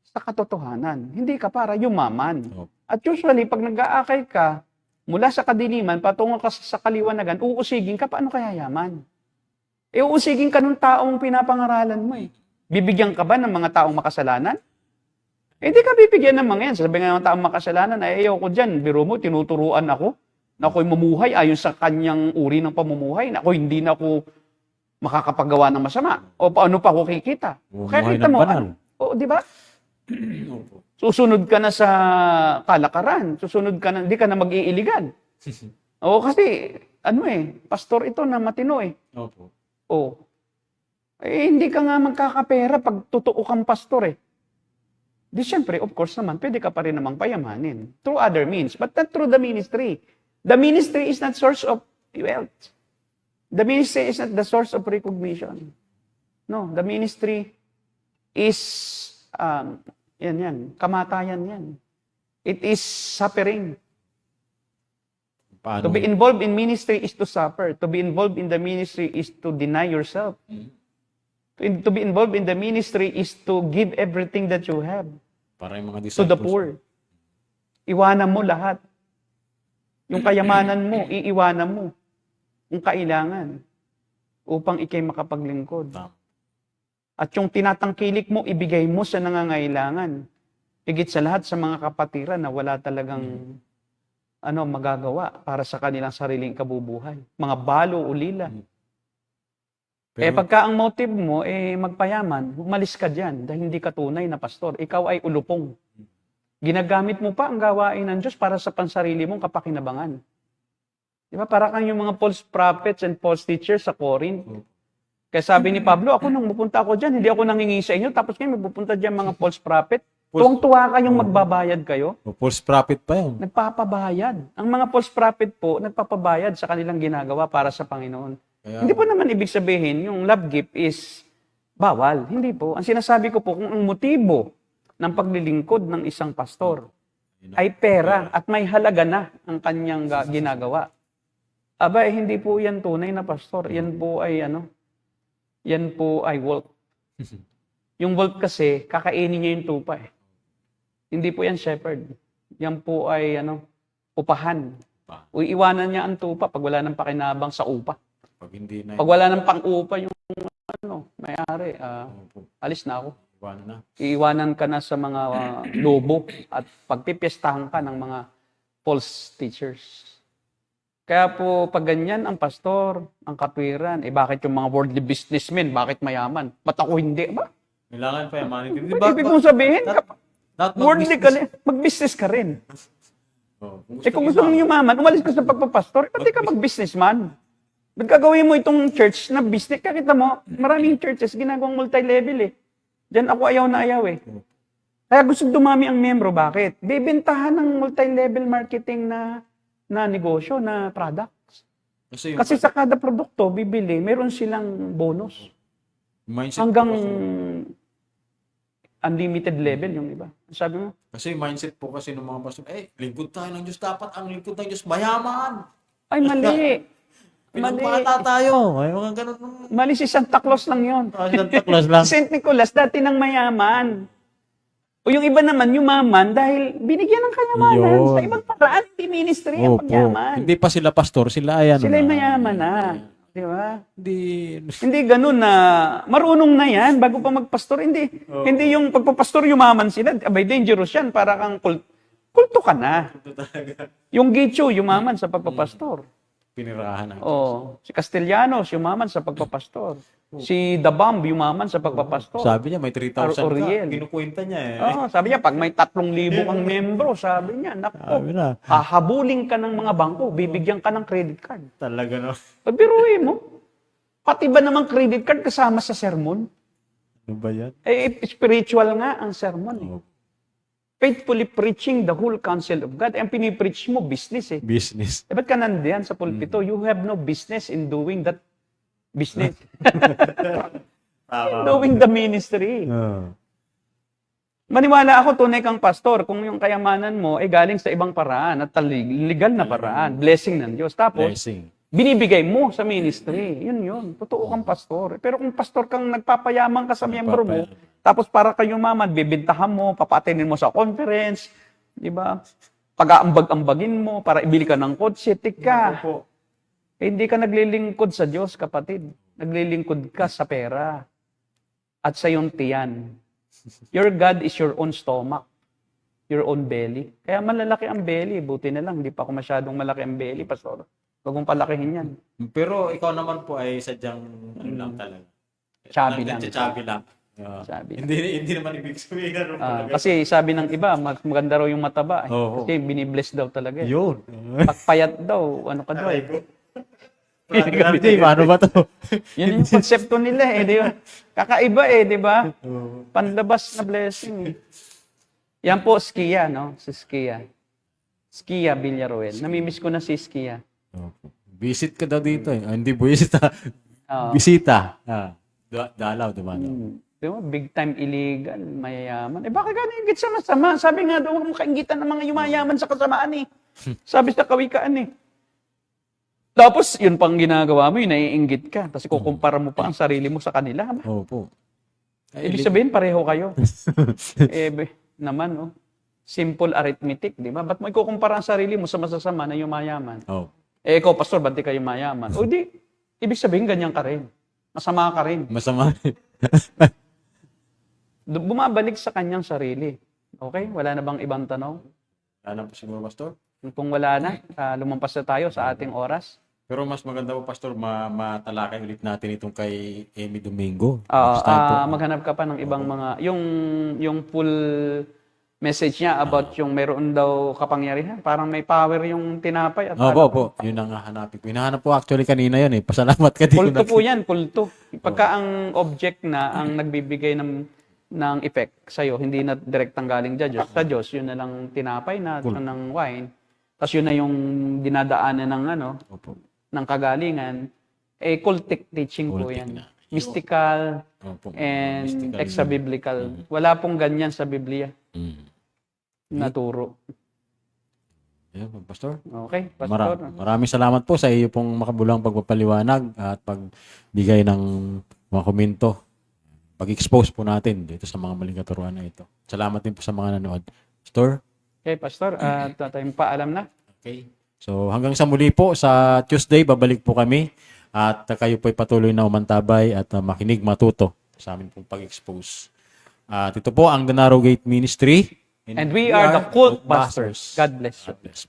[SPEAKER 3] sa katotohanan. Hindi ka para yumaman. At usually, pag nag-aakay ka, mula sa kadiliman, patungo ka sa kaliwanagan, uusigin ka, paano kaya yaman? Uusigin ka ng taong pinapangaralan mo eh. Bibigyan ka ba ng mga taong makasalanan? Hindi ka bibigyan ng mga yan. Sabi nga ng taong makasalanan, ayaw ko dyan. Biro mo, tinuturuan ako na ako'y mamuhay ayon sa kanyang uri ng pamumuhay, na ako hindi na ako makakapagawa ng masama. O paano pa ako kikita? Kaya kita mo, di ba? Susunod ka na sa kalakaran. Susunod ka na, hindi ka na mag-iiligan. Kasi, pastor ito na matino eh.
[SPEAKER 2] Opo.
[SPEAKER 3] Hindi ka nga magkakapera pag totoo kang pastor eh. Di syempre, of course naman, pwede ka pa rin namang payamanin. Through other means, but not through the ministry. The ministry is not source of wealth. The ministry is not the source of recognition. No, the ministry is, kamatayan yan. It is suffering.
[SPEAKER 2] Paano?
[SPEAKER 3] To be involved in ministry is to suffer. To be involved in the ministry is to deny yourself. To be involved in the ministry is to give everything that you have
[SPEAKER 2] Para yung mga
[SPEAKER 3] to the
[SPEAKER 2] disciples.
[SPEAKER 3] poor. Iwanan mo lahat. Yung kayamanan mo, iiwanan mo. Yung kailangan upang ikay makapaglingkod. At yung tinatangkilik mo, ibigay mo sa nangangailangan. Higit sa lahat sa mga kapatiran na wala talagang magagawa para sa kanilang sariling kabubuhay. Mga balo, ulila. Pagka ang motive mo, magpayaman, umalis ka dyan dahil hindi ka tunay na pastor. Ikaw ay ulupong. Ginagamit mo pa ang gawain ng Diyos para sa pansarili mong kapakinabangan. Di ba? Para kang yung mga false prophets and false teachers sa Corinth. Kaya sabi ni Pablo, ako nang pupunta ako dyan, hindi ako nangingi sa inyo, tapos kayo magpupunta dyan mga false prophet. Tuwang-tuwa kayong magbabayad kayo.
[SPEAKER 2] False prophet pa yun.
[SPEAKER 3] Nagpapabayad. Ang mga false prophet po, nagpapabayad sa kanilang ginagawa para sa Panginoon. Hindi po naman ibig sabihin, yung love gift is bawal. Hindi po. Ang sinasabi ko po, kung ang motibo ng paglilingkod ng isang pastor ay pera at may halaga na ang kanyang ginagawa. Aba, hindi po yan tunay na pastor. Yan po ay yan po ay wolf. Yung wolf kasi, kakainin niya yung tupa eh. Hindi po yan shepherd. Yan po ay upahan. Iiwanan niya ang tupa pag wala nang pakinabang sa upa.
[SPEAKER 2] Pag hindi na,
[SPEAKER 3] Pag wala nang pang-upa yung may-ari, alis na ako.
[SPEAKER 2] iwanan na.
[SPEAKER 3] Iiwanan ka na sa mga lobo at pagpipiestahan ka ng mga false teachers. Kaya po, pag ganyan ang pastor, ang katwiran, bakit yung mga worldly businessmen, bakit mayaman? Ba't ako hindi? Ba?
[SPEAKER 2] Kailangan pa yamanin.
[SPEAKER 3] Ibig kong sabihin, worldly ka rin,
[SPEAKER 2] mag-business.
[SPEAKER 3] mag-business ka rin.
[SPEAKER 2] Kung
[SPEAKER 3] Kung gusto mong yumaman, umalis ka sa pagpapastor, pati ka mag-businessman. Ba't gagawin mo itong church na business? Kakita mo, maraming churches ginagawang multi-level eh. Diyan ako ayaw na ayaw eh. Kaya gusto dumami ang membro, bakit? Bibentahan ng multi-level marketing na negosyo, na products. Kasi sa kada produkto, bibili, meron silang bonus.
[SPEAKER 2] mindset
[SPEAKER 3] Hanggang
[SPEAKER 2] po
[SPEAKER 3] unlimited level yung iba. Sabi mo,
[SPEAKER 2] kasi mindset po kasi ng mga pastor, lingkod tayo ng Diyos. Dapat ang lingkod ng Diyos mayaman.
[SPEAKER 3] ay mali.
[SPEAKER 2] Pinagpata tayo. Ay, mga ganun.
[SPEAKER 3] Mali si Santa Claus lang yun.
[SPEAKER 2] Santa Claus lang.
[SPEAKER 3] Si St. Nicholas, dati ng mayaman. O yung iba naman, yumaman dahil binigyan ng kayamanan.
[SPEAKER 2] Yun.
[SPEAKER 3] Sa ibang paraan, hindi ministry ang pagyaman.
[SPEAKER 2] Hindi pa sila pastor, sila ay
[SPEAKER 3] Sila yung mayaman na. Di ba?
[SPEAKER 2] Hindi.
[SPEAKER 3] Hindi ganun na marunong na yan bago pa magpastor. Hindi yung pagpapastor yumaman sila. Abay, dangerous yan. Para kang kulto ka na. Yung Gicho, yumaman sa pagpapastor.
[SPEAKER 2] Pinirahan ang
[SPEAKER 3] Si Castellanos, yumaman sa pagpapastor. Si The Bomb, yumaman sa pagpapastor.
[SPEAKER 2] Sabi niya, may 3,000
[SPEAKER 3] Oriel.
[SPEAKER 2] ka. Kinukwenta niya eh.
[SPEAKER 3] Sabi niya, pag may 3,000 kang membro, sabi niya,
[SPEAKER 2] Sabi
[SPEAKER 3] nako,
[SPEAKER 2] na.
[SPEAKER 3] hahabulin ka ng mga bangko, bibigyan ka ng credit card.
[SPEAKER 2] Talaga no.
[SPEAKER 3] Pabiruin mo. Pati ba namang credit card kasama sa sermon?
[SPEAKER 2] Ano ba yan?
[SPEAKER 3] Spiritual nga ang sermon.
[SPEAKER 2] Oh,
[SPEAKER 3] Faithfully preaching the whole counsel of God. Ang pinipreach mo, business eh.
[SPEAKER 2] business.
[SPEAKER 3] Ba't ka nandiyan sa pulpito? You have no business in doing that business. Doing the ministry. Maniwala ako, tunay kang pastor, kung yung kayamanan mo ay galing sa ibang paraan at legal na paraan, blessing ng Diyos. Tapos,
[SPEAKER 2] Blessing.
[SPEAKER 3] binibigay mo sa ministry. Yun. Totoo kang pastor. Pero kung pastor kang nagpapayaman ka sa miyembro mo, tapos para kayong maman, bibintahan mo, papatinin mo sa conference, di ba? Pag-aambag-ambagin mo para ibili ka ng kotse, tika. Hindi ka naglilingkod sa Diyos, kapatid. Naglilingkod ka sa pera at sa iyong tiyan. Your God is your own stomach, your own belly. Kaya malalaki ang belly. Buti na lang, hindi pa ako masyadong malaki ang belly, pastor. Huwag mong palakihin yan.
[SPEAKER 2] Pero ikaw naman po ay sadyang ano lang talaga.
[SPEAKER 3] Chubby lang.
[SPEAKER 2] Chubby lang.
[SPEAKER 3] Chubby lang.
[SPEAKER 2] Hindi naman ibig sabihin ano talaga.
[SPEAKER 3] Kasi sabi ng iba, mas maganda raw yung mataba.
[SPEAKER 2] Oo.
[SPEAKER 3] Kasi binibless daw talaga.
[SPEAKER 2] Yun.
[SPEAKER 3] Pagpayat daw, ano ka daw.
[SPEAKER 2] Grabe, paano ba to?
[SPEAKER 3] Yun yung konsepto nila eh, di ba? Kakaiba eh, di ba? Panlabas na blessing eh. Yan po, Skia, no? Si Skia. Skia Villaruel. Namimiss ko na si Skia.
[SPEAKER 2] Visit ka daw dito eh. Hindi bisita.
[SPEAKER 3] Oo.
[SPEAKER 2] Bisita. Dalaw, diba?
[SPEAKER 3] Di ba? Big time illegal, mayayaman. Bakit ka naingit sa masama? Sabi nga daw, huwag mo kaingitan ng mga yumayaman sa kasamaan eh. Sabi sa kawikaan eh. Tapos, yun pang ginagawa mo, yun, naiinggit ka. Tapos kukumpara mo pa ang sarili mo sa kanila.
[SPEAKER 2] Opo.
[SPEAKER 3] Ibig sabihin, pareho kayo. Naman, oh. Simple arithmetic, di ba? Ba't mo ikukumpara ang sarili mo sa masasama na yumayaman?
[SPEAKER 2] Oh.
[SPEAKER 3] Ikaw, pastor, ba't di ka yumayaman? O di, ibig sabihin, ganyan ka rin. Masama ka rin.
[SPEAKER 2] Masama.
[SPEAKER 3] Bumabalik sa kanyang sarili. Okay? Wala na bang ibang tanong?
[SPEAKER 2] Ano po siguro, Pastor?
[SPEAKER 3] Kung wala na, lumampas na tayo sa ating oras.
[SPEAKER 2] Pero mas maganda po, Pastor, matalakay ulit natin itong kay Amy Domingo.
[SPEAKER 3] Maghanap ka pa ng ibang mga, yung full message niya about yung meron daw kapangyarihan. Parang may power yung tinapay. At
[SPEAKER 2] Opo. Yun ang hanapin ko. Hinahanap po actually kanina yun eh. Pasalamat ka dito.
[SPEAKER 3] kulto po yan, kulto. Pagka ang object na ang nagbibigay ng effect sa'yo, hindi na direktang galing sa Diyos, yun na lang tinapay na ng wine. Tapos yun na yung dinadaanan ng
[SPEAKER 2] Opo.
[SPEAKER 3] ng kagalingan, cultic teaching po
[SPEAKER 2] Cultic
[SPEAKER 3] yan.
[SPEAKER 2] na.
[SPEAKER 3] Mystical
[SPEAKER 2] Opo.
[SPEAKER 3] and
[SPEAKER 2] Mystical.
[SPEAKER 3] extra-biblical. Wala pong ganyan sa Biblia
[SPEAKER 2] Mm.
[SPEAKER 3] na turo.
[SPEAKER 2] Ayun, Pastor.
[SPEAKER 3] Okay, Pastor.
[SPEAKER 2] Maraming salamat po sa iyo pong makabulang pagpapaliwanag at pagbigay ng mga komento. Pag-expose po natin dito sa mga maling katuruan na ito. Salamat din po sa mga nanood. Pastor?
[SPEAKER 3] Okay, Pastor. Tayong paalam na.
[SPEAKER 2] Okay. So hanggang sa muli po sa Tuesday, babalik po kami at kayo po ay patuloy na umantabay at makinig, matuto sa amin pong pag-expose. At ito po ang The Narrow Gate Ministry.
[SPEAKER 3] And we are the Cult Busters. God bless you.
[SPEAKER 2] God bless.